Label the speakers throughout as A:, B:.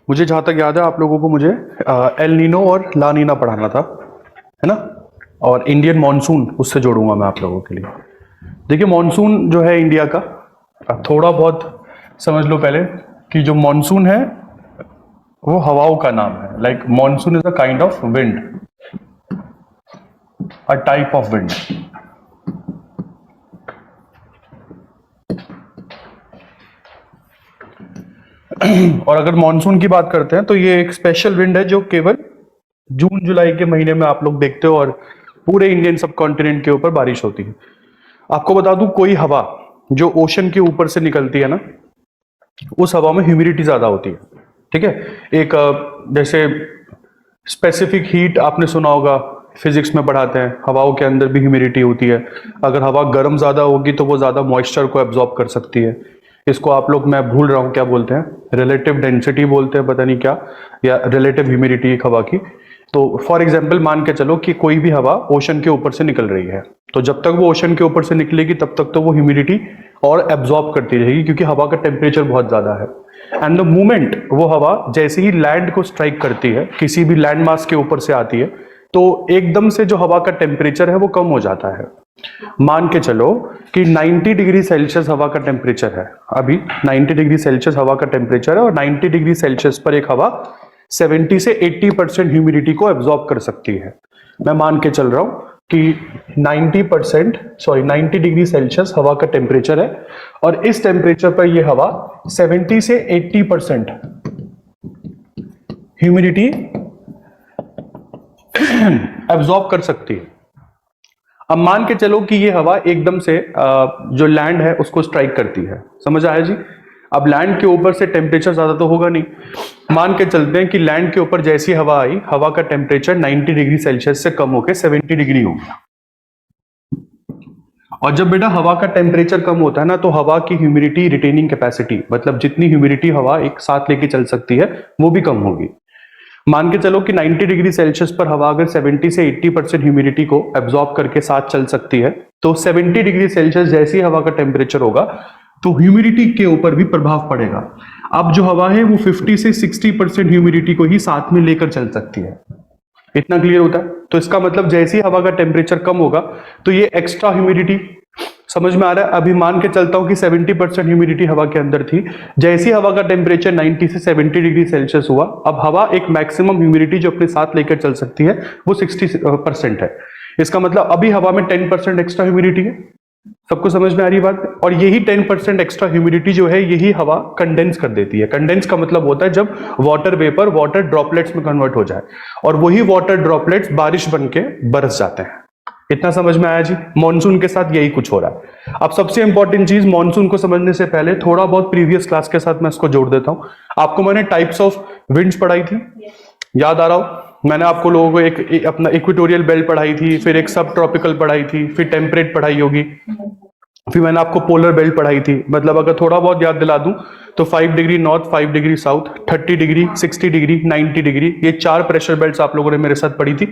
A: मुझे जहां तक याद है आप लोगों को मुझे एल नीनो और ला नीना पढ़ाना था, है ना, और इंडियन मॉनसून उससे जोड़ूंगा मैं आप लोगों के लिए। देखिए मॉनसून जो है इंडिया का, थोड़ा बहुत समझ लो पहले कि जो मॉनसून है वो हवाओं का नाम है। Like monsoon is a kind of wind, a type of wind. और अगर मॉनसून की बात करते हैं तो ये एक स्पेशल विंड है जो केवल जून जुलाई के महीने में आप लोग देखते हो और पूरे इंडियन सब कॉन्टिनेंट के ऊपर बारिश होती है। आपको बता दूं, कोई हवा जो ओशन के ऊपर से निकलती है ना, उस हवा में ह्यूमिडिटी ज्यादा होती है। ठीक है, एक जैसे स्पेसिफिक हीट आपने सुना होगा, फिजिक्स में पढ़ाते हैं, हवाओं के अंदर भी ह्यूमिडिटी होती है। अगर हवा गर्म ज्यादा होगी तो वो ज्यादा मॉइस्चर को एब्जॉर्ब कर सकती है। इसको आप लोग, मैं भूल रहा हूं क्या बोलते हैं, रिलेटिव डेंसिटी बोलते हैं, पता नहीं क्या, या रिलेटिव ह्यूमिडिटी एक हवा की। तो फॉर एग्जाम्पल मान के चलो कि कोई भी हवा ओशन के ऊपर से निकल रही है, तो जब तक वो ओशन के ऊपर से निकलेगी तब तक तो वो ह्यूमिडिटी और एब्जॉर्ब करती रहेगी, क्योंकि हवा का टेम्परेचर बहुत ज्यादा है। एंड द मोमेंट वो हवा जैसे ही लैंड को स्ट्राइक करती है, किसी भी लैंड मास के ऊपर से आती है, तो एकदम से जो हवा का टेम्परेचर है वो कम हो जाता है। मान के चलो कि 90 डिग्री सेल्सियस हवा का टेम्परेचर है, अभी 90 डिग्री सेल्सियस हवा का टेम्परेचर है, और 90 डिग्री सेल्सियस पर एक हवा 70 से 80% ह्यूमिडिटी को एब्जॉर्ब कर सकती है। मैं मान के चल रहा हूं कि 90 डिग्री सेल्सियस हवा का टेम्परेचर है, और इस टेम्परेचर पर यह हवा 70 से 80% ह्यूमिडिटी एब्जॉर्ब कर सकती है। अब मान के चलो कि ये हवा एकदम से जो लैंड है उसको स्ट्राइक करती है। समझ आया जी? अब लैंड के ऊपर से टेम्परेचर ज्यादा तो होगा नहीं, मान के चलते हैं कि लैंड के ऊपर जैसी हवा आई, हवा का टेम्परेचर 90 डिग्री सेल्सियस से कम होकर 70 डिग्री हो गया। और जब बेटा हवा का टेम्परेचर कम होता है ना, तो हवा की ह्यूमिडिटी रिटेनिंग कैपेसिटी, मतलब जितनी ह्यूमिडिटी हवा एक साथ लेके चल सकती है, वो भी कम होगी। मान के चलो कि 90 डिग्री सेल्सियस पर हवा अगर 70 से 80% ह्यूमिडिटी को एब्जॉर्ब करके साथ चल सकती है, तो 70 डिग्री सेल्सियस जैसी हवा का टेम्परेचर होगा तो ह्यूमिडिटी के ऊपर भी प्रभाव पड़ेगा। अब जो हवा है वो 50 से 60% ह्यूमिडिटी को ही साथ में लेकर चल सकती है। इतना क्लियर होता है? तो इसका मतलब जैसी हवा का टेम्परेचर कम होगा तो ये एक्स्ट्रा ह्यूमिडिटी, समझ में आ रहा है? अभी मान के चलता हूं कि 70% ह्यूमिडिटी हवा के अंदर थी, जैसी हवा का टेम्परेचर 90 से 70 डिग्री सेल्सियस हुआ, अब हवा एक मैक्सिमम ह्यूमिडिटी जो अपने साथ लेकर चल सकती है वो 60% है। इसका मतलब अभी हवा में 10% एक्स्ट्रा ह्यूमिडिटी है। सबको समझ में आ रही बात? और यही 10% एक्स्ट्रा ह्यूमिडिटी जो है, यही हवा कंडेंस कर देती है। कंडेंस का मतलब होता है जब वाटर वेपर वाटर ड्रॉपलेट्स में कन्वर्ट हो जाए, और वही वाटर ड्रॉपलेट्स बारिश बन के बरस जाते हैं। इतना समझ में आया जी? मॉनसून के साथ यही कुछ हो रहा है। अब सबसे इंपॉर्टेंट चीज, मॉनसून को समझने से पहले थोड़ा बहुत प्रीवियस क्लास के साथ मैं इसको जोड़ देता हूं। आपको मैंने टाइप्स ऑफ विंड्स पढ़ाई थी, याद आ रहा हो? मैंने आपको लोगों को एक अपना इक्वेटोरियल बेल्ट पढ़ाई थी, फिर एक सब ट्रॉपिकल पढ़ाई थी, फिर टेम्परेट पढ़ाई होगी, फिर मैंने आपको पोलर बेल्ट पढ़ाई थी। मतलब अगर थोड़ा बहुत याद दिला दूं तो 5 degree north, 5 degree south, 30 degree, 60 degree, 90 degree, ये 4 प्रेशर बेल्ट्स आप लोगों ने मेरे साथ पढ़ी थी।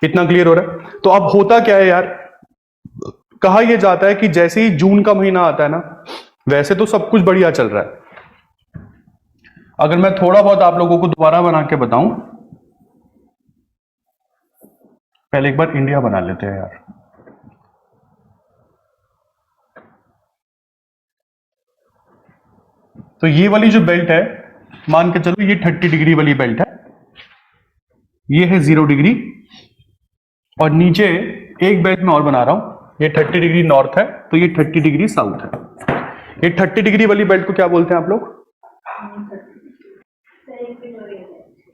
A: इतना क्लियर हो रहा है? तो अब होता क्या है यार, कहा यह जाता है कि जैसे ही जून का महीना आता है ना, वैसे तो सब कुछ बढ़िया चल रहा है। अगर मैं थोड़ा बहुत आप लोगों को दोबारा बना के बताऊं, पहले एक बार इंडिया बना लेते हैं यार। तो ये वाली जो बेल्ट है, मान के चलो ये 30 डिग्री वाली बेल्ट है, ये है 0 डिग्री, और नीचे एक बेल्ट मैं और बना रहा हूं, ये 30 डिग्री नॉर्थ है, तो ये 30 डिग्री साउथ है। ये 30 डिग्री वाली बेल्ट को क्या बोलते हैं आप लोग?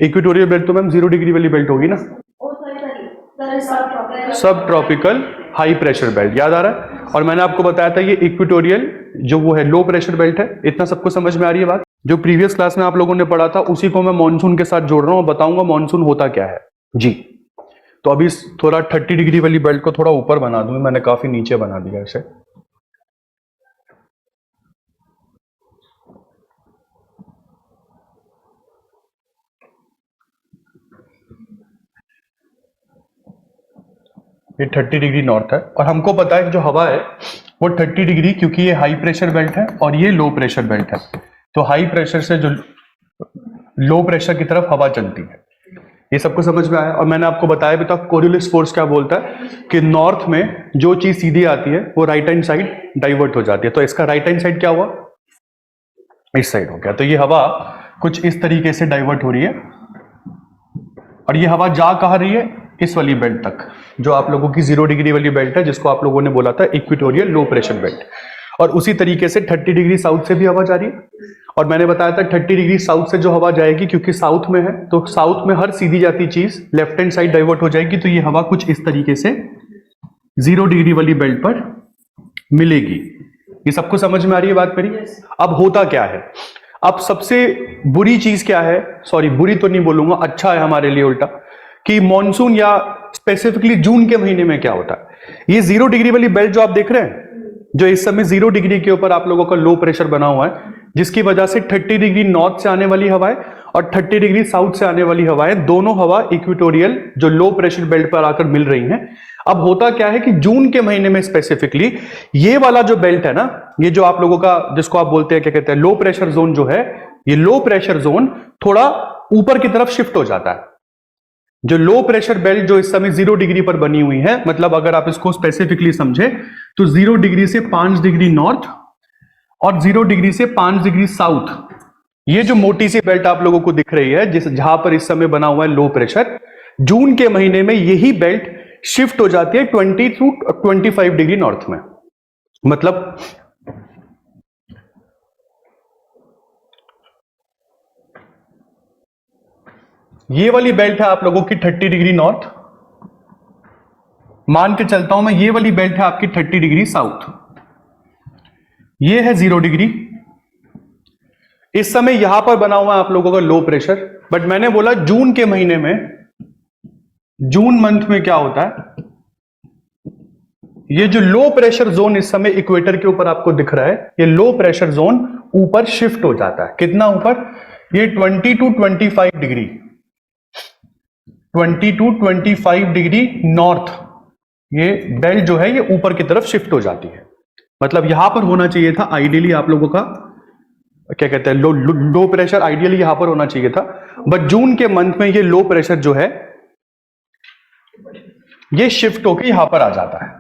A: इक्वेटोरियल बेल्ट तो मैम 0 डिग्री वाली बेल्ट होगी ना, सब ट्रॉपिकल हाई प्रेशर बेल्ट। याद आ रहा है? और मैंने आपको बताया था ये इक्वेटोरियल जो वो है लो प्रेशर बेल्ट है। इतना सबको समझ में आ रही है बात? जो प्रीवियस क्लास में आप लोगों ने पढ़ा था उसी को मैं मॉनसून के साथ जोड़ रहा हूं और बताऊंगा मॉनसून होता क्या है जी। तो अभी थोड़ा 30 डिग्री वाली बेल्ट को थोड़ा ऊपर बना दूं, मैंने काफी नीचे बना दिया इसे। ये 30 डिग्री नॉर्थ है, और हमको पता है जो हवा है वो 30 डिग्री, क्योंकि ये हाई प्रेशर बेल्ट है और ये लो प्रेशर बेल्ट है। तो हाई प्रेशर से जो लो प्रेशर की तरफ हवा चलती है। ये सबको समझ में आया? और मैंने आपको बताया भी था कोरियोलिस फोर्स क्या बोलता है कि नॉर्थ में जो चीज सीधी आती है वो राइट हैंड साइड डाइवर्ट हो जाती है। तो इसका राइट हैंड साइड क्या हुआ? इस साइड हो गया। तो ये हवा कुछ इस तरीके से डाइवर्ट हो रही है और ये हवा जा कहां रही है? इस वाली बेल्ट तक, जो आप लोगों की 0 डिग्री वाली बेल्ट है, जिसको आप लोगों ने बोला था इक्वेटोरियल लो प्रेशर बेल्ट। और उसी तरीके से 30 डिग्री साउथ से भी हवा जा रही है। और मैंने बताया था 30 डिग्री साउथ से जो हवा जाएगी, क्योंकि साउथ में है तो साउथ में हर सीधी जाती चीज लेफ्ट हैंड साइड डाइवर्ट हो जाएगी। तो ये हवा कुछ इस तरीके से 0 डिग्री वाली बेल्ट पर मिलेगी। ये सबको समझ में आ रही है बात मेरी? अब होता क्या है? अब सबसे बुरी चीज क्या है? सॉरी, बुरी तो नहीं बोलूंगा, अच्छा है हमारे लिए उल्टा, कि मॉनसून या स्पेसिफिकली जून के महीने में क्या होता है। ये 0 डिग्री वाली बेल्ट जो आप देख रहे हैं, जो इस समय 0 डिग्री के ऊपर आप लोगों का लो प्रेशर बना हुआ है, जिसकी वजह से 30 डिग्री नॉर्थ से आने वाली हवाएं और 30 डिग्री साउथ से आने वाली हवाएं, दोनों हवा इक्वेटोरियल जो लो प्रेशर बेल्ट पर आकर मिल रही हैं। अब होता क्या है कि जून के महीने में स्पेसिफिकली ये वाला जो बेल्ट है ना, ये जो आप लोगों का, जिसको आप बोलते हैं क्या कहते हैं, लो प्रेशर जोन जो है, ये लो प्रेशर जोन थोड़ा ऊपर की तरफ शिफ्ट हो जाता है। जो लो प्रेशर बेल्ट जो इस समय 0 डिग्री पर बनी हुई है, मतलब अगर आप इसको स्पेसिफिकली समझे तो 0 डिग्री से 5 डिग्री नॉर्थ और 0 डिग्री से 5 डिग्री साउथ, ये जो मोटी सी बेल्ट आप लोगों को दिख रही है, जिस जहां पर इस समय बना हुआ है लो प्रेशर, जून के महीने में यही बेल्ट शिफ्ट हो जाती है 20 टू 25 डिग्री नॉर्थ में। मतलब ये वाली बेल्ट है आप लोगों की 30 डिग्री नॉर्थ, मान के चलता हूं मैं, ये वाली बेल्ट है आपकी 30 डिग्री साउथ, ये है 0 डिग्री। इस समय यहां पर बना हुआ है आप लोगों का लो प्रेशर, बट मैंने बोला जून के महीने में, जून मंथ में क्या होता है, ये जो लो प्रेशर जोन इस समय इक्वेटर के ऊपर आपको दिख रहा है, ये लो प्रेशर जोन ऊपर शिफ्ट हो जाता है। कितना ऊपर? ये 20 to 25 degree, 20 to 25 degree north, ये बेल्ट जो है ये ऊपर की तरफ शिफ्ट हो जाती है। मतलब यहां पर होना चाहिए था आइडियली आप लोगों का, क्या कहते हैं, लो प्रेशर आइडियली यहां पर होना चाहिए था, बट जून के मंथ में ये लो प्रेशर जो है ये शिफ्ट होकर यहां पर आ जाता है।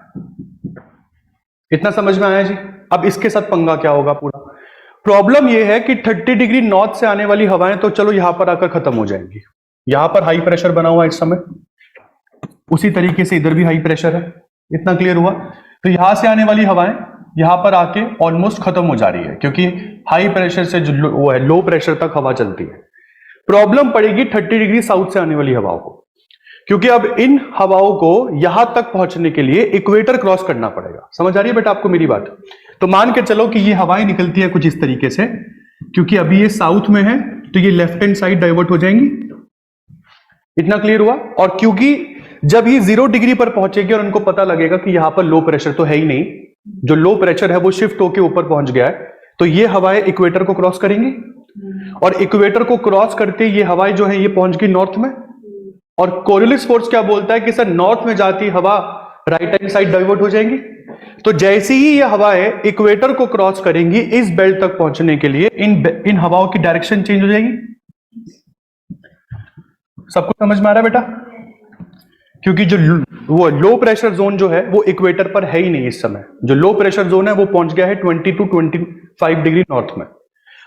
A: इतना समझ में आया जी? अब इसके साथ पंगा क्या होगा पूरा? प्रॉब्लम यह है कि 30 डिग्री नॉर्थ से आने वाली हवाएं तो चलो यहां पर आकर खत्म हो जाएंगी। यहां पर हाई प्रेशर बना हुआ है इस समय, उसी तरीके से इधर भी हाई प्रेशर है। इतना क्लियर हुआ? तो यहां से आने वाली हवाएं यहां पर आके ऑलमोस्ट खत्म हो जा रही है, क्योंकि हाई प्रेशर से जो वो है लो प्रेशर तक हवा चलती है। प्रॉब्लम पड़ेगी 30 डिग्री साउथ से आने वाली हवाओं को, क्योंकि अब इन हवाओं को यहां तक पहुंचने के लिए इक्वेटर क्रॉस करना पड़ेगा। समझ आ रही है बेटा आपको मेरी बात? तो मान के चलो कि ये हवाएं निकलती है कुछ इस तरीके से, क्योंकि अभी ये साउथ में है तो ये लेफ्ट हैंड साइड डाइवर्ट हो जाएंगी। इतना क्लियर हुआ? और क्योंकि जब ये 0 डिग्री पर पहुंचेगी और उनको पता लगेगा कि यहां पर लो प्रेशर तो है ही नहीं, जो लो प्रेशर है वो शिफ्ट होकर ऊपर पहुंच गया है, तो ये हवाएं इक्वेटर को क्रॉस करेंगी और इक्वेटर को क्रॉस करते ये हवाएं जो है ये पहुंच गई नॉर्थ में। और कोरियोलिस फोर्स क्या बोलता है कि सर नॉर्थ में जाती हवा राइट हैंड साइड डाइवर्ट हो जाएंगी। तो जैसे ही ये हवाएं इक्वेटर को क्रॉस करेंगी, इस बेल्ट तक पहुंचने के लिए इन हवाओं की डायरेक्शन चेंज हो जाएगी। सबको समझ में आ रहा है बेटा? क्योंकि जो वो लो प्रेशर जोन जो है वो इक्वेटर पर है ही नहीं इस समय, जो लो प्रेशर जोन है वो पहुंच गया है 20 टू 25 डिग्री नॉर्थ में।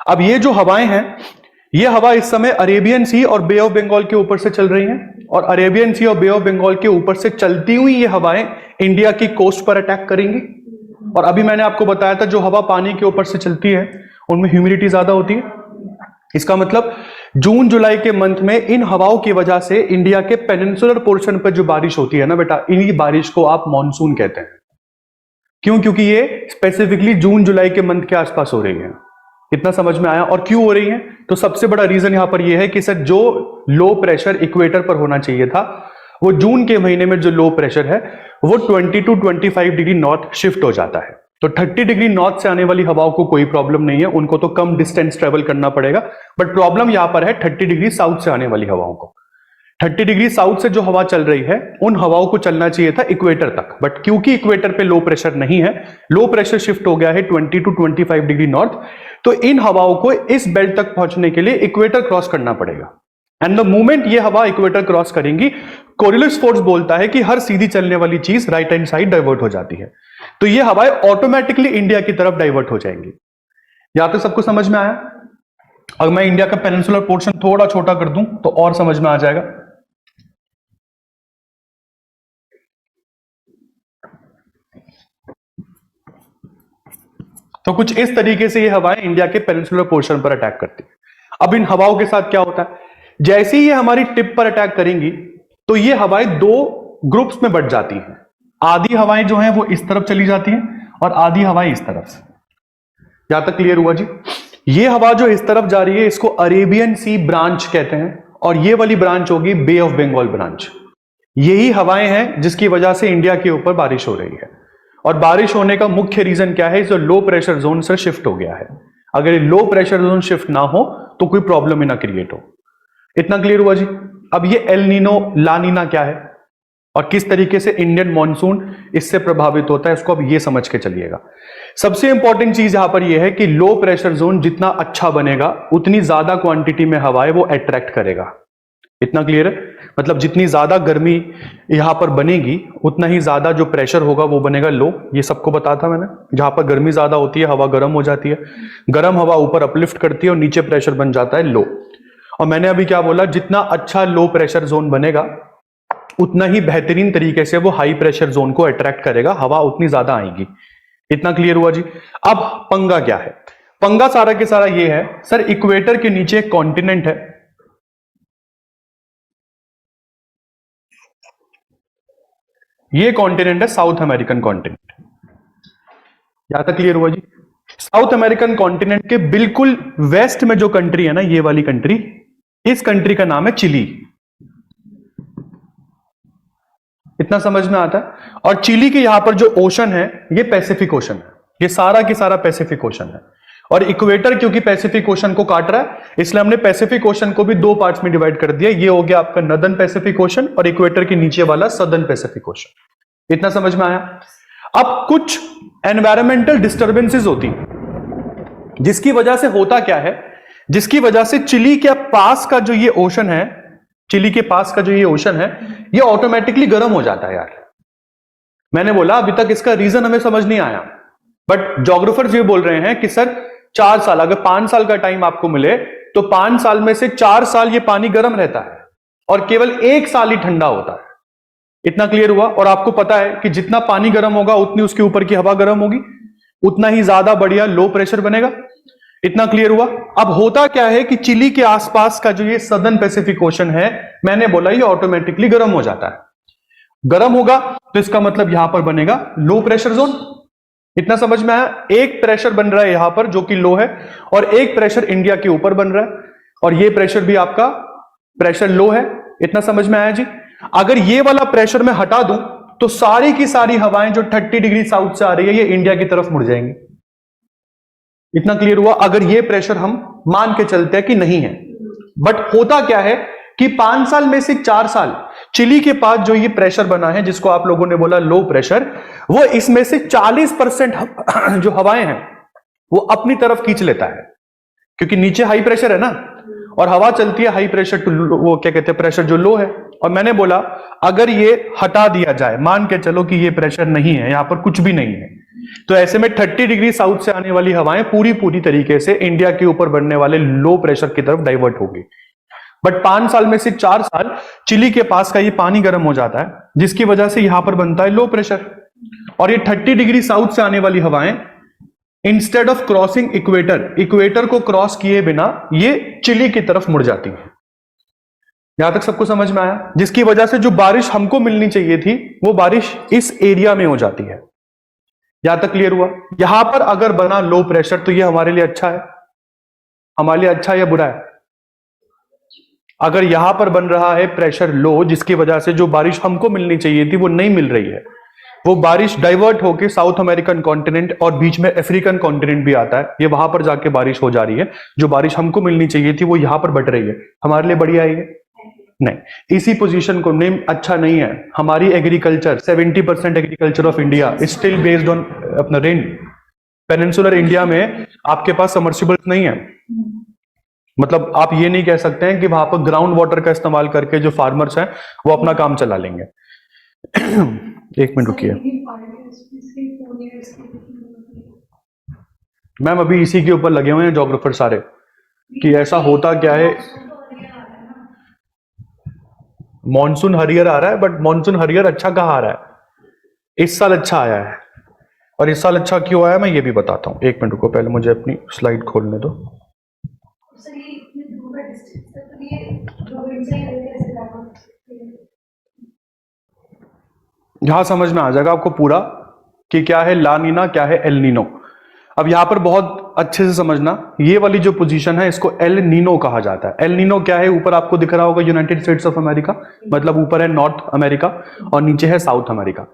A: अब ये जो हवाएं हैं, ये हवा इस समय अरेबियन सी और बे ऑफ बंगाल के ऊपर से चल रही हैं, और अरेबियन सी और बे ऑफ बंगाल के ऊपर से चलती हुई ये हवाएं इंडिया की कोस्ट पर अटैक करेंगी। और अभी मैंने आपको बताया था जो हवा पानी के ऊपर से चलती है उनमें ह्यूमिडिटी ज्यादा होती है। इसका मतलब जून जुलाई के मंथ में इन हवाओं की वजह से इंडिया के पेनिनसुलर पोर्शन पर जो बारिश होती है ना बेटा, इन्हीं बारिश को आप मॉनसून कहते हैं। क्यों? क्योंकि ये स्पेसिफिकली जून जुलाई के मंथ के आसपास हो रही है। इतना समझ में आया? और क्यों हो रही है? तो सबसे बड़ा रीजन यहां पर यह है कि सर जो लो प्रेशर इक्वेटर पर होना चाहिए था, वो जून के महीने में जो लो प्रेशर है वो 20 टू 25 डिग्री नॉर्थ शिफ्ट हो जाता है। तो 30 डिग्री नॉर्थ से आने वाली हवाओं को कोई प्रॉब्लम नहीं है, उनको तो कम डिस्टेंस ट्रेवल करना पड़ेगा, बट प्रॉब्लम यहां पर है 30 डिग्री साउथ से आने वाली हवाओं को। 30 डिग्री साउथ से जो हवा चल रही है उन हवाओं को चलना चाहिए था इक्वेटर तक, बट क्योंकि इक्वेटर पे लो प्रेशर नहीं है, लो प्रेशर शिफ्ट हो गया है 20 टू 25 डिग्री नॉर्थ, तो इन हवाओं को इस बेल्ट तक पहुंचने के लिए इक्वेटर क्रॉस करना पड़ेगा। एंड द मोमेंट ये हवा इक्वेटर क्रॉस करेंगी, कोरियोलिस फोर्स बोलता है कि हर सीधी चलने वाली चीज राइट हैंड साइड डाइवर्ट हो जाती है, तो ये हवाएं ऑटोमेटिकली इंडिया की तरफ डाइवर्ट हो जाएंगी। यहां तक सबको समझ में आया? अगर मैं इंडिया का पेनिनसुलर पोर्शन थोड़ा छोटा कर दूं तो और समझ में आ जाएगा। तो कुछ इस तरीके से ये हवाएं इंडिया के पेनिनसुलर पोर्शन पर अटैक करती है। अब इन हवाओं के साथ क्या होता है, जैसे ही ये हमारी टिप पर अटैक करेंगी तो ये हवाएं दो ग्रुप्स में बट जाती हैं। आधी हवाएं जो हैं वो इस तरफ चली जाती हैं और आधी हवाएं इस तरफ से। यहां तक क्लियर हुआ जी? ये हवा जो इस तरफ जा रही है इसको अरेबियन सी ब्रांच कहते हैं, और ये वाली ब्रांच होगी बे ऑफ बंगाल ब्रांच। यही हवाएं हैं जिसकी वजह से इंडिया के ऊपर बारिश हो रही है, और बारिश होने का मुख्य रीजन क्या है, जो लो प्रेशर जोन से शिफ्ट हो गया है। अगर ये लो प्रेशर जोन शिफ्ट ना हो तो कोई प्रॉब्लम ही ना क्रिएट हो। इतना क्लियर हुआ जी? अब ये एल नीनो ला नीना क्या है और किस तरीके से इंडियन मॉनसून इससे प्रभावित होता है, इसको अब ये समझ के चलिएगा। सबसे इंपॉर्टेंट चीज यहां पर यह है कि लो प्रेशर जोन जितना अच्छा बनेगा उतनी ज्यादा क्वांटिटी में हवाएं वो अट्रैक्ट करेगा। इतना क्लियर है? मतलब जितनी ज्यादा गर्मी यहां पर बनेगी उतना ही ज्यादा जो प्रेशर होगा वो बनेगा लो। ये सबको बता था मैंने, जहां पर गर्मी ज्यादा होती है हवा गर्म हो जाती है, गर्म हवा ऊपर अपलिफ्ट करती है और नीचे प्रेशर बन जाता है लो। और मैंने अभी क्या बोला, जितना अच्छा लो प्रेशर जोन बनेगा उतना ही बेहतरीन तरीके से वो हाई प्रेशर जोन को अट्रैक्ट करेगा, हवा उतनी ज्यादा आएगी। इतना क्लियर हुआ जी? अब पंगा क्या है? पंगा सारा के सारा ये है सर, इक्वेटर के नीचे एक कॉन्टिनेंट है, ये कॉन्टिनेंट है साउथ अमेरिकन कॉन्टिनेंट। यहां तक क्लियर हुआ जी? साउथ अमेरिकन कॉन्टिनेंट के बिल्कुल वेस्ट में जो कंट्री है ना, ये वाली कंट्री, इस कंट्री का नाम है चिली। इतना समझ में आता है? और चिली के यहां पर जो ओशन है ये पैसिफिक ओशन है, ये सारा की सारा पैसिफिक ओशन है। और इक्वेटर क्योंकि पैसिफिक ओशन को काट रहा है इसलिए हमने पैसिफिक ओशन को भी दो पार्ट्स में डिवाइड कर दिया। ये हो गया आपका नॉर्दर्न पैसिफिक ओशन और इक्वेटर के नीचे वाला सदर्न पैसिफिक ओशन। इतना समझ में आया? अब कुछ एनवायरमेंटल डिस्टर्बेंसेस होती हैं जिसकी वजह से होता क्या है, जिसकी वजह से चिली के पास का जो ये ओशन है, चिली के पास का जो ये ओशन है ये ऑटोमेटिकली गर्म हो जाता है। यार मैंने बोला अभी तक इसका रीजन हमें समझ नहीं आया, बट जोग्राफर्स ये बोल रहे हैं कि सर 4 साल, अगर 5 साल का टाइम आपको मिले तो 5 साल में से 4 साल ये पानी गर्म रहता है और केवल 1 साल ही ठंडा होता है। इतना क्लियर हुआ? और आपको पता है कि जितना पानी गर्म होगा उतनी उसके ऊपर की हवा गर्म होगी, उतना ही ज्यादा बढ़िया लो प्रेशर बनेगा। इतना क्लियर हुआ? अब होता क्या है कि चिली के आसपास का जो ये सदर्न पैसिफिक ओशन है, मैंने बोला ये ऑटोमेटिकली गर्म हो जाता है। गर्म होगा तो इसका मतलब यहां पर बनेगा लो प्रेशर जोन। इतना समझ में आया? एक प्रेशर बन रहा है यहां पर जो कि लो है, और एक प्रेशर इंडिया के ऊपर बन रहा है, और ये प्रेशर भी आपका प्रेशर लो है। इतना समझ में आया जी? अगर ये वाला प्रेशर मैं हटा दूं तो सारी की सारी हवाएं जो 30 डिग्री साउथ से आ रही है ये इंडिया की तरफ मुड़ जाएंगी। इतना क्लियर हुआ? अगर ये प्रेशर हम मान के चलते हैं कि नहीं है, बट होता क्या है कि 5 साल में से 4 साल चिली के पास जो ये प्रेशर बना है जिसको आप लोगों ने बोला लो प्रेशर, वो इसमें से 40% जो हवाएं हैं वो अपनी तरफ खींच लेता है, क्योंकि नीचे हाई प्रेशर है ना, और हवा चलती है हाई प्रेशर टू वो क्या कहते हैं प्रेशर जो लो है। और मैंने बोला अगर ये हटा दिया जाए, मान के चलो कि ये प्रेशर नहीं है, यहां पर कुछ भी नहीं है, तो ऐसे में 30 डिग्री साउथ से आने वाली हवाएं पूरी तरीके से इंडिया के ऊपर बनने वाले लो प्रेशर की तरफ डाइवर्ट होगी। बट 5 साल में से 4 साल चिली के पास का ये पानी गर्म हो जाता है, जिसकी वजह से यहां पर बनता है लो प्रेशर, और ये 30 डिग्री साउथ से आने वाली हवाएं इंस्टेड ऑफ क्रॉसिंग इक्वेटर को क्रॉस किए बिना ये चिली की तरफ मुड़ जाती है। यहां तक सबको समझ में आया? जिसकी वजह से जो बारिश हमको मिलनी चाहिए थी वो बारिश इस एरिया में हो जाती है। यहां तक क्लियर हुआ? यहां पर अगर बना लो प्रेशर तो ये हमारे लिए अच्छा है, हमारे लिए अच्छा या बुरा है? अगर यहां पर बन रहा है प्रेशर लो, जिसकी वजह से जो बारिश हमको मिलनी चाहिए थी वो नहीं मिल रही है, वो बारिश डाइवर्ट होकर साउथ अमेरिकन कॉन्टिनेंट और बीच में अफ्रीकन कॉन्टिनेंट भी आता है, ये वहां पर जाके बारिश हो जा रही है, जो बारिश हमको मिलनी चाहिए थी वो यहां पर बट रही है, हमारे लिए बढ़िया है ये। नहीं, इसी पोजीशन को नेम अच्छा नहीं है। हमारी agriculture 70% agriculture of India is still based on अपना रेन। पेनिनसुलर इंडिया में आपके पास सबमर्सिबल्स नहीं है, मतलब आप ये नहीं कह सकते हैं कि वहां पर ग्राउंड वाटर का इस्तेमाल करके जो फार्मर्स हैं वो अपना काम चला लेंगे। एक मिनट रुकिए मैम, अभी इसी के ऊपर लगे हुए हैं ज्योग्राफर सारे कि ऐसा होता क्या है। मॉनसून हरियर आ रहा है, बट मॉनसून हरियर अच्छा कहाँ आ रहा है? इस साल अच्छा आया है। और इस साल अच्छा क्यों आया मैं ये भी बताता हूं। एक मिनट रुको, पहले मुझे अपनी स्लाइड खोलने दो। यहां समझ में आ जाएगा आपको पूरा कि क्या है ला नीना, क्या है एल नीनो। अब यहां पर बहुत अच्छे से समझना, ये वाली जो पोजीशन है इसको एल नीनो कहा जाता है। एल नीनो क्या है? ऊपर आपको दिख रहा होगा यूनाइटेड स्टेट्स ऑफ अमेरिका, मतलब ऊपर है नॉर्थ अमेरिका और नीचे है साउथ अमेरिका।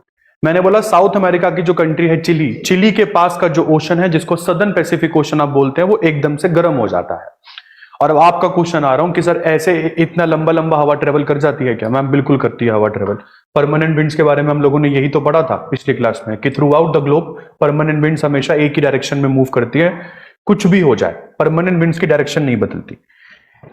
A: मैंने बोला साउथ अमेरिका की जो कंट्री है चिली, चिली के पास का जो ओशन है जिसको सदर्न पैसिफिक ओशन आप बोलते हैं, वो एकदम से गर्म हो जाता है। और अब आपका क्वेश्चन आ रहा हूं कि सर ऐसे इतना लंबा लंबा हवा ट्रेवल कर जाती है क्या? मैम बिल्कुल करती है हवा ट्रेवल। परमानेंट विंड्स के बारे में हम लोगों ने यही तो पढ़ा था पिछली क्लास में कि through out the globe permanent winds हमेशा एक ही डायरेक्शन में मूव करती है, कुछ भी हो जाए परमानेंट विंड्स की डायरेक्शन नहीं बदलती।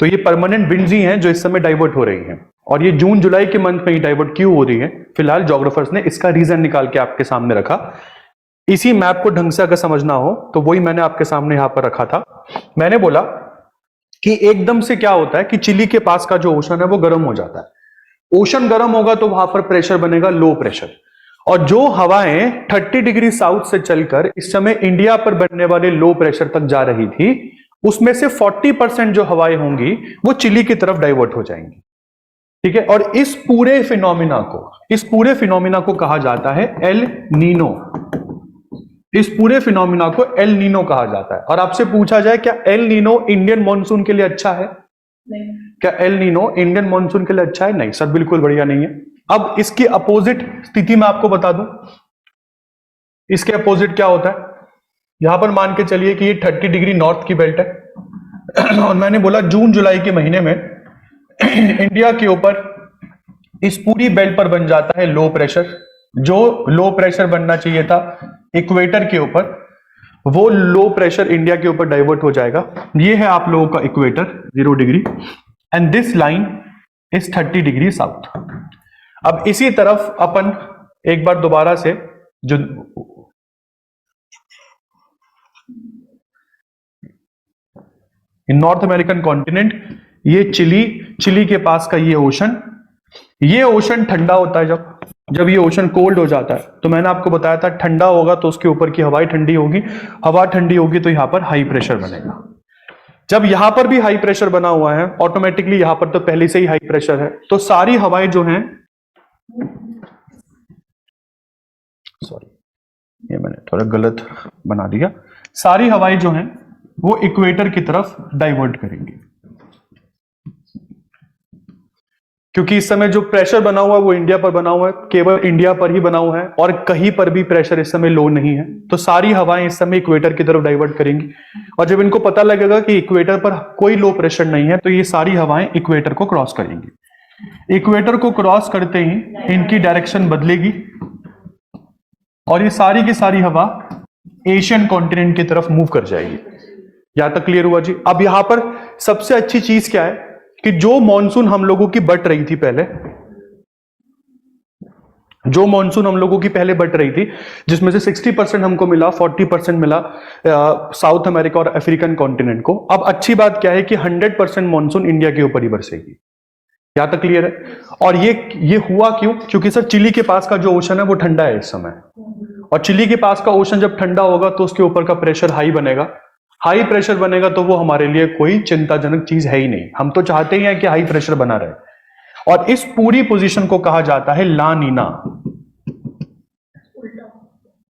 A: तो ये परमानेंट विंड्स ही हैं जो इस समय डाइवर्ट हो रही हैं, और ये जून जुलाई के मंथ में ही डाइवर्ट क्यों हो रही है, फिलहाल जोग्राफर्स ने इसका रीजन निकाल के आपके सामने रखा। इसी मैप को ढंग से अगर समझना हो तो वही मैंने आपके सामने यहां पर रखा था। मैंने बोला कि एकदम से क्या होता है कि चिली के पास का जो ओशन है वो गर्म हो जाता है। ओशन गर्म होगा तो वहां पर प्रेशर बनेगा लो प्रेशर, और जो हवाएं 30 डिग्री साउथ से चलकर इस समय इंडिया पर बनने वाले लो प्रेशर तक जा रही थी, उसमें से 40% जो हवाएं होंगी वो चिली की तरफ डाइवर्ट हो जाएंगी। ठीक है, और इस पूरे फिनोमिना को कहा जाता है एल नीनो। इस पूरे फिनोमिना को एल नीनो कहा जाता है। और आपसे पूछा जाए क्या एल नीनो इंडियन मॉनसून के लिए अच्छा है? नहीं। क्या एल नीनो इंडियन मॉनसून के लिए अच्छा है? नहीं सर, बिल्कुल बढ़िया नहीं है। अब इसकी अपोजिट स्थिति मैं आपको बता दूं, इसके अपोजिट क्या होता है। यहां पर मान के चलिए कि ये 30 डिग्री नॉर्थ की बेल्ट है और मैंने बोला जून जुलाई के महीने में इंडिया के ऊपर इस पूरी बेल्ट पर बन जाता है लो प्रेशर। जो लो प्रेशर बनना चाहिए था इक्वेटर के ऊपर, वो लो प्रेशर इंडिया के ऊपर डाइवर्ट हो जाएगा। ये है आप लोगों का equator 0 degree, and this line is 30 degree south. अब इसी तरफ अपन एक बार दोबारा से जो नॉर्थ अमेरिकन कॉन्टिनेंट, ये चिली के पास का ये ओशन ठंडा होता है। जब ये ओशन कोल्ड हो जाता है, तो मैंने आपको बताया था ठंडा होगा तो उसके ऊपर की हवाएं ठंडी होगी, हवा ठंडी होगी तो यहां पर हाई प्रेशर बनेगा। जब यहां पर भी हाई प्रेशर बना हुआ है, ऑटोमेटिकली यहां पर तो पहले से ही हाई प्रेशर है, तो सारी हवाएं जो हैं, सॉरी ये मैंने थोड़ा गलत बना दिया, सारी हवाएं जो हैं वो इक्वेटर की तरफ डाइवर्ट करेंगी, क्योंकि इस समय जो प्रेशर बना हुआ है वो इंडिया पर बना हुआ है, केवल इंडिया पर ही बना हुआ है और कहीं पर भी प्रेशर इस समय लो नहीं है। तो सारी हवाएं इस समय इक्वेटर की तरफ डाइवर्ट करेंगी, और जब इनको पता लगेगा कि इक्वेटर पर कोई लो प्रेशर नहीं है तो ये सारी हवाएं इक्वेटर को क्रॉस करेंगी। इक्वेटर को क्रॉस करते ही इनकी डायरेक्शन बदलेगी और ये सारी की सारी हवा एशियन कॉन्टिनेंट की तरफ मूव कर जाएगी। यहां तक क्लियर हुआ जी? अब यहां पर सबसे अच्छी चीज क्या है कि जो मॉनसून हम लोगों की बट रही थी पहले, जो मॉनसून हम लोगों की पहले बट रही थी, जिसमें से 60% हमको मिला, 40% मिला साउथ अमेरिका और अफ्रीकन कॉन्टिनेंट को। अब अच्छी बात क्या है कि 100% मॉनसून इंडिया के ऊपर ही बरसेगी। यहां तक क्लियर है? और ये हुआ क्यों? क्योंकि सर चिली के पास का जो ओशन है वो ठंडा है इस समय, और चिली के पास का ओशन जब ठंडा होगा तो उसके ऊपर का प्रेशर हाई बनेगा। हाई प्रेशर बनेगा तो वो हमारे लिए कोई चिंताजनक चीज है ही नहीं। हम तो चाहते ही हैं कि हाई प्रेशर बना रहे, और इस पूरी पोजीशन को कहा जाता है ला नीना।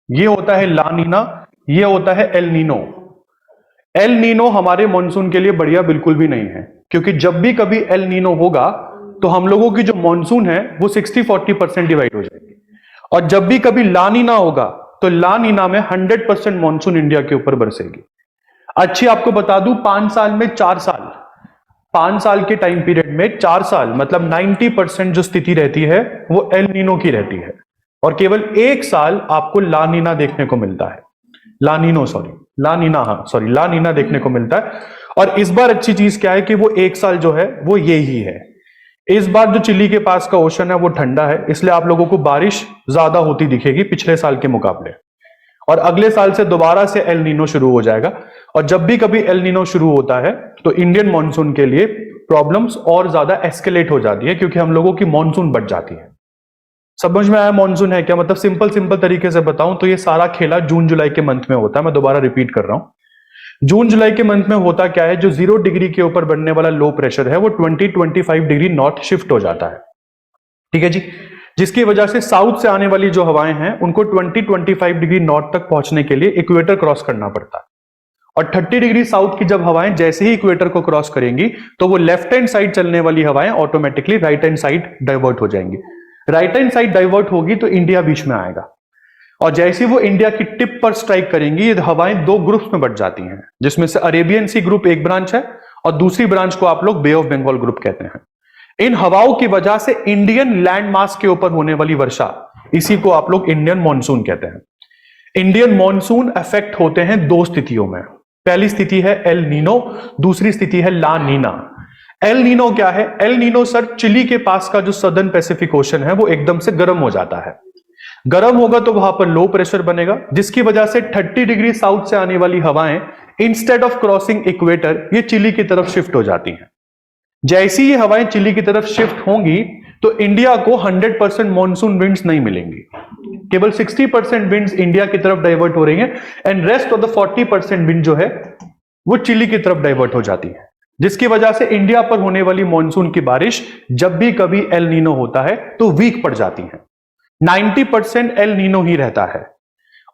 A: ये होता है ला नीना, ये होता है एल नीनो। एल नीनो हमारे मॉनसून के लिए बढ़िया बिल्कुल भी नहीं है, क्योंकि जब भी कभी एल नीनो होगा तो हम लोगों की जो मॉनसून है वो 60-40% डिवाइड हो जाएगी, और जब भी कभी ला नीना होगा तो ला नीना में 100% मॉनसून इंडिया के ऊपर बरसेगी। अच्छी आपको बता दूं, 5 साल में 4 साल 5 साल के टाइम पीरियड में 4 साल मतलब 90% जो स्थिति रहती है वो एल नीनो की रहती है, और केवल 1 साल आपको ला नीना देखने को मिलता है। ला नीना देखने को मिलता है। और इस बार अच्छी चीज क्या है कि वो 1 साल जो है वो ये ही है। इस बार जो चिली के पास का ओशन है वो ठंडा है, इसलिए आप लोगों को बारिश ज्यादा होती दिखेगी पिछले साल के मुकाबले। और अगले साल से दोबारा से एल नीनो शुरू हो जाएगा, और जब भी कभी एल नीनो शुरू होता है तो इंडियन मॉनसून के लिए प्रॉब्लम्स और ज्यादा एस्केलेट हो जाती है, क्योंकि हम लोगों की मॉनसून बढ़ जाती है। समझ में आया मॉनसून है क्या? मतलब सिंपल तरीके से बताऊं तो ये सारा खेला जून जुलाई के मंथ में होता है। मैं दोबारा रिपीट कर रहा हूं, जून जुलाई के मंथ में होता क्या है, जो 0 डिग्री के ऊपर बनने वाला लो प्रेशर है वो 20-25 डिग्री नॉर्थ शिफ्ट हो जाता है। ठीक है जी, जिसकी वजह से साउथ से आने वाली जो हवाएं हैं उनको 20-25 डिग्री नॉर्थ तक पहुंचने के लिए इक्वेटर क्रॉस करना पड़ता है। और 30 डिग्री साउथ की जब हवाएं जैसे ही इक्वेटर को क्रॉस करेंगी तो वो लेफ्ट हैंड साइड चलने वाली हवाएं automatically right hand side divert हो जाएंगी। राइट हैंड साइड डाइवर्ट होगी तो इंडिया बीच में आएगा, और जैसे वो इंडिया की टिप पर स्ट्राइक करेंगी ये हवाएं 2 ग्रुप्स में बट जाती हैं, जिसमें से अरेबियन सी ग्रुप एक ब्रांच है और दूसरी ब्रांच को आप लोग बे ऑफ बंगाल ग्रुप कहते हैं। इन हवाओं की वजह से इंडियन लैंड मास के ऊपर होने वाली वर्षा, इसी को आप लोग इंडियन मॉनसून कहते हैं। इंडियन मॉनसून अफेक्ट होते हैं 2 स्थितियों में। पहली स्थिति है एल नीनो, दूसरी स्थिति है ला नीना। एल नीनो क्या है? एल नीनो सर चिली के पास का जो सदर्न पैसिफिक ओशन है वो एकदम से गर्म हो जाता है। गर्म होगा तो वहां पर लो प्रेशर बनेगा, जिसकी वजह से 30 डिग्री साउथ से आने वाली हवाएं इंस्टेड ऑफ क्रॉसिंग इक्वेटर ये चिली की तरफ शिफ्ट हो जाती हैं। जैसी ये हवाएं चिली की तरफ शिफ्ट होंगी तो इंडिया को 100% मॉनसून विंड्स नहीं मिलेंगी, केवल 60% विंड्स इंडिया की तरफ डाइवर्ट हो रही हैं, and rest of the 40% wind जो है वो चिली की तरफ डाइवर्ट हो जाती है, जिसकी वजह से इंडिया पर होने वाली मॉनसून की बारिश जब भी कभी एल नीनो होता है तो वीक पड़ जाती है। 90% एल नीनो ही रहता है,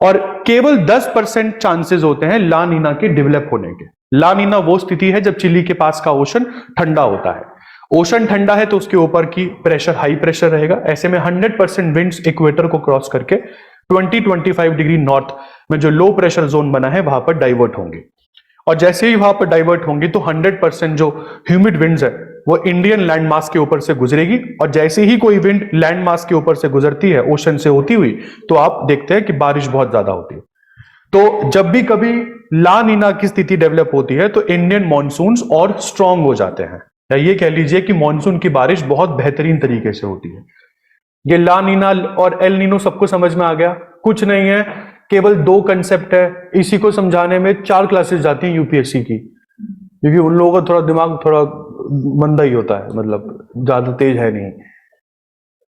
A: और केवल 10% चांसेस होते हैं ला नीना के डेवलप होने के। ला नीना वो स्थिति है जब चिली के पास का ओशन ठंडा होता है। ओशन ठंडा है तो उसके ऊपर की प्रेशर हाई प्रेशर रहेगा, ऐसे में 100% विंड्स इक्वेटर को क्रॉस करके 20-25 डिग्री नॉर्थ में जो लो प्रेशर जोन बना है वहां पर डाइवर्ट होंगे, और जैसे ही वहां पर डाइवर्ट होंगी तो 100% जो ह्यूमिड विंड्स है वो इंडियन लैंड मास के ऊपर से गुजरेगी, और जैसे ही कोई विंड लैंड मास के ऊपर से गुजरती है ओशन से होती हुई तो आप देखते हैं कि बारिश बहुत ज्यादा होती है। तो जब भी कभी ला नीना की स्थिति डेवलप होती है तो इंडियन मॉनसून्स और स्ट्रांग हो जाते हैं, या ये कह लीजिए कि मॉनसून की बारिश बहुत बेहतरीन तरीके से होती है। ये ला नीना और एल नीनो सबको समझ में आ गया? कुछ नहीं है, केवल 2 कंसेप्ट है, इसी को समझाने में 4 क्लासेस जाती हैं यूपीएससी की, क्योंकि उन लोगों का थोड़ा दिमाग थोड़ा मंदा ही होता है, मतलब ज्यादा तेज है नहीं।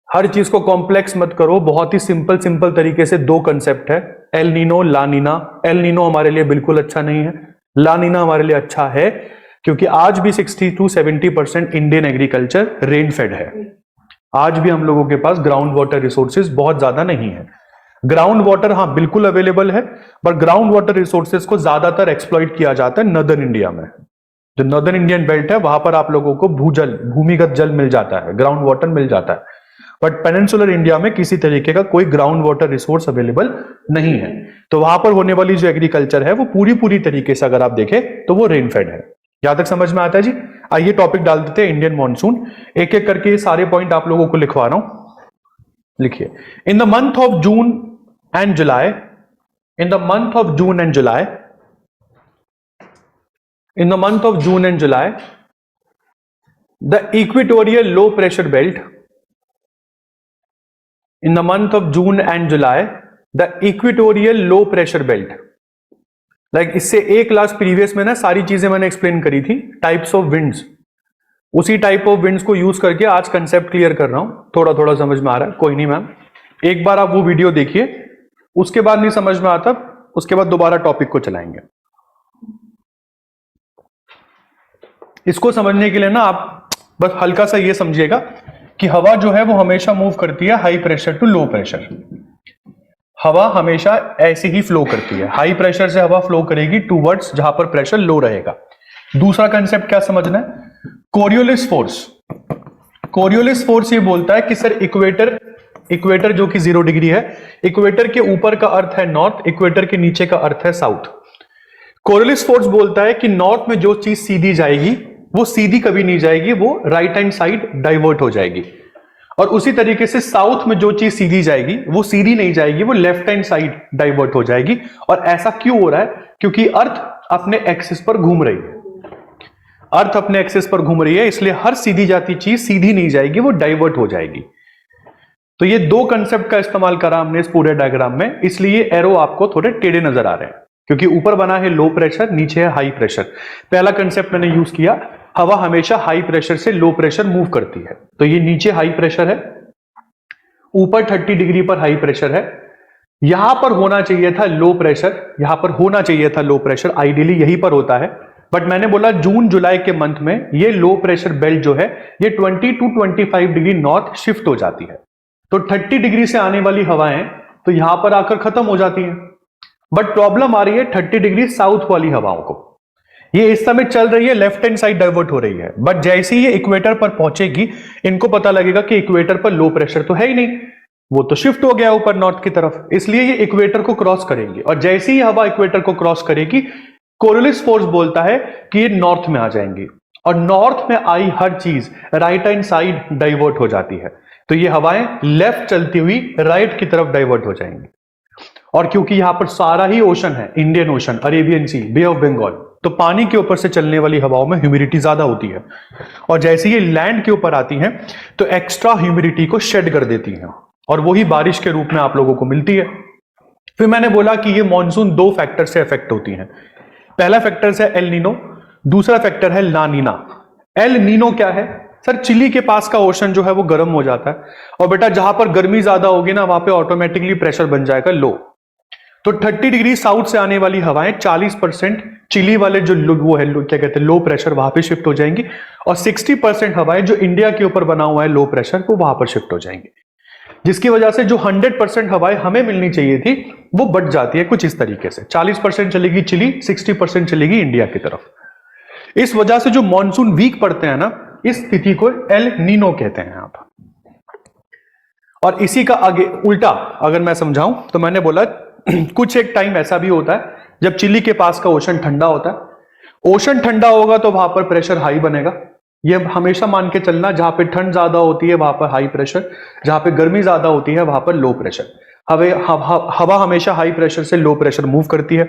A: हर चीज को कॉम्प्लेक्स मत करो, बहुत ही सिंपल तरीके से 2 कंसेप्ट है, एल नीनो ला नीना। एल नीनो हमारे लिए बिल्कुल अच्छा नहीं है, ला नीना हमारे लिए अच्छा है, क्योंकि आज भी 60-70% इंडियन एग्रीकल्चर रेन फेड है। आज भी हम लोगों के पास ग्राउंड वाटर रिसोर्सेज बहुत ज्यादा नहीं है। ग्राउंड वाटर हाँ बिल्कुल अवेलेबल है, पर ग्राउंड वाटर रिसोर्सेज को ज्यादातर एक्सप्लॉइट किया जाता है नदर्न इंडिया में। जो नदर्न इंडियन बेल्ट है वहां पर आप लोगों को भूमिगत जल मिल जाता है, ग्राउंड वाटर मिल जाता है, बट पेनिनसुलर इंडिया में किसी तरीके का कोई ग्राउंड वाटर रिसोर्स अवेलेबल नहीं है। तो वहां पर होने वाली जो एग्रीकल्चर है वो पूरी तरीके से अगर आप देखें तो वो रेन फेड है। यहां तक समझ में आता है जी? आइए टॉपिक डाल देते हैं इंडियन मॉनसून, एक एक करके सारे पॉइंट आप लोगों को लिखवा रहा हूं। लिखिए, in the month of June and July, in the month of June and July, in the month of June and July, the equatorial low pressure belt, in the month of June and July, the equatorial low pressure belt, like इससे एक class previous में ना सारी चीजें मैंने explain करी थी, types of winds, उसी टाइप ऑफ विंड्स को यूज करके आज कंसेप्ट क्लियर कर रहा हूं। थोड़ा समझ में आ रहा है? कोई नहीं मैम, एक बार आप वो वीडियो देखिए, उसके बाद नहीं समझ में आता उसके बाद दोबारा टॉपिक को चलाएंगे। इसको समझने के लिए ना आप बस हल्का सा ये समझिएगा कि हवा जो है वो हमेशा मूव करती है high pressure to low pressure. हवा हमेशा ऐसे ही फ्लो करती है, हाई प्रेशर से हवा फ्लो करेगी टूवर्ड्स जहां पर प्रेशर लो रहेगा। दूसरा कंसेप्ट क्या समझना है? Coriolis force. कोरियोलिस फोर्स ये बोलता है कि सर इक्वेटर जो कि 0 डिग्री है, इक्वेटर के ऊपर का अर्थ है नॉर्थ, इक्वेटर के नीचे का अर्थ है साउथ। कोरियोलिस फोर्स बोलता है कि नॉर्थ में जो चीज सीधी जाएगी वो सीधी कभी नहीं जाएगी, वो राइट हैंड साइड डाइवर्ट हो जाएगी। और उसी तरीके से साउथ में जो चीज सीधी जाएगी वो सीधी नहीं जाएगी, वो लेफ्ट हैंड साइड डाइवर्ट हो जाएगी। और ऐसा क्यों हो रहा है? क्योंकि अर्थ अपने एक्सिस पर घूम रही है, अर्थ अपने एक्सिस पर घूम रही है, इसलिए हर सीधी जाती चीज सीधी नहीं जाएगी, वो डाइवर्ट हो जाएगी। तो ये दो कंसेप्ट का इस्तेमाल करा हमने इस पूरे डायग्राम में, इसलिए एरो आपको थोड़े टेढ़े नजर आ रहे हैं, क्योंकि ऊपर बना है लो प्रेशर, नीचे है हाई प्रेशर। पहला कंसेप्ट मैंने यूज किया, हवा हमेशा हाई प्रेशर से लो प्रेशर मूव करती है। तो ये नीचे हाई प्रेशर है, ऊपर 30 डिग्री पर हाई प्रेशर है, यहां पर होना चाहिए था लो प्रेशर, यहां पर होना चाहिए था लो प्रेशर, आइडियली यहीं पर होता है। बट मैंने बोला जून जुलाई के मंथ में ये लो प्रेशर बेल्ट जो है ये 20 to 25 डिग्री नॉर्थ शिफ्ट हो जाती है। तो 30 डिग्री से आने वाली हवाएं तो यहां पर आकर खत्म हो जाती हैं। बट प्रॉब्लम आ रही है 30 डिग्री साउथ वाली हवाओं को। ये इस समय चल रही है, लेफ्ट हैंड साइड डाइवर्ट हो रही है, बट जैसे ही ये इक्वेटर पर पहुंचेगी इनको पता लगेगा कि इक्वेटर पर लो प्रेशर तो है ही नहीं, वो तो शिफ्ट हो गया ऊपर नॉर्थ की तरफ, इसलिए ये इक्वेटर को क्रॉस करेंगे। और जैसे ही हवा इक्वेटर को क्रॉस करेगी, कोरियोलिस फोर्स बोलता है कि ये नॉर्थ में आ जाएंगी, और नॉर्थ में आई हर चीज राइट हैंड साइड डाइवर्ट हो जाती है। तो ये हवाएं लेफ्ट चलती हुई राइट की तरफ डाइवर्ट हो जाएंगी। और क्योंकि यहां पर सारा ही ओशन है, Indian ocean, Arabian sea, bay of Bengal, तो पानी के ऊपर से चलने वाली हवाओं में ह्यूमिडिटी ज्यादा होती है, और जैसे ये लैंड के ऊपर आती हैं तो एक्स्ट्रा ह्यूमिडिटी को शेड कर देती हैं, और वही बारिश के रूप में आप लोगों को मिलती है। फिर मैंने बोला कि ये मॉनसून दो फैक्टर से अफेक्ट होती है। पहला फैक्टर है एल नीनो, दूसरा फैक्टर है ला नीना। एल नीनो क्या है? सर चिली के पास का ओशन जो है वो गर्म हो जाता है, और बेटा जहां पर गर्मी ज्यादा होगी ना वहां पे ऑटोमेटिकली प्रेशर बन जाएगा लो। तो 30 डिग्री साउथ से आने वाली हवाएं 40% चिली वाले जो वो है क्या कहते हैं लो प्रेशर, वहां पे शिफ्ट हो जाएंगी, और 60% हवाएं जो इंडिया के ऊपर बना हुआ है लो प्रेशर, वो वहां पर शिफ्ट हो जाएंगी, जिसकी वजह से जो 100% हवाएं हमें मिलनी चाहिए थी वो बढ़ जाती है कुछ इस तरीके से। 40% चलेगी चिली, 60% चलेगी इंडिया की तरफ। इस वजह से जो मॉनसून वीक पड़ते हैं ना, इस स्थिति को एल नीनो कहते हैं आप। और इसी का आगे उल्टा अगर मैं समझाऊं तो मैंने बोला कुछ एक टाइम ऐसा भी होता है जब चिली के पास का ओशन ठंडा होता है। ओशन ठंडा होगा तो वहां पर प्रेशर हाई बनेगा, ये हमेशा मान के चलना, जहां पे ठंड ज्यादा होती है वहां पर हाई प्रेशर, जहां पे गर्मी ज्यादा होती है वहां पर लो प्रेशर। हवा हमेशा हाई प्रेशर से लो प्रेशर मूव करती है।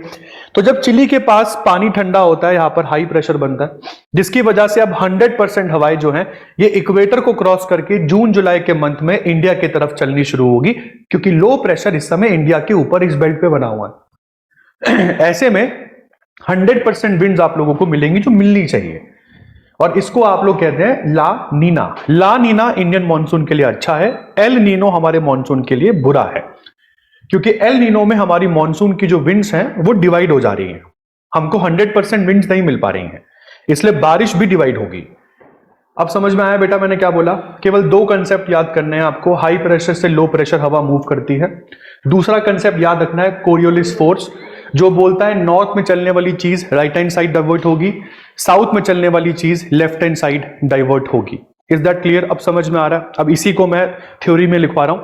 A: तो जब चिली के पास पानी ठंडा होता है, यहां पर हाई प्रेशर बनता है, जिसकी वजह से अब 100% हवाएं जो हैं ये इक्वेटर को क्रॉस करके जून जुलाई के मंथ में इंडिया की तरफ चलनी शुरू होगी, क्योंकि लो प्रेशर इस समय इंडिया के ऊपर इस बेल्ट पे बना हुआ है। ऐसे में 100% विंड्स आप लोगों को मिलेंगी जो मिलनी चाहिए, और इसको आप लोग कहते हैं ला नीना। ला नीना इंडियन मॉनसून के लिए अच्छा है, एल नीनो हमारे मॉनसून के लिए बुरा है, क्योंकि एल नीनो में हमारी मॉनसून की जो विंड्स हैं वो डिवाइड हो जा रही हैं, हमको 100% विंड्स नहीं मिल पा रही हैं, इसलिए बारिश भी डिवाइड होगी। अब समझ में आया बेटा मैंने क्या बोला? केवल दो कंसेप्ट याद करने हैं आपको, हाई प्रेशर से लो प्रेशर हवा मूव करती है। दूसरा कंसेप्ट याद रखना है कोरियोलिस फोर्स, जो बोलता है नॉर्थ में चलने वाली चीज राइट हैंड साइड डाइवर्ट होगी, साउथ में चलने वाली चीज लेफ्ट हैंड साइड डाइवर्ट होगी। Is that clear? अब समझ में आ रहा है? अब इसी को मैं थ्योरी में लिखवा रहा हूं।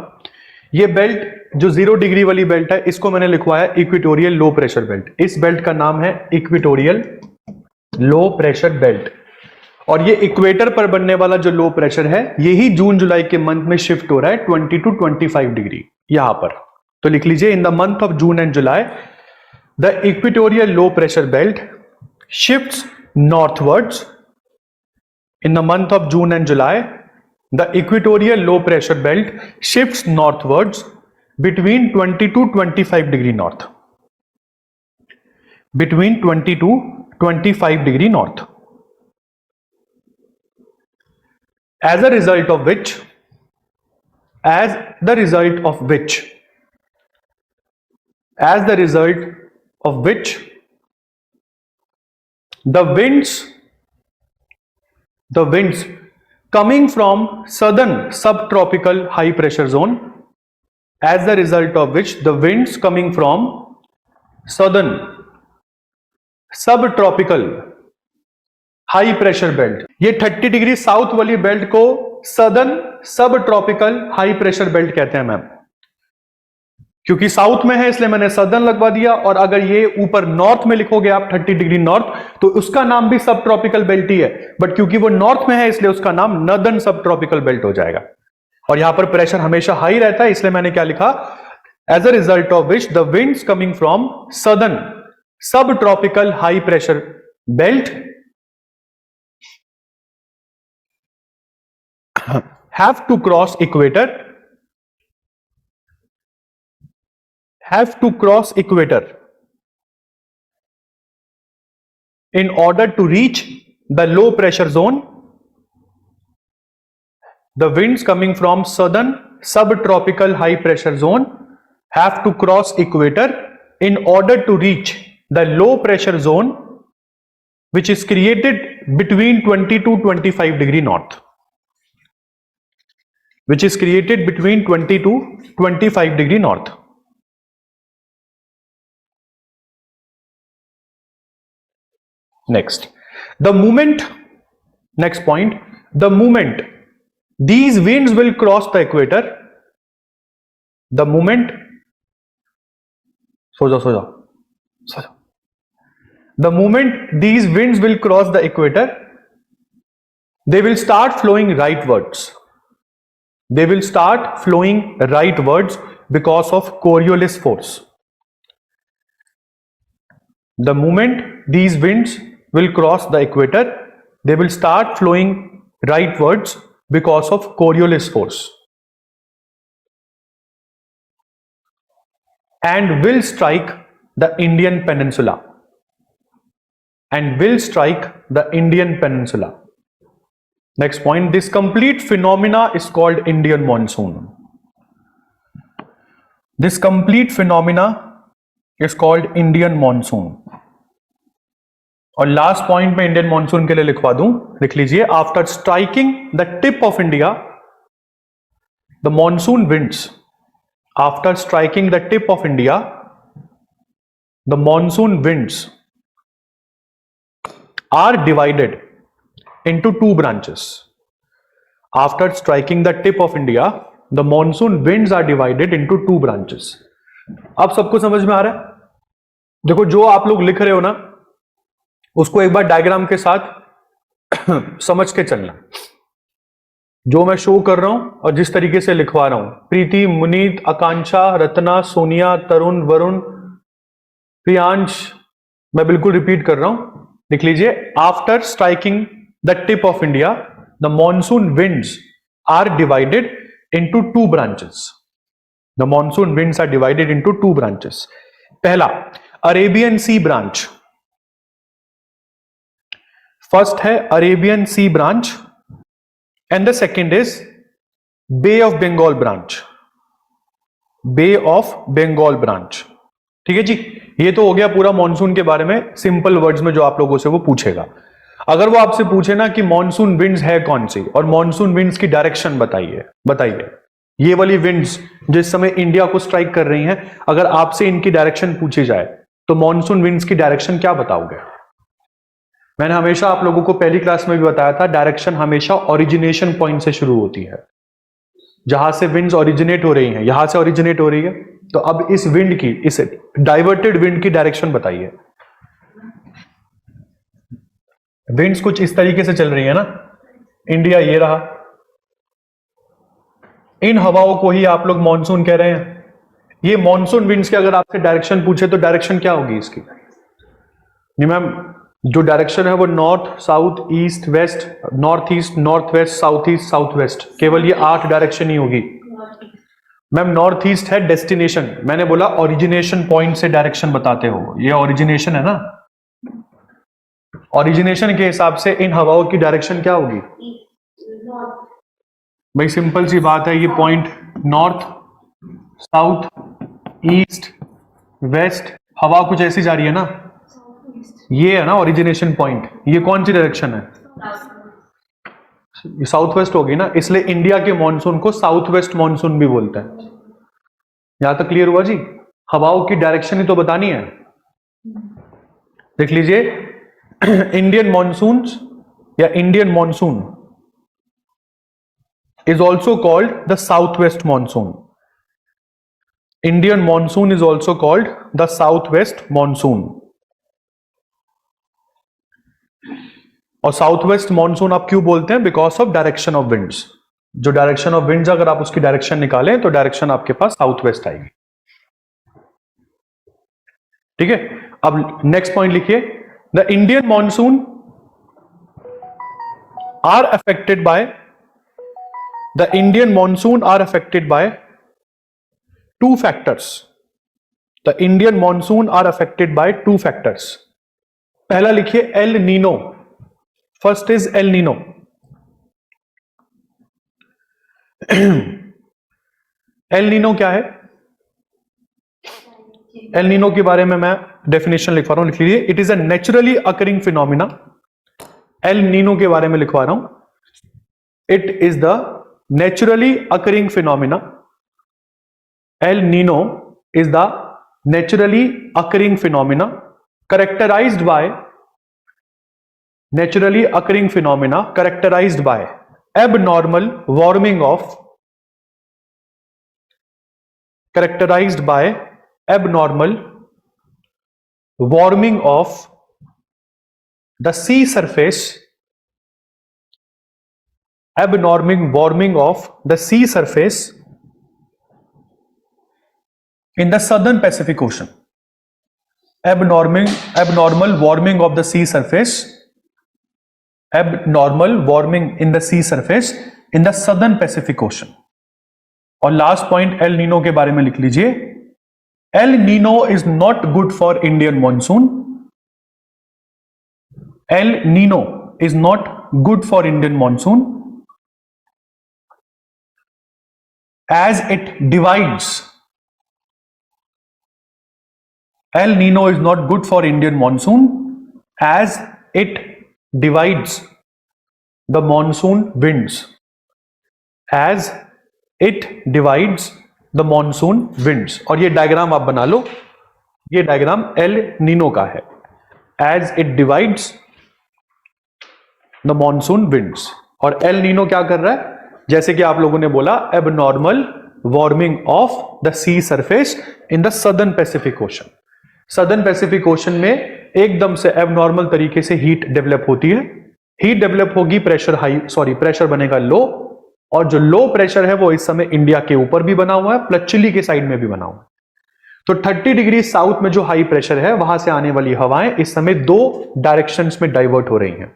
A: ये बेल्ट जो 0 डिग्री वाली बेल्ट है, इसको मैंने लिखवाया इक्वेटोरियल लो प्रेशर बेल्ट। इस बेल्ट का नाम है इक्वेटोरियल लो प्रेशर बेल्ट, और ये इक्वेटर पर बनने वाला जो लो प्रेशर है यही जून जुलाई के मंथ में शिफ्ट हो रहा है 20 to 25 डिग्री यहां पर। तो लिख लीजिए, in the month of June and July the equatorial low pressure belt shifts northwards. In the month of June and July the equatorial low pressure belt shifts northwards between 20 to 25 degree north, between 20 to 25 degree north, as a result of which the winds coming from southern subtropical high pressure zone, as the result of which the winds coming from southern subtropical high pressure belt, ये 30 degree south वाली belt को southern subtropical high pressure belt कहते हैं ma'am, क्योंकि south में है इसलिए मैंने सदर्न लगवा दिया, और अगर ये ऊपर नॉर्थ में लिखोगे आप 30 डिग्री नॉर्थ तो उसका नाम भी सब ट्रॉपिकल बेल्ट ही है, बट क्योंकि वो नॉर्थ में है इसलिए उसका नाम नॉर्दर्न सब ट्रॉपिकल बेल्ट हो जाएगा। और यहां पर प्रेशर हमेशा हाई रहता है, इसलिए मैंने क्या लिखा, as a result of which the winds coming from southern subtropical high pressure belt have to cross equator in order to reach the low pressure zone. The winds coming from southern subtropical high pressure zone have to cross equator in order to reach the low pressure zone which is created between 20 to 25 degree north, which is created between 20 to 25 degree north. Next, the moment, next point, the moment these winds will cross the equator, the moment, the moment these winds will cross the equator, they will start flowing rightwards. They will start flowing rightwards because of Coriolis force. The moment these winds will cross the equator, they will start flowing rightwards because of Coriolis force and will strike the Indian peninsula. And will strike the Indian peninsula. Next point, this complete phenomena is called Indian monsoon. This complete phenomena is called Indian monsoon. और last point में Indian monsoon के लिए लिखवा दूं, लिख लीजिए, after striking the tip of India the monsoon winds, after striking the tip of India the monsoon winds are divided into two branches. After striking the tip of India, the monsoon winds are divided into two branches. अब सबको समझ में आ रहा है? देखो जो आप लोग लिख रहे हो ना, उसको एक बार डायग्राम के साथ समझ के चलना। जो मैं शो कर रहा हूं और जिस तरीके से लिखवा रहा हूं, प्रीति, मुनीत, आकांक्षा, रत्ना, सोनिया, तरुण, वरुण, प्रियांश, मैं बिल्कुल रिपीट कर रहा हूं, लिख लीजिए, after striking the tip of India, the monsoon winds are divided into two branches. The monsoon winds are divided into two branches. पहला, Arabian Sea branch. First है Arabian Sea branch and the second is Bay of Bengal branch. Bay of Bengal branch. ठीक है जी, ये तो हो गया पूरा monsoon के बारे में सिंपल वर्ड्स में जो आप लोगों से वो पूछेगा। अगर वो आपसे पूछे ना कि मॉनसून विंड्स है कौन सी और मॉनसून विंड्स की डायरेक्शन बताइए, ये वाली विंड्स जिस समय इंडिया को स्ट्राइक कर रही हैं, अगर आपसे इनकी डायरेक्शन पूछी जाए तो मॉनसून विंड्स की डायरेक्शन क्या बताओगे? मैंने हमेशा आप लोगों को पहली क्लास में भी बताया था, डायरेक्शन हमेशा ओरिजिनेशन पॉइंट से शुरू होती है। जहां से विंड्स ओरिजिनेट हो रही हैं, यहां से ओरिजिनेट हो रही है, तो अब इस विंड की, इस डाइवर्टेड विंड की डायरेक्शन बताइए। विंड्स कुछ इस तरीके से चल रही है ना, इंडिया ये रहा, इन हवाओं को ही आप लोग मॉनसून कह रहे हैं। ये मॉनसून विंड्स की अगर आपसे डायरेक्शन पूछे तो डायरेक्शन क्या होगी इसकी? जी मैम, जो डायरेक्शन है वो north, south, east, west, north east, north west, south east, south west, केवल ये 8 डायरेक्शन ही होगी। मैम नॉर्थ ईस्ट है डेस्टिनेशन, मैंने बोला ओरिजिनेशन पॉइंट से डायरेक्शन बताते हो, ये ओरिजिनेशन है ना, ओरिजिनेशन के हिसाब से इन हवाओं की डायरेक्शन क्या होगी? भाई सिंपल सी बात है, ये point north, south, east, west, हवा कुछ ऐसी जा रही है ना, ये है ना ओरिजिनेशन पॉइंट। ये कौन सी डायरेक्शन है? ये साउथ वेस्ट होगी ना, इसलिए इंडिया के मॉनसून को साउथ वेस्ट मॉनसून भी बोलते हैं। यहां तक क्लियर हुआ जी? हवाओं की डायरेक्शन ही तो बतानी है। देख लीजिए, इंडियन मॉनसून या Indian monsoon is also called the southwest monsoon. Indian monsoon is also called the south west monsoon. और साउथ वेस्ट मॉनसून आप क्यों बोलते हैं? Because of direction of winds. जो डायरेक्शन ऑफ विंड्स, अगर आप उसकी डायरेक्शन निकालें तो डायरेक्शन आपके पास साउथ वेस्ट आएगी। ठीक है, अब नेक्स्ट पॉइंट लिखिए, the Indian monsoon are affected by, the Indian monsoon are affected by two factors. The Indian monsoon are affected by two factors. पहला लिखिए El Nino. First is El Nino. El Nino क्या है? El Nino के बारे में मैं definition लिखवा रहा हूं, लिख लीजिए। It is a naturally occurring phenomena. El Nino के बारे में लिखवा रहा हूं। It is the naturally occurring phenomena. El Nino is the naturally occurring phenomena characterized by, naturally occurring phenomena characterized by abnormal warming of, characterized by abnormal warming of the sea surface, abnormal warming of the sea surface in the southern Pacific Ocean. Abnormal warming of the sea surface, abnormal warming in the sea surface in the southern Pacific Ocean. और last point El Nino के बारे में लिख लीजिए। El Nino is not good for Indian monsoon. El Nino is not good for Indian monsoon as it divides. El Nino is not good for Indian monsoon as it divides the monsoon winds. As it divides the monsoon winds. और ये diagram आप बना लो, ये diagram El Nino का है। As it divides the monsoon winds. और L Nino क्या कर रहा है? जैसे कि आप लोगों ने बोला, abnormal warming of the sea surface in the southern Pacific ocean. Southern Pacific ocean में एकदम से एबनॉर्मल तरीके से हीट डेवलप होती है। हीट डेवलप होगी, प्रेशर हाई, सॉरी प्रेशर बनेगा लो, और जो लो प्रेशर है वो इस समय इंडिया के ऊपर भी बना हुआ है, प्लस चिली के साइड में भी बना हुआ है। तो 30 डिग्री साउथ में जो हाई प्रेशर है, वहां से आने वाली हवाएं इस समय दो डायरेक्शंस में डाइवर्ट हो रही हैं।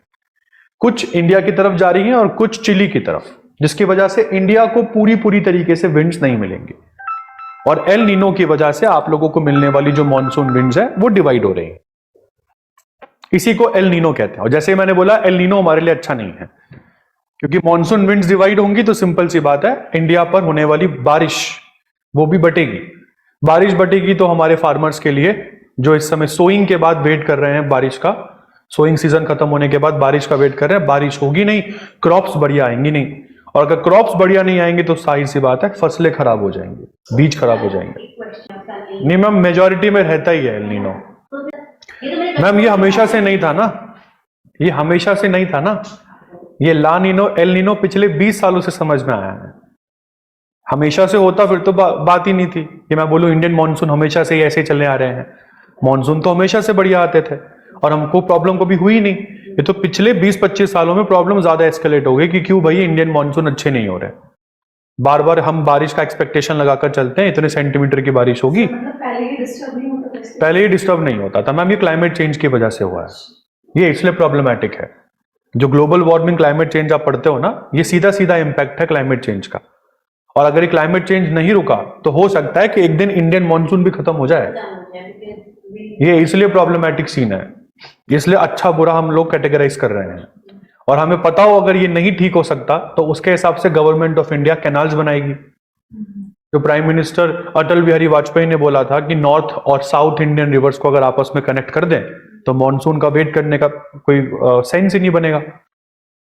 A: कुछ इंडिया की तरफ जा रही हैं और कुछ चिली की तरफ, जिसकी वजह से इंडिया को पूरी तरीके से विंड्स नहीं मिलेंगे। और एल नीनो की वजह से आप लोगों को मिलने वाली जो मॉनसून विंड्स है वो डिवाइड हो रही है। इसी को एल नीनो कहते हैं। और जैसे मैंने बोला, एल नीनो हमारे लिए अच्छा नहीं है, क्योंकि मॉनसून विंड्स डिवाइड होंगी तो सिंपल सी बात है, इंडिया पर होने वाली बारिश वो भी बटेगी। बारिश बटेगी तो हमारे फार्मर्स के लिए, जो इस समय सोइंग के बाद वेट कर रहे हैं बारिश का, सोइंग सीजन खत्म होने के बाद बारिश का वेट कर रहे हैं, बारिश होगी नहीं, क्रॉप्स बढ़िया आएंगी नहीं। और अगर क्रॉप्स बढ़िया नहीं आएंगे तो सारी सी बात है, फसलें खराब हो जाएंगी, बीज खराब हो जाएंगे। नहीं मैम, मेजॉरिटी में रहता ही है एल नीनो। मैम ये हमेशा से नहीं था ना, ये हमेशा से नहीं था ना, ये ला नीनो एल नीनो पिछले 20 सालों से समझ में आया है। हमेशा से होता फिर तो बात ही नहीं थी कि मैं बोलूं इंडियन मॉनसून हमेशा से ही ऐसे चलने आ रहे हैं। मॉनसून तो हमेशा से बढ़िया आते थे और हमको प्रॉब्लम कभी हुई नहीं। ये तो पिछले 20-25 सालों में प्रॉब्लम ज्यादा एस्केलेट हो गई कि क्यों भाई इंडियन मॉनसून अच्छे नहीं हो रहे। बार बार हम बारिश का एक्सपेक्टेशन लगाकर चलते हैं, इतने सेंटीमीटर की बारिश होगी, पहले ही डिस्टर्ब नहीं होता था। मैम ये क्लाइमेट चेंज की वजह से हुआ है, ये इसलिए प्रॉब्लमैटिक है। जो ग्लोबल वार्मिंग क्लाइमेट चेंज आप पढ़ते हो ना, ये सीधा सीधा इंपैक्ट है क्लाइमेट चेंज का। और अगर ये क्लाइमेट चेंज नहीं रुका तो हो सकता है कि एक दिन इंडियन मॉनसून भी खत्म हो जाए। ये इसलिए प्रॉब्लमैटिक सीन है, इसलिए अच्छा बुरा हम लोग कैटेगराइज कर रहे हैं। और हमें पता हो अगर ये नहीं ठीक हो सकता तो उसके हिसाब से गवर्नमेंट ऑफ इंडिया कैनाल्स बनाएगी। जो प्राइम मिनिस्टर अटल बिहारी वाजपेयी ने बोला था कि नॉर्थ और साउथ इंडियन रिवर्स को अगर आपस में कनेक्ट कर दें तो मॉनसून का वेट करने का कोई सेंस ही नहीं बनेगा।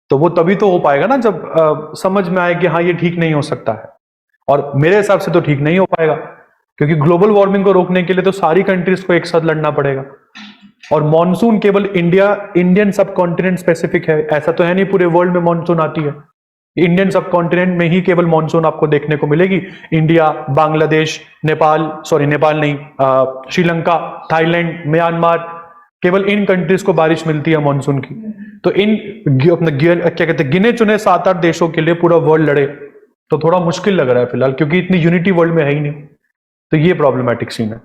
A: तो वो तभी तो हो पाएगा ना जब समझ में आए कि हाँ ये ठीक नहीं हो सकता है। और मेरे हिसाब से तो ठीक नहीं हो पाएगा, क्योंकि ग्लोबल वार्मिंग को रोकने के लिए तो सारी कंट्रीज को एक साथ लड़ना पड़ेगा। और मॉनसून केवल इंडियन सब कॉन्टिनेंट स्पेसिफिक है, ऐसा तो है नहीं पूरे वर्ल्ड में मॉनसून आती है।
B: इंडियन सब कॉन्टिनेंट में ही केवल मॉनसून आपको देखने को मिलेगी। इंडिया, बांग्लादेश, नेपाल नहीं, श्रीलंका, थाईलैंड, म्यांमार, केवल इन कंट्रीज को बारिश मिलती है मॉनसून की। तो इन क्या कहते हैं गिने चुने 7-8 देशों के लिए पूरा वर्ल्ड लड़े तो थोड़ा मुश्किल लग रहा है फिलहाल, क्योंकि इतनी यूनिटी वर्ल्ड में है ही नहीं। तो ये प्रॉब्लमैटिक सीन है।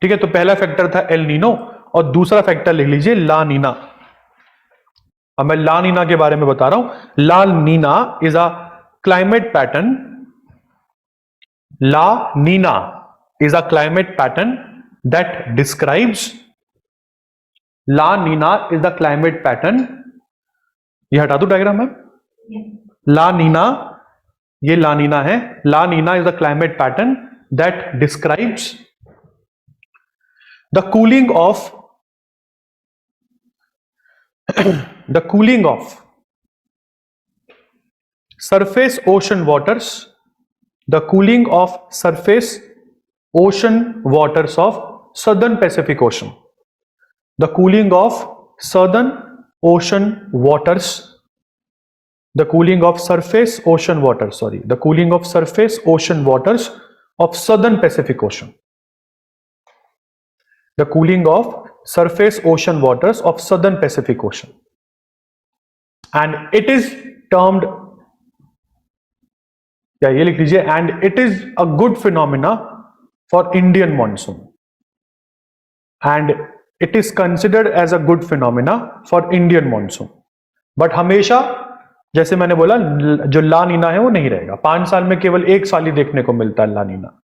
B: ठीक है, तो पहला फैक्टर था एल नीनो और दूसरा फैक्टर लिख लीजिए ला नीना। अब मैं ला नीना के बारे में बता रहा हूं। La Nina is a climate pattern. La Nina is a climate pattern that describes. La Nina is the climate pattern. ये हटा दो डायग्राम में। ला नीना, ये ला नीना है। La Nina is the climate pattern that describes the cooling of surface ocean waters, the cooling of surface ocean waters of southern Pacific Ocean, the cooling of southern ocean waters, the cooling of surface ocean waters, the cooling of surface ocean waters of southern Pacific Ocean, the cooling of surface ocean waters of southern Pacific Ocean, and it is termed, या ये लिख लीजिए, and it is a good phenomena for Indian monsoon, and it is considered as a good phenomena for Indian monsoon. But हमेशा जैसे मैंने बोला जो ला Nina है वो नहीं रहेगा। 5 साल में केवल 1 साल ही देखने को मिलता है ला नीना,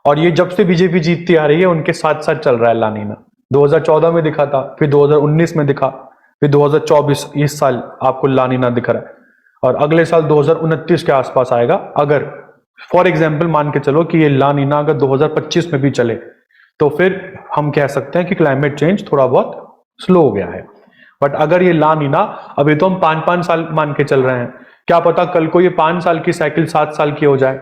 B: और ये जब से बीजेपी जीतती आ रही है उनके साथ साथ चल रहा है ला नीना। 2014 में दिखा था, फिर 2019 में दिखा, फिर 2024 इस साल आपको ला नीना दिख रहा है, और अगले साल 2029 के आसपास आएगा। अगर फॉर एग्जाम्पल मान के चलो कि ये ला नीना अगर 2025 में भी चले तो फिर हम कह सकते हैं कि क्लाइमेट चेंज थोड़ा बहुत स्लो हो गया है। बट अगर ये ला नीना, अभी तो हम 5-5 साल मान के चल रहे हैं, क्या पता कल को ये 5 साल की साइकिल 7 साल की हो जाए।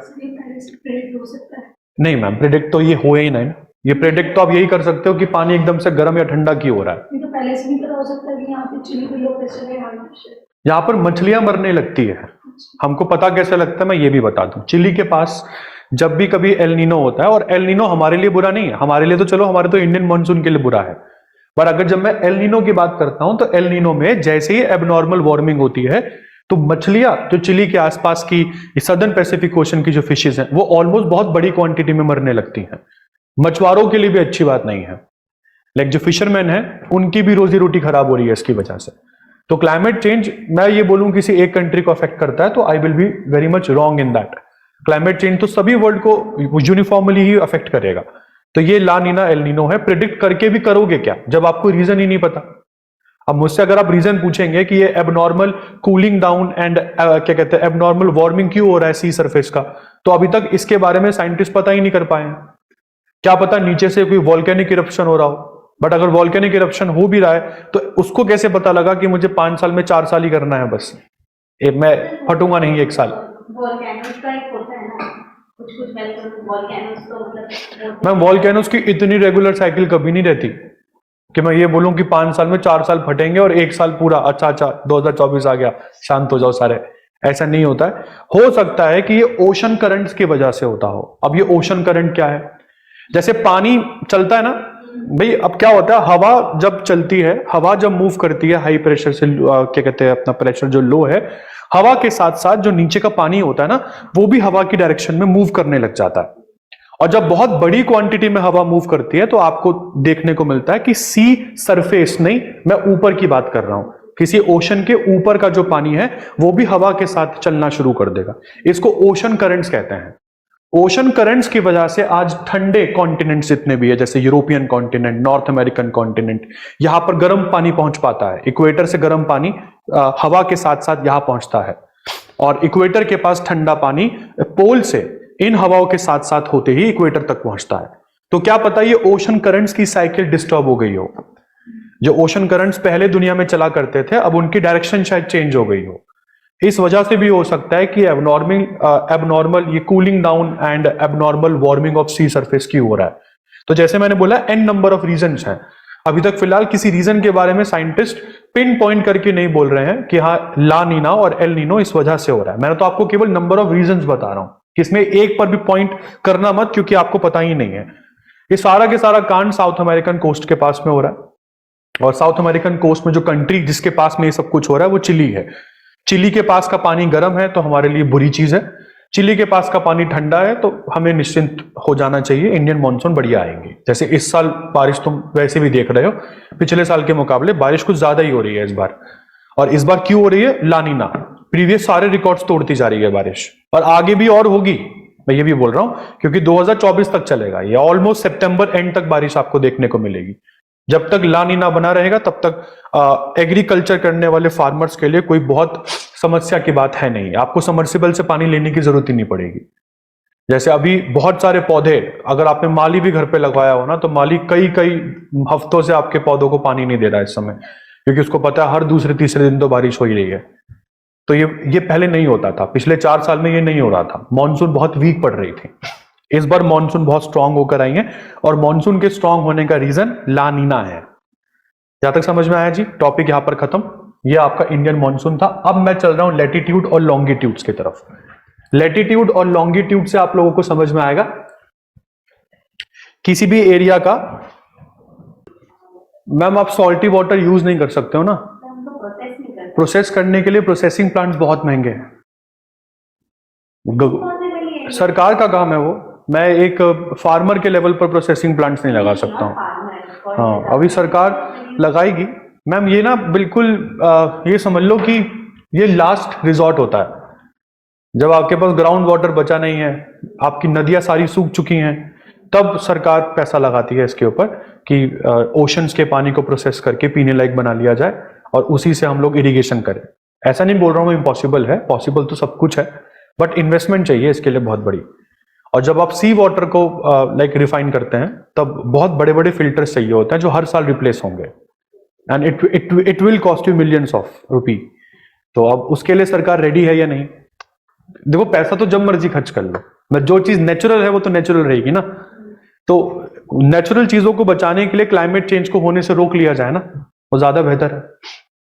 B: नहीं मैम, प्रेडिक्ट तो ये हो ही नहीं। ये प्रेडिक्ट तो आप यही कर सकते हो कि पानी एकदम से गर्म या ठंडा क्यों हो रहा है।
C: तो पहले से भी पता हो सकता है कि यहाँ पे चिली पे लो प्रेशर है, हाई प्रेशर।
B: यहाँ पर मछलियां मरने लगती है, हमको पता कैसे लगता है मैं ये भी बता दूं। चिली के पास जब भी कभी एल नीनो होता है, और एल नीनो हमारे लिए बुरा नहीं है, हमारे लिए तो चलो, हमारे तो इंडियन मॉनसून के लिए बुरा है, पर अगर जब मैं एल नीनो की बात करता हूं तो एल नीनो में जैसे ही एबनॉर्मल वार्मिंग होती है तो मछलियां जो चिली के आसपास की सदर्न पैसिफिक ओशन की जो फिशेज हैं वो ऑलमोस्ट बहुत बड़ी क्वांटिटी में मरने लगती हैं। मछुआरों के लिए भी अच्छी बात नहीं है, लाइक जो फिशरमैन है उनकी भी रोजी रोटी खराब हो रही है इसकी वजह से। तो क्लाइमेट चेंज, मैं ये बोलूं किसी एक कंट्री को अफेक्ट करता है तो I will be very much wrong in that. Climate change तो सभी वर्ल्ड को यूनिफॉर्मली ही अफेक्ट करेगा। तो ये ला नीना एल नीनो है, प्रिडिक्ट करके भी करोगे क्या जब आपको रीजन ही नहीं पता। अब मुझसे अगर आप रीजन पूछेंगे कि ये एबनॉर्मल कूलिंग डाउन एंड क्या कहते हैं एबनॉर्मल वार्मिंग क्यों हो रहा है सी सरफेस का, तो अभी तक इसके बारे में साइंटिस्ट पता ही नहीं कर पाए। क्या पता नीचे से कोई वॉल्केनिक इरप्शन हो रहा हो, बट अगर वॉल्केनिक इरप्शन हो भी रहा है तो उसको कैसे पता लगा कि मुझे 5 साल में 4 साल ही करना है बस, मैं फटूंगा नहीं 1 साल। मैम वॉल्केनोस की इतनी रेगुलर साइकिल कभी नहीं रहती कि मैं ये बोलूं कि 5 साल में 4 साल फटेंगे और 1 साल पूरा अच्छा 2024 आ गया शांत हो जाओ सारे, ऐसा नहीं होता है। हो सकता है कि ये ओशन करंट्स की वजह से होता हो। अब ये ओशन करंट क्या है, जैसे पानी चलता है ना भाई, अब क्या होता है हवा जब चलती है, हवा जब मूव करती है हाई प्रेशर से क्या कहते हैं अपना प्रेशर जो लो है, हवा के साथ साथ जो नीचे का पानी होता है ना वो भी हवा की डायरेक्शन में मूव करने लग जाता है। और जब बहुत बड़ी क्वांटिटी में हवा मूव करती है तो आपको देखने को मिलता है कि सी सरफेस, नहीं मैं ऊपर की बात कर रहा हूं, किसी ओशन के ऊपर का जो पानी है वो भी हवा के साथ चलना शुरू कर देगा। इसको ओशन करंट्स कहते हैं। ओशन करंट्स की वजह से आज ठंडे कॉन्टिनेंट्स जितने भी है, जैसे European continent, north American continent, यहां पर गर्म पानी पहुंच पाता है। इक्वेटर से गर्म पानी हवा के साथ साथ यहां पहुंचता है, और इक्वेटर के पास ठंडा पानी पोल से इन हवाओं के साथ साथ होते ही इक्वेटर तक पहुंचता है। तो क्या पता ये ओशन करंट्स की साइकिल डिस्टर्ब हो गई हो। जो ओशन करंट्स पहले दुनिया में चला करते थे अब उनकी डायरेक्शन शायद चेंज हो गई हो। इस वजह से भी हो सकता है कि एबनॉर्मल ये cooling down and abnormal warming of sea surface की हो रहा है। तो जैसे मैंने बोला एन नंबर ऑफ रीजंस हैं। अभी तक फिलहाल किसी रीजन के बारे में साइंटिस्ट पिन पॉइंट करके नहीं बोल रहे हैं कि हाँ ला नीना और एल नीनो इस वजह से हो रहा है। मैंने तो आपको केवल नंबर ऑफ रीजंस बता रहा हूं, इसमें एक पर भी पॉइंट करना मत, क्योंकि आपको पता ही नहीं है। ये सारा के सारा कांड साउथ अमेरिकन कोस्ट के पास में हो रहा है, और साउथ अमेरिकन कोस्ट में जो कंट्री जिसके पास में ये सब कुछ हो रहा है वो चिली है। चिली के पास का पानी गर्म है तो हमारे लिए बुरी चीज है, चिली के पास का पानी ठंडा है तो हमें निश्चिंत हो जाना चाहिए, इंडियन मानसून बढ़िया आएंगे। जैसे इस साल बारिश तुम वैसे भी देख रहे हो, पिछले साल के मुकाबले बारिश कुछ ज्यादा ही हो रही है इस बार। और इस बार क्यों हो रही है? ला नीना प्रीवियस सारे रिकॉर्ड्स तोड़ती जा रही है बारिश, और आगे भी और होगी, मैं ये भी बोल रहा हूं, क्योंकि 2024 तक चलेगा ये, ऑलमोस्ट सितंबर एंड तक बारिश आपको देखने को मिलेगी। जब तक ला नीना बना रहेगा तब तक एग्रीकल्चर करने वाले फार्मर्स के लिए कोई बहुत समस्या की बात है नहीं, आपको समर्सिबल से पानी लेने की जरूरत ही नहीं पड़ेगी। जैसे अभी बहुत सारे पौधे, अगर आपने माली भी घर पे लगवाया हो ना, तो माली कई कई हफ्तों से आपके पौधों को पानी नहीं दे रहा है इस समय, क्योंकि उसको पता है हर दूसरे तीसरे दिन तो बारिश हो ही रही है। तो ये पहले नहीं होता था, पिछले 4 साल में ये नहीं हो रहा था, मानसून बहुत वीक पड़ रही थी। इस बार मानसून बहुत स्ट्रांग होकर आई है, और मानसून के स्ट्रांग होने का रीजन ला नीना है। जहां तक समझ में आया जी, टॉपिक यहां पर खत्म। ये आपका इंडियन मानसून था। अब मैं चल रहा हूं लैटिट्यूड और लॉन्गिट्यूड्स की तरफ। लैटिट्यूड और लॉन्गिट्यूड से आप लोगों को समझ में आएगा किसी भी एरिया का। मैम आप सॉल्टी वाटर यूज नहीं कर सकते हो ना, प्रोसेस करने के लिए प्रोसेसिंग प्लांट्स बहुत महंगे हैं। सरकार का काम है वो, मैं एक फार्मर के लेवल पर प्रोसेसिंग प्लांट्स नहीं लगा सकता हूँ। हाँ, अभी सरकार लगाएगी मैम। ये ना बिल्कुल ये समझ लो कि ये लास्ट रिजॉर्ट होता है, जब आपके पास ग्राउंड वाटर बचा नहीं है, आपकी नदियां सारी सूख चुकी हैं, तब सरकार पैसा लगाती है इसके ऊपर कि ओशंस के पानी को प्रोसेस करके पीने लायक बना लिया जाए और उसी से हम लोग इरिगेशन करें। ऐसा नहीं बोल रहा हूँ इम्पॉसिबल है, पॉसिबल तो सब कुछ है, बट इन्वेस्टमेंट चाहिए इसके लिए बहुत बड़ी। और जब आप सी वाटर को लाइक रिफाइन करते हैं तब बहुत बड़े बड़े फिल्टर्स चाहिए होते हैं जो हर साल रिप्लेस होंगे, and it will cost you millions of rupee. तो अब उसके लिए सरकार रेडी है या नहीं? देखो पैसा तो जब मर्जी खर्च कर लो, मैं जो चीज नेचुरल है वो तो नेचुरल रहेगी ना। तो नेचुरल चीजों को बचाने के लिए क्लाइमेट चेंज को होने से रोक लिया जाए ना, वो ज्यादा बेहतर है।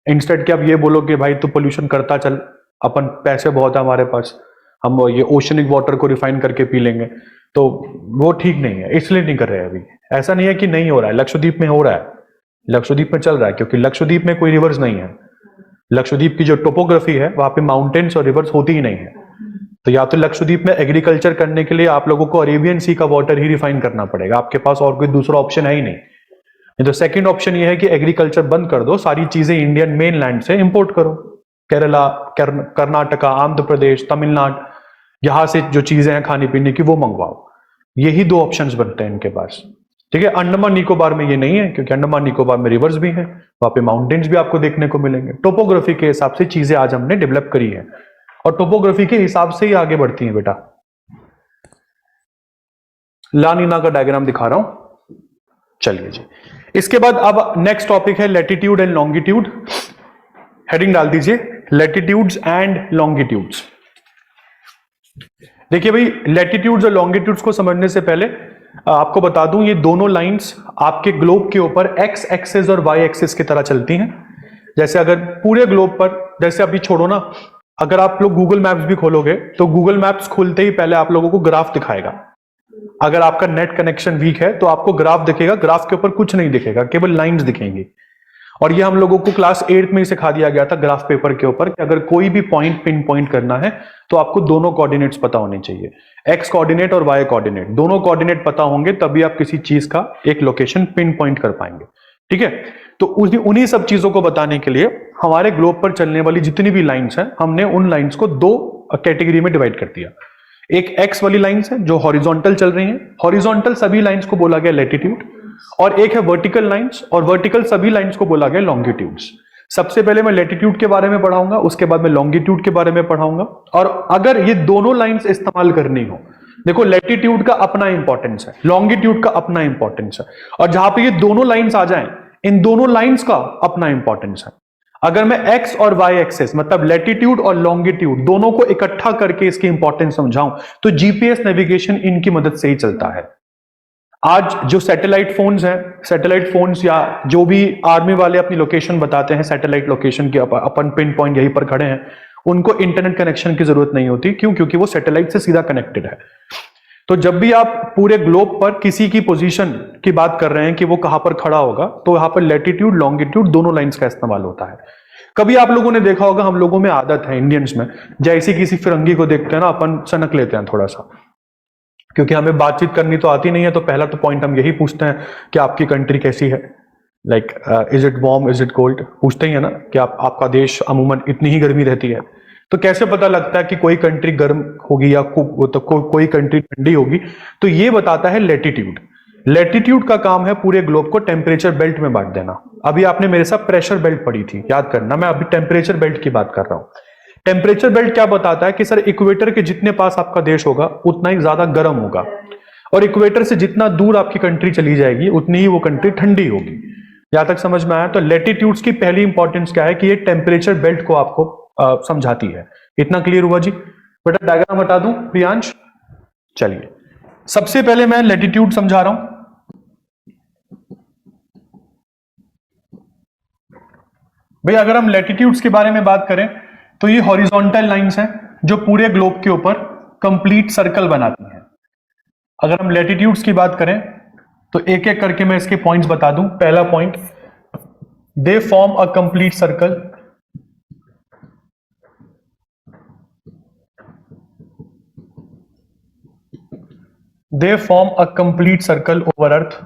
B: इंस्टेड कि आप ये बोलो कि भाई तू पोल्यूशन करता चल, अपन पैसे बहुत है हमारे पास, हम ये ओशनिक वाटर को रिफाइन करके पी लेंगे, तो वो ठीक नहीं है, इसलिए नहीं कर रहे अभी। ऐसा नहीं है कि नहीं हो रहा है, लक्षद्वीप में हो रहा है, लक्षद्वीप में चल रहा है, क्योंकि लक्षद्वीप में कोई रिवर्स नहीं है। लक्षद्वीप की जो टोपोग्राफी है वहां पे माउंटेन्स और रिवर्स होती ही नहीं है। तो या तो लक्षद्वीप में एग्रीकल्चर करने के लिए आप लोगों को अरेबियन सी का वाटर ही रिफाइन करना पड़ेगा, आपके पास और कोई दूसरा ऑप्शन है ही नहीं। तो सेकंड ऑप्शन ये है कि एग्रीकल्चर बंद कर दो, सारी चीजें इंडियन मेन लैंड से इंपोर्ट करो, केरला, कर्नाटका, आंध्र प्रदेश, तमिलनाडु, यहां से जो चीजें हैं खाने पीने की वो मंगवाओ। यही 2 ऑप्शंस बनते हैं इनके पास, ठीक है। अंडमान निकोबार में ये नहीं है, क्योंकि अंडमान निकोबार में रिवर्स भी है, वहां पे माउंटेन्स भी आपको देखने को मिलेंगे। टोपोग्राफी के हिसाब से चीजें आज हमने डेवलप करी है, और टोपोग्राफी के हिसाब से ही आगे बढ़ती है बेटा। ला नीना का डायग्राम दिखा रहा हूं, चलिए जी। इसके बाद अब नेक्स्ट टॉपिक है लैटिट्यूड एंड लॉन्गिट्यूड। हेडिंग डाल दीजिए, लैटिट्यूड्स एंड लॉन्गिट्यूड्स। देखिए भाई, लैटिट्यूड्स और लॉन्गिट्यूड्स को समझने से पहले आपको बता दूं, ये दोनों लाइंस आपके ग्लोब के ऊपर एक्स एक्सिस और वाई एक्सिस की तरह चलती हैं। जैसे अगर पूरे ग्लोब पर, जैसे अभी छोड़ो ना, अगर आप लोग गूगल मैप्स भी खोलोगे तो गूगल मैप्स खुलते ही पहले आप लोगों को ग्राफ दिखाएगा। अगर आपका नेट कनेक्शन वीक है तो आपको ग्राफ दिखेगा, ग्राफ के ऊपर कुछ नहीं दिखेगा, केवल लाइंस दिखेंगी। और ये हम लोगों को क्लास 8 में ही सिखा दिया गया था ग्राफ पेपर के ऊपर कि अगर कोई भी पॉइंट पिन पॉइंट करना है तो आपको दोनों कोऑर्डिनेट्स पता होने चाहिए, एक्स कोऑर्डिनेट और वाई कोऑर्डिनेट। दोनों कोऑर्डिनेट पता होंगे तभी आप किसी चीज का एक लोकेशन पिन पॉइंट कर पाएंगे, ठीक है। तो उन्हीं सब चीजों को बताने के लिए हमारे ग्लोब पर चलने वाली जितनी भी लाइंस हैं, हमने उन लाइंस को 2 कैटेगरी में डिवाइड कर दिया। एक एक्स वाली लाइंस है जो हॉरिजॉन्टल चल रही हैं, हॉरिजॉन्टल सभी लाइंस को बोला गया लैटिट्यूड, और एक है वर्टिकल लाइंस, और वर्टिकल सभी लाइंस को बोला गया लॉन्गिट्यूड्स। सबसे पहले मैं लैटिट्यूड के बारे में पढ़ाऊंगा, उसके बाद मैं लॉन्गिट्यूड के बारे में पढ़ाऊंगा। और अगर ये दोनों लाइंस इस्तेमाल करनी हो, देखो लैटिट्यूड का अपना इंपॉर्टेंस है, लॉन्गिट्यूड का अपना इंपॉर्टेंस है, और जहां पे ये दोनों लाइंस आ जाएं, इन दोनों लाइंस का अपना इंपॉर्टेंस है। अगर मैं एक्स और वाई एक्सिस मतलब लैटिट्यूड और लॉन्गिट्यूड दोनों को इकट्ठा करके इसकी इंपॉर्टेंस समझाऊं तो जीपीएस नेविगेशन इनकी मदद से ही चलता है। आज जो सैटेलाइट फोन्स हैं, सैटेलाइट फोन्स या जो भी आर्मी वाले अपनी लोकेशन बताते हैं, सैटेलाइट लोकेशन की अपन पिन पॉइंट यहीं पर खड़े हैं, उनको इंटरनेट कनेक्शन की जरूरत नहीं होती। क्यों? क्योंकि वो सैटेलाइट से सीधा कनेक्टेड है। तो जब भी आप पूरे ग्लोब पर किसी की पोजीशन की बात कर रहे हैं कि वो कहां पर खड़ा होगा, तो यहां पर लैटिट्यूड लॉन्गिट्यूड दोनों लाइंस का इस्तेमाल होता है। कभी आप लोगों ने देखा होगा, हम लोगों में आदत है इंडियंस में, जैसे किसी फिरंगी को देखते हैं ना, अपन सनक लेते हैं थोड़ा सा, क्योंकि हमें बातचीत करनी तो आती नहीं है। तो पहला तो पॉइंट हम यही पूछते हैं कि आपकी कंट्री कैसी है, like is it warm is it cold, पूछते ही है ना कि आपका देश अमूमन इतनी ही गर्मी रहती है। तो कैसे पता लगता है कि कोई कंट्री गर्म होगी या कोई कंट्री ठंडी होगी? तो ये बताता है लैटिट्यूड। लैटिट्यूड का काम है पूरे ग्लोब को टेम्परेचर बेल्ट में बांट देना। अभी आपने मेरे साथ प्रेशर बेल्ट पढ़ी थी, याद करना, मैं अभी टेम्परेचर बेल्ट की बात कर रहा हूं। टेम्परेचर बेल्ट क्या बताता है कि सर इक्वेटर के जितने पास आपका देश होगा उतना ही ज्यादा गर्म होगा, और इक्वेटर से जितना दूर आपकी कंट्री चली जाएगी उतनी ही वो कंट्री ठंडी होगी। यहां तक समझ में आया? तो लैटिट्यूड्स की पहली इंपॉर्टेंस क्या है कि ये टेम्परेचर बेल्ट को आपको समझाती है। इतना क्लियर हुआ जी? बेटा डायग्राम हटा दूं प्रियांश? चलिए, सबसे पहले मैं लैटिट्यूड समझा रहा हूं। भाई अगर हम लैटिट्यूड्स के बारे में बात करें तो ये हॉरिजॉन्टल लाइंस हैं जो पूरे ग्लोब के ऊपर कंप्लीट सर्कल बनाती हैं। अगर हम लैटिट्यूड्स की बात करें तो एक एक करके मैं इसके पॉइंट्स बता दूं। पहला point, they form a complete circle. They form a complete circle over अर्थ।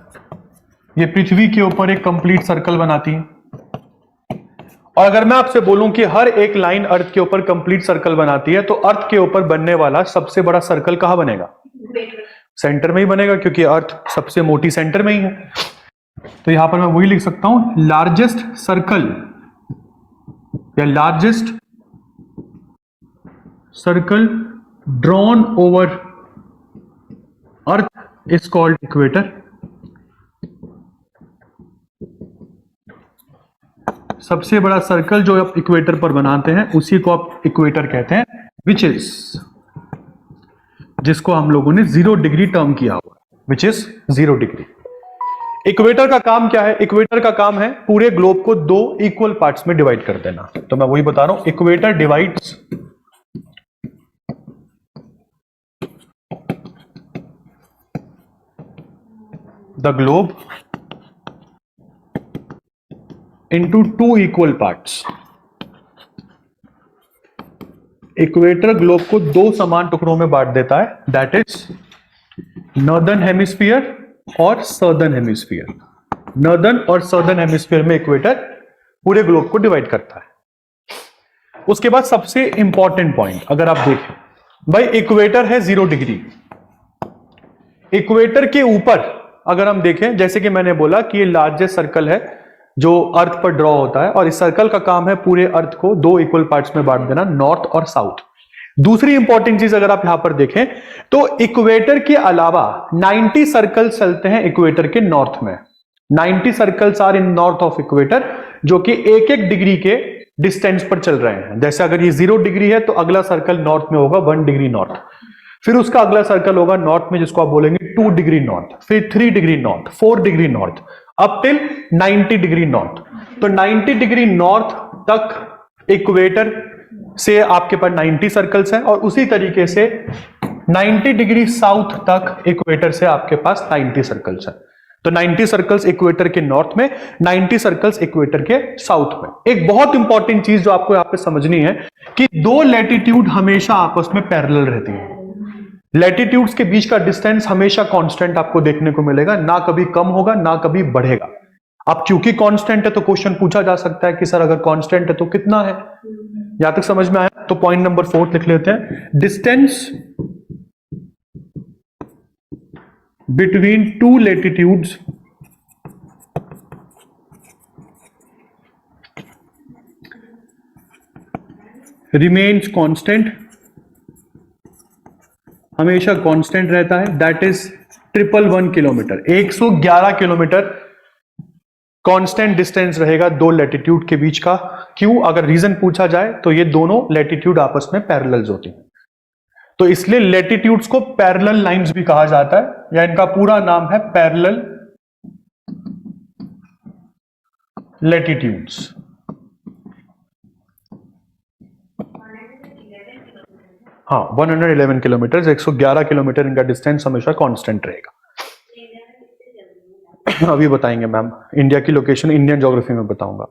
B: ये पृथ्वी के ऊपर एक कंप्लीट सर्कल बनाती है। और अगर मैं आपसे बोलूं कि हर एक लाइन अर्थ के ऊपर कंप्लीट सर्कल बनाती है, तो अर्थ के ऊपर बनने वाला सबसे बड़ा सर्कल कहां बनेगा? सेंटर में ही बनेगा, क्योंकि अर्थ सबसे मोटी सेंटर में ही है। तो यहां पर मैं वही लिख सकता हूं, लार्जेस्ट सर्कल या largest circle drawn over earth is called equator. सबसे बड़ा सर्कल जो आप इक्वेटर पर बनाते हैं उसी को आप इक्वेटर कहते हैं, विच इज, जिसको हम लोगों ने 0 डिग्री टर्म किया हुआ, विच इज 0 डिग्री। इक्वेटर का काम क्या है? इक्वेटर का काम है पूरे ग्लोब को 2 इक्वल पार्ट्स में डिवाइड कर देना। तो मैं वही बता रहा हूं, equator divides the globe into 2 equal parts। Equator globe को 2 समान टुकड़ों में बांट देता है, दैट इज नॉर्दर्न हेमिस्फीयर और सदर्न हेमिस्फीयर। नॉर्दर्न और सदर्न हेमिस्फीयर में इक्वेटर पूरे ग्लोब को डिवाइड करता है। उसके बाद सबसे इंपॉर्टेंट पॉइंट अगर आप देखें, भाई इक्वेटर है 0 डिग्री। इक्वेटर के ऊपर अगर हम देखें, जैसे कि मैंने बोला कि ये लार्जेस्ट सर्कल है जो अर्थ पर ड्रॉ होता है, और इस सर्कल का काम है पूरे अर्थ को 2 इक्वल पार्ट्स में बांट देना, नॉर्थ और साउथ। दूसरी इंपॉर्टेंट चीज अगर आप यहां पर देखें तो इक्वेटर के अलावा 90 सर्कल चलते हैं इक्वेटर के नॉर्थ में। 90 circles are in north of equator, जो कि 1-1 डिग्री के डिस्टेंस पर चल रहे हैं। जैसे अगर ये 0 डिग्री है तो अगला सर्कल नॉर्थ में होगा 1 डिग्री नॉर्थ, फिर उसका अगला सर्कल होगा नॉर्थ में जिसको आप बोलेंगे 2 डिग्री नॉर्थ, फिर 3 degree north, 4 degree north, up till 90 degree north. तो 90 डिग्री नॉर्थ तक इक्वेटर से आपके पास 90 सर्कल्स हैं, और उसी तरीके से 90 डिग्री साउथ तक इक्वेटर से आपके पास 90 सर्कल्स हैं। तो 90 सर्कल्स इक्वेटर के नॉर्थ में, 90 सर्कल्स इक्वेटर के साउथ में। एक बहुत इंपॉर्टेंट चीज जो आपको यहां पे समझनी है कि 2 लैटिट्यूड हमेशा आपस में पैरेलल रहती है। लैटिट्यूड्स के बीच का डिस्टेंस हमेशा कांस्टेंट आपको देखने को मिलेगा, ना कभी कम होगा ना कभी बढ़ेगा। अब क्योंकि कांस्टेंट है तो क्वेश्चन पूछा जा सकता है कि सर अगर कांस्टेंट है तो कितना है? यहां तक समझ में आया? तो पॉइंट नंबर 4 लिख लेते हैं, distance between 2 latitudes remains constant, हमेशा कांस्टेंट रहता है, that is 111 kilometre. 111 kilometre constant distance रहेगा 2 लैटिट्यूड के बीच का। क्यों? अगर रीजन पूछा जाए तो ये दोनों लैटिट्यूड आपस में पैरेलल्स होती हैं।
A: तो इसलिए लेटिट्यूड्स को पैरेलल लाइंस भी कहा जाता है, या इनका पूरा नाम है पैरेलल लेटिट्यूड्स। हाँ, 111 किलोमीटर, 111 किलोमीटर इनका डिस्टेंस हमेशा कांस्टेंट रहेगा। अभी बताएंगे मैम, इंडिया की लोकेशन इंडियन ज्योग्राफी में बताऊंगा।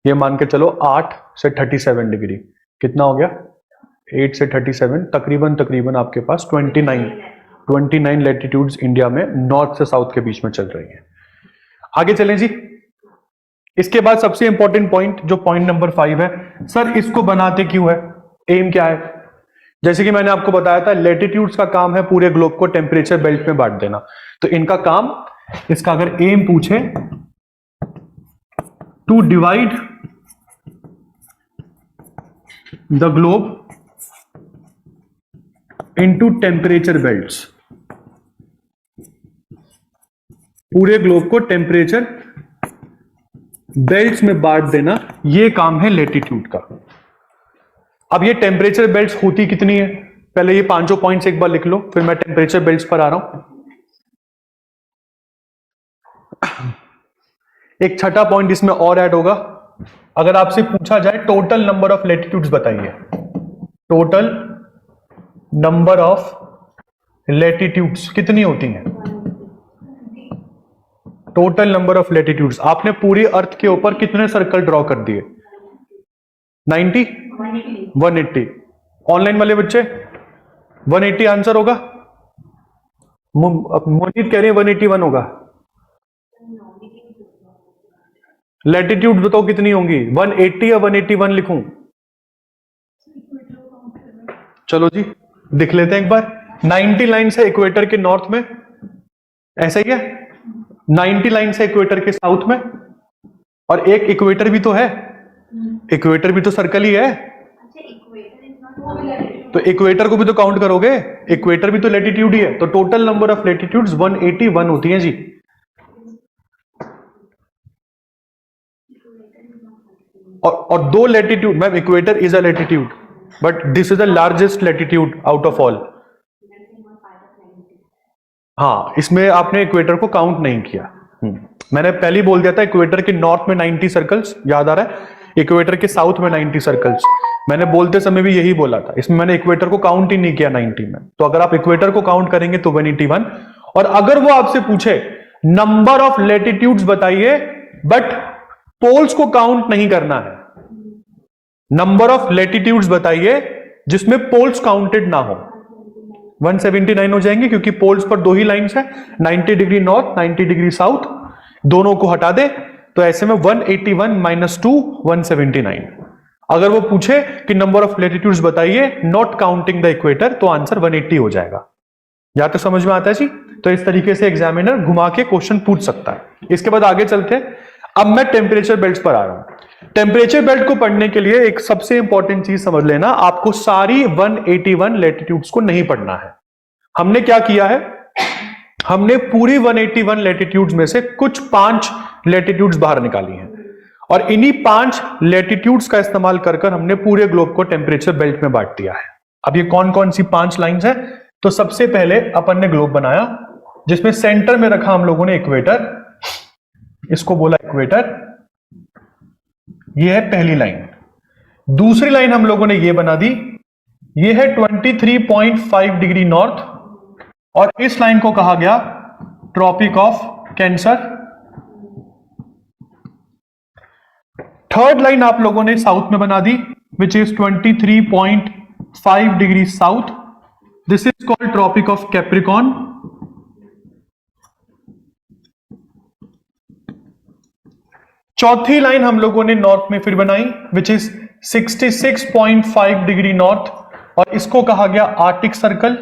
A: ये मान के चलो 8 से 37 डिग्री, कितना हो गया? 8 से 37, तकरीबन आपके पास 29 लेटिट्यूड्स इंडिया में नॉर्थ से साउथ के बीच में चल रही हैं। आगे चलें जी। इसके बाद सबसे इंपॉर्टेंट पॉइंट, जो पॉइंट नंबर 5 है, सर इसको बनाते क्यों है, एम क्या है? जैसे कि मैंने आपको बताया था, लेटिट्यूड्स का काम है पूरे ग्लोब को टेम्परेचर बेल्ट में बांट देना। तो इनका काम, इसका अगर एम पूछे, to divide the globe into temperature belts, पूरे ग्लोब को टेम्परेचर बेल्ट्स में बांट देना, यह काम है लेटिट्यूड का। अब ये टेम्परेचर बेल्ट्स होती कितनी है, पहले ये पांचों पॉइंट्स एक बार लिख लो, फिर मैं टेम्परेचर बेल्ट्स पर आ रहा हूं। एक छठा पॉइंट इसमें और ऐड होगा, अगर आपसे पूछा जाए टोटल नंबर ऑफ लेटिट्यूड्स बताइए, टोटल नंबर ऑफ लेटिट्यूड्स कितनी होती हैं? टोटल नंबर ऑफ लेटिट्यूड्स, आपने पूरी अर्थ के ऊपर कितने सर्कल ड्रॉ कर दिए? 90, 180। ऑनलाइन वाले बच्चे 180 आंसर होगा? मोहित कह रहे हैं 181 होगा। लेटिट्यूड बताओ कितनी होंगी, 180 या 181 लिखूं? चलो जी दिख लेते हैं एक बार। 90 लाइन से इक्वेटर के नॉर्थ में, ऐसा ही है, 90 लाइन से इक्वेटर के साउथ में, और एक इक्वेटर भी तो है, इक्वेटर भी तो सर्कल ही है, तो इक्वेटर को भी तो काउंट करोगे, इक्वेटर भी तो लेटिट्यूड ही है। तो टोटल नंबर ऑफ लेटिट्यूड्स 181 होती हैं जी। और दो latitude, ma'am equator is a latitude, but this is the largest latitude out of all. हाँ, इसमें आपने इक्वेटर को काउंट नहीं किया। मैंने पहले ही बोल दिया था, इक्वेटर के नॉर्थ में 90 सर्कल्स, याद आ रहा है, इक्वेटर के साउथ में 90 सर्कल्स, मैंने बोलते समय भी यही बोला था। इसमें मैंने इक्वेटर को काउंट ही नहीं किया 90 में। तो अगर आप इक्वेटर को काउंट करेंगे तो 181। और अगर वो आपसे पूछे नंबर ऑफ लेटिट्यूड्स बताइए, बट पोल्स को काउंट नहीं करना है, नंबर ऑफ लेटिट्यूड्स बताइए जिसमें पोल्स काउंटेड ना हो, 179 हो जाएंगे, क्योंकि पोल्स पर दो ही लाइंस है, 90 डिग्री नॉर्थ, 90 डिग्री साउथ, दोनों को हटा दे, तो ऐसे में 181 माइनस 2 179। अगर वो पूछे कि नंबर ऑफ लेटिट्यूड्स बताइए नॉट काउंटिंग द इक्वेटर, तो आंसर 180 हो जाएगा। या तो समझ में आता है जी? तो इस तरीके से एग्जामिनर घुमा के क्वेश्चन पूछ सकता है। इसके बाद आगे चलते हैं। अब मैं टेम्परेचर बेल्ट्स पर आ रहा हूं। टेम्परेचर बेल्ट को पढ़ने के लिए एक सबसे इंपॉर्टेंट चीज समझ लेना, आपको सारी 181 लेटिट्यूड्स को नहीं पढ़ना है। हमने क्या किया है, हमने पूरी 181 लेटिट्यूड्स में से कुछ 5 लेटिट्यूड्स बाहर निकाली हैं, और इन्हीं 5 लेटिट्यूड्स का इस्तेमाल कर हमने पूरे ग्लोब को टेम्परेचर बेल्ट में बांट दिया है। अब ये कौन कौन सी 5 लाइंस है? तो सबसे पहले अपन ने ग्लोब बनाया, जिसमें सेंटर में रखा हम लोगों ने इक्वेटर, इसको बोला इक्वेटर, ये है पहली लाइन। दूसरी लाइन हम लोगों ने ये बना दी, ये है 23.5 डिग्री नॉर्थ, और इस लाइन को कहा गया Tropic of Cancer. Third line आप लोगों ने साउथ में बना दी, which is 23.5 degree south, this is called Tropic of Capricorn. चौथी लाइन हम लोगों ने नॉर्थ में फिर बनाई, विच इज 66.5 डिग्री नॉर्थ, और इसको कहा गया Arctic Circle.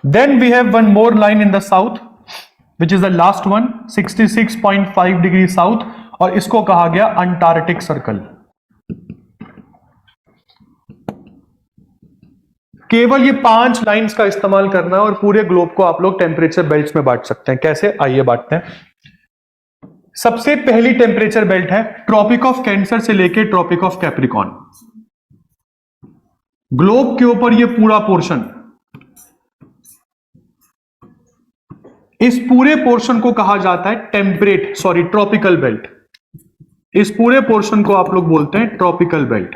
A: Then we have one more line in the south, which is the last one, 66.5 degree south, और इसको कहा गया अंटार्कटिक सर्कल। केवल ये 5 लाइंस का इस्तेमाल करना है और पूरे ग्लोब को आप लोग टेम्परेचर बेल्ट्स में बांट सकते हैं। कैसे, आइए बांटते हैं। सबसे पहली टेम्परेचर बेल्ट है ट्रॉपिक ऑफ कैंसर से लेके ट्रॉपिक ऑफ कैप्रिकॉन।
B: ग्लोब के ऊपर ये पूरा पोर्शन, इस पूरे पोर्शन को कहा जाता है ट्रॉपिकल बेल्ट। इस पूरे पोर्शन को आप लोग बोलते हैं ट्रॉपिकल बेल्ट।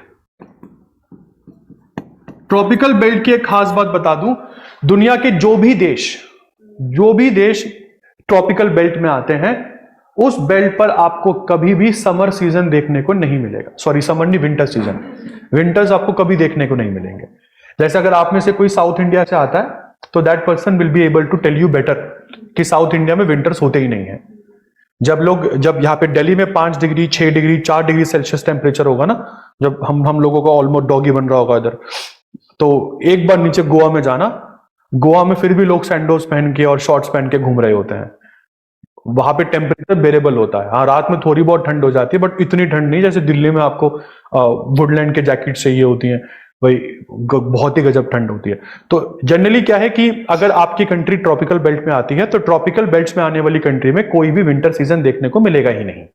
B: ट्रॉपिकल बेल्ट की एक खास बात बता दूं, दुनिया के जो भी देश ट्रॉपिकल बेल्ट में आते हैं, उस बेल्ट पर आपको कभी भी समर सीजन देखने को नहीं मिलेगा। सॉरी, समर नहीं, विंटर सीजन। विंटर्स आपको कभी देखने को नहीं मिलेंगे। जैसे अगर आप में से कोई साउथ इंडिया से आता है तो that person will be able to tell you better कि साउथ इंडिया में विंटर्स होते ही नहीं है। जब यहाँ पे दिल्ली में 5 degree 6 degree 4 degree Celsius temperature होगा ना, जब हम लोगों का ऑलमोस्ट डॉगी बन रहा होगा इधर, तो एक बार नीचे गोवा में जाना, गोवा में फिर भी लोग सैंडोज पहन के और शॉर्ट्स पहन के घूम रहे होते हैं। वहां पे टेम्परेचर बेरेबल होता है। हाँ, रात में थोड़ी बहुत ठंड हो जाती है, बट इतनी ठंड नहीं जैसे दिल्ली में आपको वुडलैंड के जैकेट चाहिए होती हैं। भाई बहुत ही गजब ठंड होती है। तो जनरली क्या है कि अगर आपकी कंट्री ट्रॉपिकल बेल्ट में आती है तो ट्रॉपिकल बेल्ट्स में आने वाली कंट्री में कोई भी विंटर सीजन देखने को मिलेगा ही नहीं।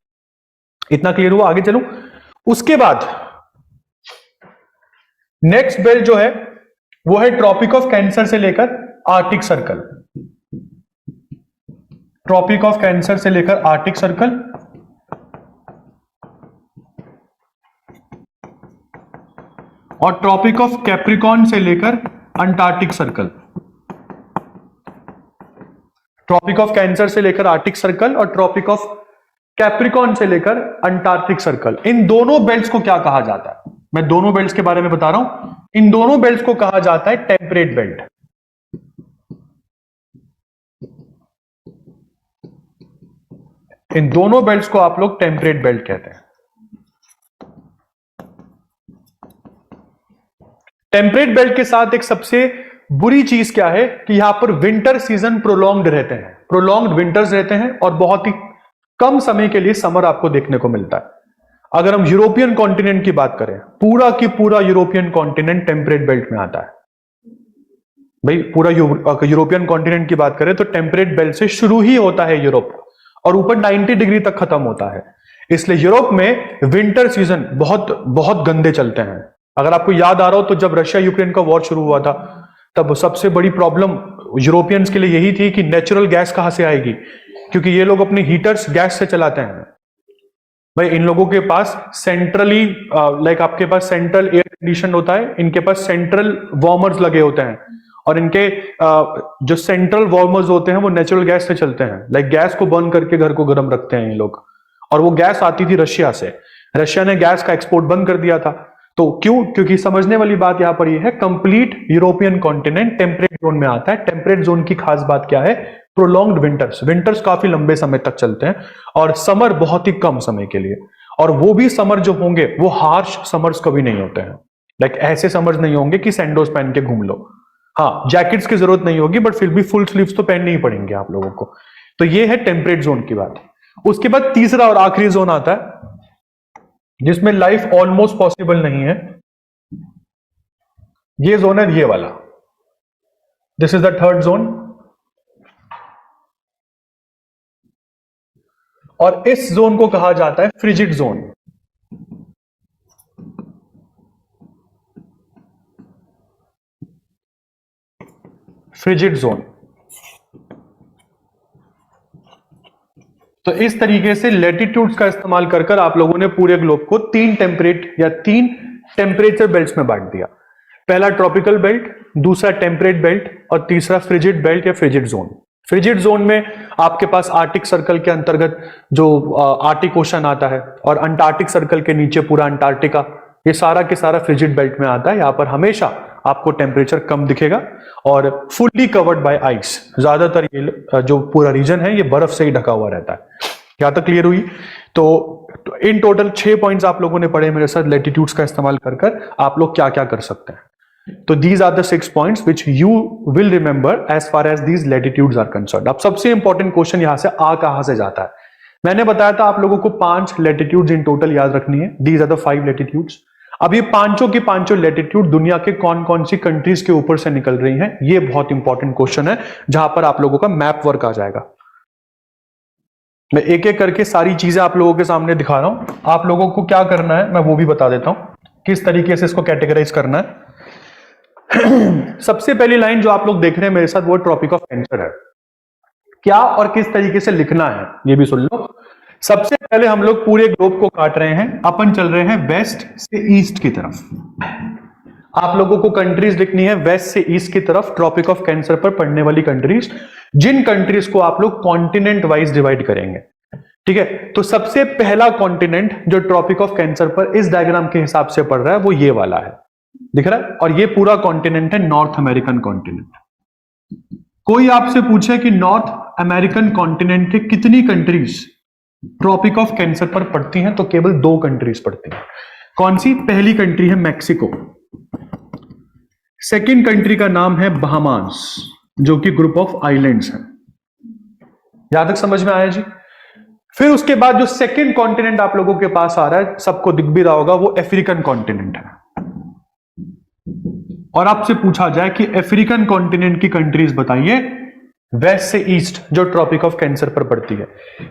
B: इतना क्लियर हुआ? आगे चलूं। उसके बाद नेक्स्ट बेल्ट जो है वो है ट्रॉपिक ऑफ कैंसर से लेकर Arctic Circle. Tropic of Cancer से लेकर आर्टिक सर्कल, और ट्रॉपिक ऑफ कैप्रिकॉर्न से लेकर Antarctic Circle. Tropic of Cancer से लेकर आर्टिक सर्कल और ट्रॉपिक ऑफ कैप्रिकॉर्न से लेकर अंटार्कटिक सर्कल। इन दोनों बेल्ट्स को क्या कहा जाता है? मैं दोनों बेल्ट्स के बारे में बता रहा हूं। इन दोनों बेल्ट्स को कहा जाता है टेम्परेट बेल्ट। इन दोनों बेल्ट्स को आप लोग टेम्परेट बेल्ट कहते हैं। टेम्परेट बेल्ट के साथ एक सबसे बुरी चीज क्या है कि यहां पर विंटर सीजन प्रोलॉन्ग्ड रहते हैं, प्रोलॉन्ग्ड विंटर्स रहते हैं, और बहुत ही कम समय के लिए समर आपको देखने को मिलता है। अगर हम यूरोपियन कॉन्टिनेंट की बात करें, पूरा की पूरा यूरोपियन कॉन्टिनेंट टेम्परेट बेल्ट में आता है। भाई पूरा यूरोपियन कॉन्टिनेंट की बात करें तो टेम्परेट बेल्ट से शुरू ही होता है यूरोप, और ऊपर 90 डिग्री तक खत्म होता है। इसलिए यूरोप में विंटर सीजन बहुत बहुत गंदे चलते हैं। अगर आपको याद आ रहा हो तो जब रशिया यूक्रेन का वॉर शुरू हुआ था, तब सबसे बड़ी प्रॉब्लम यूरोपियंस के लिए यही थी कि नेचुरल गैस कहां से आएगी, क्योंकि ये लोग अपने हीटर्स गैस से चलाते हैं। भाई इन लोगों के पास सेंट्रली आपके पास सेंट्रल एयर कंडीशन होता है, इनके पास सेंट्रल वार्मर्स लगे होते हैं, और इनके जो सेंट्रल वार्मर्स होते हैं वो नेचुरल गैस से चलते हैं। गैस को बर्न करके घर को गर्म रखते हैं ये लोग, और वो गैस आती थी रशिया से। रशिया ने गैस का एक्सपोर्ट बंद कर दिया था। तो क्यों? क्योंकि समझने वाली बात यहां पर ये है, complete European continent temperate zone में आता है। टेम्परेट जोन की खास बात क्या है? Prolonged winters. विंटर्स काफी लंबे समय तक चलते हैं और समर बहुत ही कम समय के लिए, और वो भी समर जो होंगे वो हार्श समर्स कभी नहीं होते हैं। ऐसे समर्स नहीं होंगे कि सैंडोज पहन के घूम लो। हाँ, जैकेट्स की जरूरत नहीं होगी, बट फिर भी फुल स्लीव्स तो पहनने ही पड़ेंगे आप लोगों को। तो ये है टेम्परेट जोन की बात। उसके बाद तीसरा और आखिरी जोन आता है जिसमें लाइफ ऑलमोस्ट पॉसिबल नहीं है। ये जोन है ये वाला, this is the third zone. और इस जोन को कहा जाता है फ्रिजिड जोन। Frigid zone. तो इस तरीके से लैटिट्यूड्स का इस्तेमाल कर आप लोगों ने पूरे ग्लोब को 3 टेम्परेचर बेल्ट्स में बांट दिया। पहला ट्रॉपिकल बेल्ट, दूसरा टेम्परेट बेल्ट, और तीसरा फ्रिजिड बेल्ट या फ्रिजिड जोन। फ्रिजिड जोन में आपके पास आर्टिक सर्कल के अंतर्गत जो आर्टिक ओशन आता है, और अंटार्कटिक सर्कल के नीचे पूरा अंटार्कटिका, ये सारा के सारा फ्रिजिड बेल्ट में आता है। यहां पर हमेशा आपको टेम्परेचर कम दिखेगा और फुल्ली कवर्ड बाय आइस। ज्यादातर ये जो पूरा रीजन है ये बर्फ से ही ढका हुआ रहता है। यहां तक क्लियर हुई? तो इन टोटल 6 पॉइंट्स आप लोगों ने पढ़े मेरे साथ लैटिट्यूड्स का इस्तेमाल कर आप लोग क्या क्या कर सकते हैं। तो these are the 6 points which you will remember as far as these latitudes are concerned. अब सबसे इंपॉर्टेंट क्वेश्चन यहां से कहां से जाता है। मैंने बताया था आप लोगों को 5 लैटिट्यूड्स इन टोटल याद रखनी है। These are the 5 latitudes. अब ये पांचों की पांचों लैटिट्यूड दुनिया के कौन कौन सी कंट्रीज के ऊपर से निकल रही हैं, ये बहुत इंपॉर्टेंट क्वेश्चन है जहां पर आप लोगों का मैप वर्क आ जाएगा। मैं एक एक करके सारी चीजें आप लोगों के सामने दिखा रहा हूं। आप लोगों को क्या करना है मैं वो भी बता देता हूं, किस तरीके से इसको कैटेगराइज करना है।
A: सबसे पहली लाइन जो आप लोग देख रहे हैं मेरे साथ वो ट्रॉपिक ऑफ कैंसर है। क्या और किस तरीके से लिखना है ये भी सुन लो। सबसे पहले हम लोग पूरे ग्लोब को काट रहे हैं, अपन चल रहे हैं वेस्ट से ईस्ट की तरफ। आप लोगों को कंट्रीज लिखनी है वेस्ट से ईस्ट की तरफ, ट्रॉपिक ऑफ कैंसर पर पड़ने वाली कंट्रीज, जिन कंट्रीज को आप लोग कॉन्टिनेंट वाइज डिवाइड करेंगे। ठीक है, तो सबसे पहला कॉन्टिनेंट जो ट्रॉपिक ऑफ कैंसर पर इस डायग्राम के हिसाब से पड़ रहा है वो ये वाला है, दिख रहा है, और ये पूरा कॉन्टिनेंट है नॉर्थ अमेरिकन कॉन्टिनेंट। कोई आपसे पूछे कि नॉर्थ अमेरिकन कॉन्टिनेंट के कितनी कंट्रीज ट्रॉपिक ऑफ कैंसर पर पड़ती हैं, तो केवल 2 कंट्रीज पड़ती हैं। कौन सी? पहली कंट्री है मैक्सिको, सेकंड कंट्री का नाम है बहामास, जो कि ग्रुप ऑफ आइलैंड्स है। यहां तक समझ में आया जी? फिर उसके बाद जो सेकंड कॉन्टिनेंट आप लोगों के पास आ रहा है, सबको दिख भी रहा होगा, वो अफ्रीकन कॉन्टिनेंट है। और आपसे पूछा जाए कि अफ्रीकन कॉन्टिनेंट की कंट्रीज बताइए वेस्ट से ईस्ट जो ट्रॉपिक ऑफ कैंसर पर पड़ती है।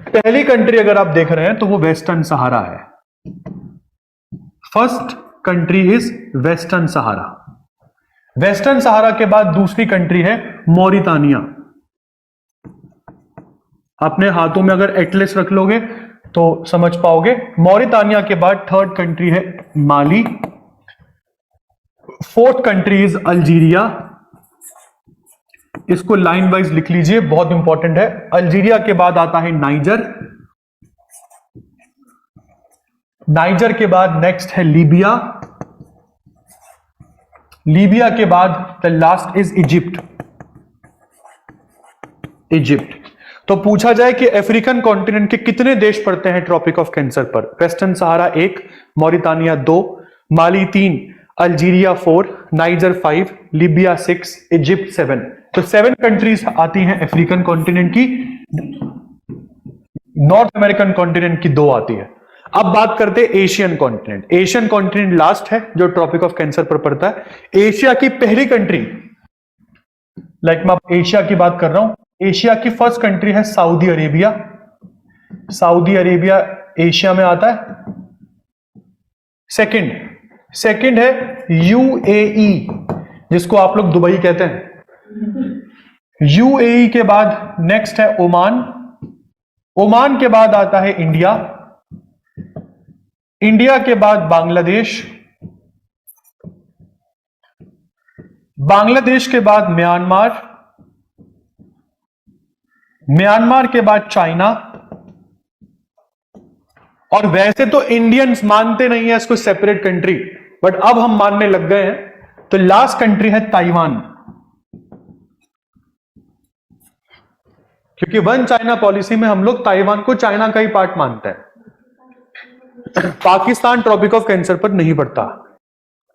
A: पहली कंट्री अगर आप देख रहे हैं तो वो वेस्टर्न सहारा है। First country is western Sahara. Western Sahara के बाद दूसरी कंट्री है मॉरिटानिया। अपने हाथों में अगर एटलस रख लोगे तो समझ पाओगे। मॉरिटानिया के बाद थर्ड कंट्री है माली, फोर्थ कंट्री इज अल्जीरिया। इसको लाइन वाइज लिख लीजिए, बहुत इंपॉर्टेंट है। अल्जीरिया के बाद आता है नाइजर, नाइजर के बाद नेक्स्ट है लीबिया, लीबिया के बाद the last is Egypt, Egypt. तो पूछा जाए कि अफ्रीकन कॉन्टिनेंट के कितने देश पड़ते हैं ट्रॉपिक ऑफ कैंसर पर? वेस्टर्न सहारा 1, मॉरिटानिया 2, माली 3, अल्जीरिया 4, नाइजर 5, लीबिया 6, इजिप्ट 7। तो 7 कंट्रीज आती हैं अफ्रीकन कॉन्टिनेंट की, नॉर्थ अमेरिकन कॉन्टिनेंट की 2 आती है। अब बात करते हैं Asian continent. Asian continent last है जो ट्रॉपिक ऑफ कैंसर पर पड़ता है। एशिया की पहली कंट्री, लाइक मैं एशिया की बात कर रहा हूं, एशिया की फर्स्ट कंट्री है Saudi Arabia. Saudi Arabia Asia में आता है। सेकंड है यूएई, जिसको आप लोग दुबई कहते हैं। यूएई के बाद नेक्स्ट है ओमान, ओमान के बाद आता है इंडिया, इंडिया के बाद बांग्लादेश, बांग्लादेश के बाद म्यांमार, म्यांमार के बाद चाइना। और वैसे तो इंडियंस मानते नहीं है इसको सेपरेट कंट्री, बट अब हम मानने लग गए हैं। तो लास्ट कंट्री है ताइवान, क्योंकि वन चाइना पॉलिसी में हम लोग ताइवान को चाइना का ही पार्ट मानते हैं। पाकिस्तान ट्रॉपिक ऑफ कैंसर पर नहीं पड़ता।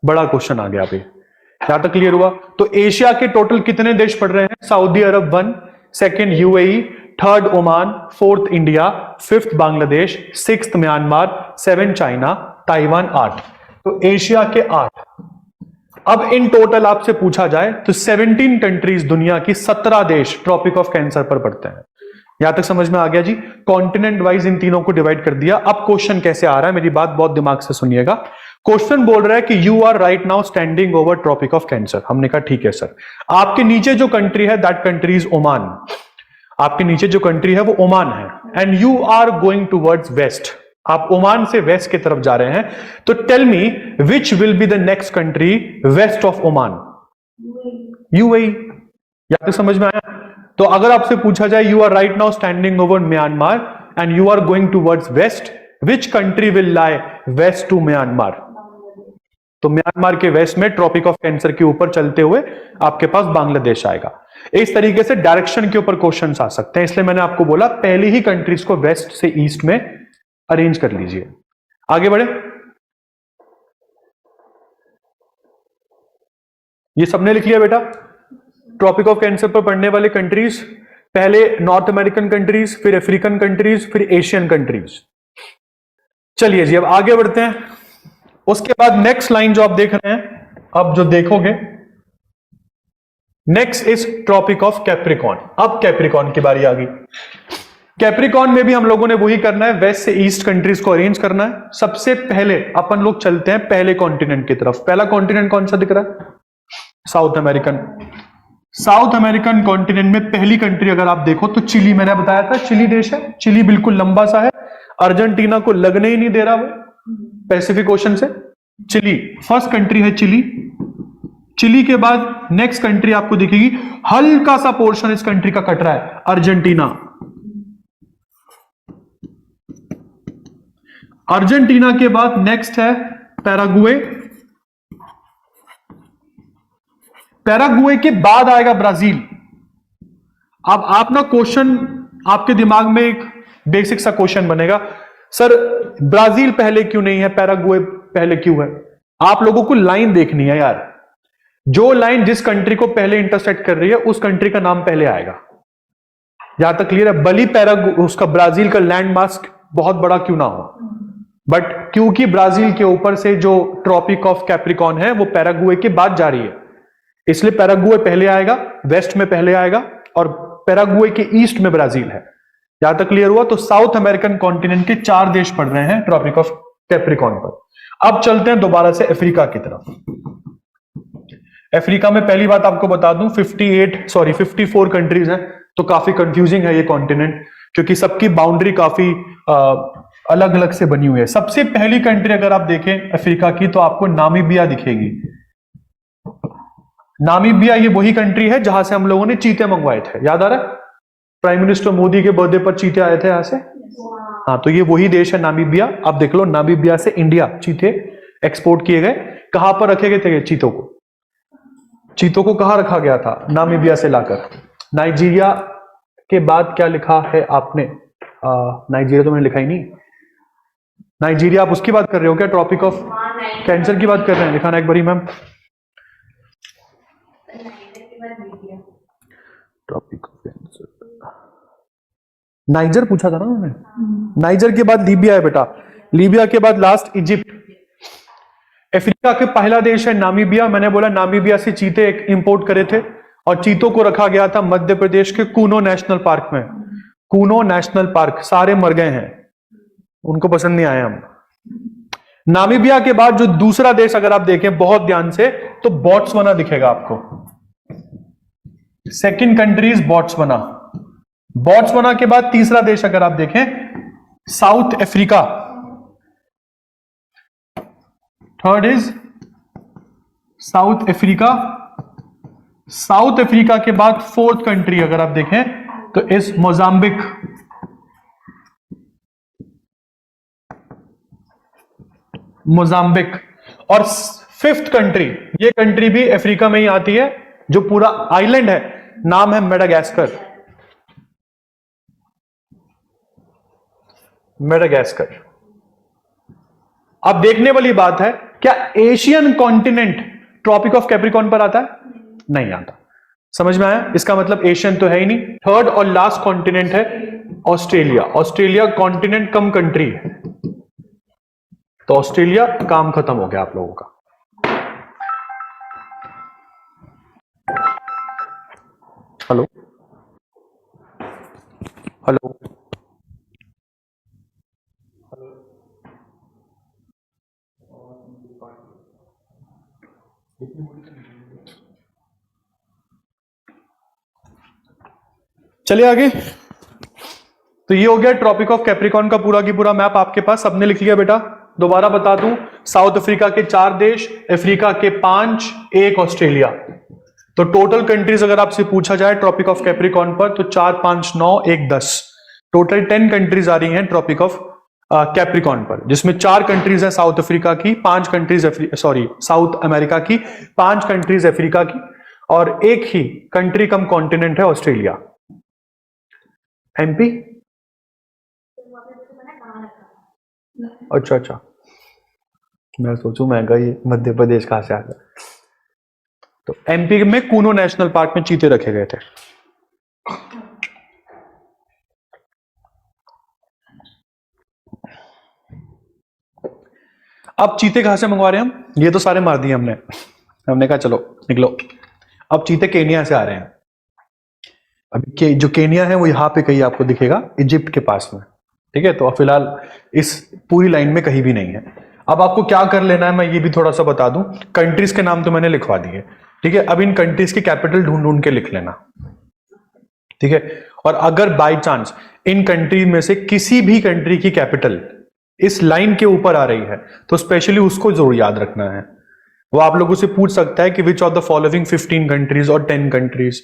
A: बड़ा क्वेश्चन आ गया अभी, यहां तक क्लियर हुआ? तो एशिया के टोटल कितने देश पड़ रहे हैं? सऊदी अरब 1, second UAE, third Oman, fourth India, fifth Bangladesh, sixth Myanmar, 7 China, Taiwan 8। तो एशिया के 8। अब इन टोटल आपसे पूछा जाए तो 17 कंट्रीज दुनिया की 17 देश ट्रॉपिक ऑफ कैंसर पर पड़ते हैं। यहां तक समझ में आ गया जी? कॉन्टिनेंट वाइज इन तीनों को डिवाइड कर दिया। अब क्वेश्चन कैसे आ रहा है, मेरी बात बहुत दिमाग से सुनिएगा। क्वेश्चन बोल रहा है कि you are right now standing over Tropic of Cancer. हमने कहा ठीक है सर। आपके नीचे जो कंट्री है दैट कंट्री इज ओमान। आपके नीचे जो कंट्री है वो ओमान है। And you are going towards west. आप ओमान से वेस्ट की तरफ जा रहे हैं। तो tell me which will be the next country west of Oman? UAE. या तो समझ में आया? तो अगर आपसे पूछा जाए you are right now standing over Myanmar and you are going towards west, which country will lie west to Myanmar? तो म्यांमार के वेस्ट में ट्रॉपिक ऑफ कैंसर के ऊपर चलते हुए आपके पास बांग्लादेश आएगा। इस तरीके से डायरेक्शन के ऊपर क्वेश्चंस आ सकते हैं। इसलिए मैंने आपको बोला पहली ही कंट्रीज को वेस्ट से ईस्ट में अरेंज कर लीजिए। आगे बढ़े। ये सबने लिख लिया बेटा? ट्रॉपिक ऑफ कैंसर पर पड़ने वाले कंट्रीज, पहले नॉर्थ अमेरिकन कंट्रीज, फिर अफ्रीकन कंट्रीज, फिर एशियन कंट्रीज। चलिए जी अब आगे बढ़ते हैं। उसके बाद नेक्स्ट लाइन जो आप देख रहे हैं, अब जो देखोगे next is Tropic of Capricorn. अब कैप्रिकॉन की बारी आ गई। कैप्रिकॉन में भी हम लोगों ने वही करना है, वेस्ट से ईस्ट कंट्रीज को अरेंज करना है। सबसे पहले अपन लोग चलते हैं पहले कॉन्टिनेंट की तरफ। पहला कॉन्टिनेंट कौन सा दिख रहा है?
B: साउथ अमेरिकन कॉन्टिनेंट में पहली कंट्री अगर आप देखो तो चिली, मैंने बताया था चिली देश है। चिली बिल्कुल लंबा सा है, अर्जेंटीना को लगने ही नहीं दे रहा वो पैसिफिक ओशन से। चिली फर्स्ट कंट्री है चिली। चिली के बाद नेक्स्ट कंट्री आपको दिखेगी, हल्का सा पोर्शन इस कंट्री का कट रहा है, अर्जेंटीना। अर्जेंटीना के बाद नेक्स्ट है पैरागुए। पैरागुए के बाद आएगा ब्राजील। अब आप ना क्वेश्चन, आपके दिमाग में एक बेसिक सा क्वेश्चन बनेगा, सर ब्राजील पहले क्यों नहीं है, पैरागुए पहले क्यों है? आप लोगों को लाइन देखनी है यार, जो लाइन जिस कंट्री को पहले इंटरसेक्ट कर रही है उस कंट्री का नाम पहले आएगा। यहां तक क्लियर है? भली उसका ब्राजील का लैंड मास बहुत बड़ा क्यों ना हो, बट क्योंकि ब्राजील के ऊपर से जो ट्रॉपिक ऑफ कैप्रिकॉन है वो पैरागुए के बाद जा रही है, इसलिए पैरागुए पहले आएगा, वेस्ट में पहले आएगा, और पैरागुए के ईस्ट में ब्राजील है। यहां तक क्लियर हुआ? तो साउथ अमेरिकन कॉन्टिनेंट के 4 देश पड़ रहे हैं ट्रॉपिक ऑफ कैप्रिकॉन पर। अब चलते हैं दोबारा से अफ्रीका की तरफ। अफ्रीका में पहली बात आपको बता दूं 54 कंट्रीज हैं, तो काफी कंफ्यूजिंग है ये कॉन्टिनेंट, क्योंकि सबकी बाउंड्री काफी अलग अलग से बनी हुई है। सबसे पहली कंट्री अगर आप देखें अफ्रीका की तो आपको नामीबिया दिखेगी। नामीबिया ये वही कंट्री है जहां से हम लोगों ने चीते मंगवाए थे, याद आ रहा है? प्राइम मिनिस्टर मोदी के बर्थडे पर चीते आए थे यहां से। हाँ, तो ये वही देश है नामीबिया। अब देख लो, नामीबिया से इंडिया चीते एक्सपोर्ट किए गए। कहां पर रखे गए थे चीतों को? चीतों को कहां रखा गया था? नामीबिया से लाकर। नाइजीरिया के बाद क्या लिखा है आपने? नाइजीरिया तो मैंने लिखा ही नहीं। नाइजीरिया आप उसकी बात कर रहे हो क्या? ट्रॉपिक ऑफ कैंसर की बात कर रहे हैं? लिखाना एक बारी ma'am. Tropic of Cancer, Niger पूछा था ना उन्होंने। नाइजर के बाद लीबिया है बेटा, लीबिया के बाद लास्ट इजिप्ट। अफ्रीका के पहला देश है नामीबिया। मैंने बोला नामीबिया से चीते इंपोर्ट करे थे, और चीतों को रखा गया था मध्य प्रदेश के कूनो नेशनल पार्क में। कूनो नेशनल पार्क, सारे मर गए हैं, उनको पसंद नहीं आए हम। नामीबिया के बाद जो दूसरा देश अगर आप देखें बहुत ध्यान से तो बोट्सवाना दिखेगा आपको। Second country is Botswana. Botswana के बाद तीसरा देश अगर आप देखें south Africa. Third is south Africa. South Africa के बाद फोर्थ कंट्री अगर आप देखें तो इस मोजाम्बिक। मोजाम्बिक। और फिफ्थ कंट्री, ये कंट्री भी अफ्रीका में ही आती है, जो पूरा आइलैंड है, नाम है मेडागास्कर। मेडागास्कर। अब देखने वाली बात है, क्या Asian continent Tropic of Capricorn पर आता है? नहीं आता। समझ में आया? इसका मतलब एशियन तो है ही नहीं। थर्ड और लास्ट कॉन्टिनेंट है ऑस्ट्रेलिया। ऑस्ट्रेलिया कॉन्टिनेंट कम कंट्री है, तो ऑस्ट्रेलिया काम खत्म हो गया आप लोगों का। हेलो हेलो चलिए आगे। तो ये हो गया ट्रॉपिक ऑफ कैप्रिकॉन का पूरा की पूरा मैप आपके पास, सबने लिख लिया बेटा? दोबारा बता दूं, साउथ अफ्रीका के 4 देश, अफ्रीका के 5, 1 ऑस्ट्रेलिया। तो टोटल कंट्रीज अगर आपसे पूछा जाए ट्रॉपिक ऑफ कैप्रिकॉन पर तो 4, 5, 9, 1, 10, टोटल 10 कंट्रीज आ रही हैं ट्रॉपिक ऑफ कैप्रिकॉन पर, जिसमें 4 कंट्रीज है साउथ अफ्रीका की, 5 कंट्रीज साउथ अमेरिका की, 5 कंट्रीज अफ्रीका की, और एक ही कंट्री कम कॉन्टिनेंट है ऑस्ट्रेलिया। एमपी। अच्छा, मैं सोचूं महंगा ये मध्य प्रदेश कहां से आ गया। तो एमपी में कूनो नेशनल पार्क में चीते रखे गए थे। अब चीते कहां से मंगवा रहे हैं हम? ये तो सारे मार दिए हमने कहा चलो निकलो। अब चीते केनिया से आ रहे हैं। अभी जो केनिया है वो यहां पे कहीं आपको दिखेगा, इजिप्ट के पास में, ठीक है? तो फिलहाल इस पूरी लाइन में कहीं भी नहीं है। अब आपको क्या कर लेना है मैं ये भी थोड़ा सा बता दूं। कंट्रीज के नाम तो मैंने लिखवा दिए, ठीक है। अब इन कंट्रीज की कैपिटल ढूंढ ढूंढ के लिख लेना, ठीक है। और अगर बाय चांस इन कंट्री में से किसी भी कंट्री की कैपिटल इस लाइन के ऊपर आ रही है तो स्पेशली उसको जरूर याद रखना है। वो आप लोगों से पूछ सकता है कि which of the following 15 countries और 10 कंट्रीज,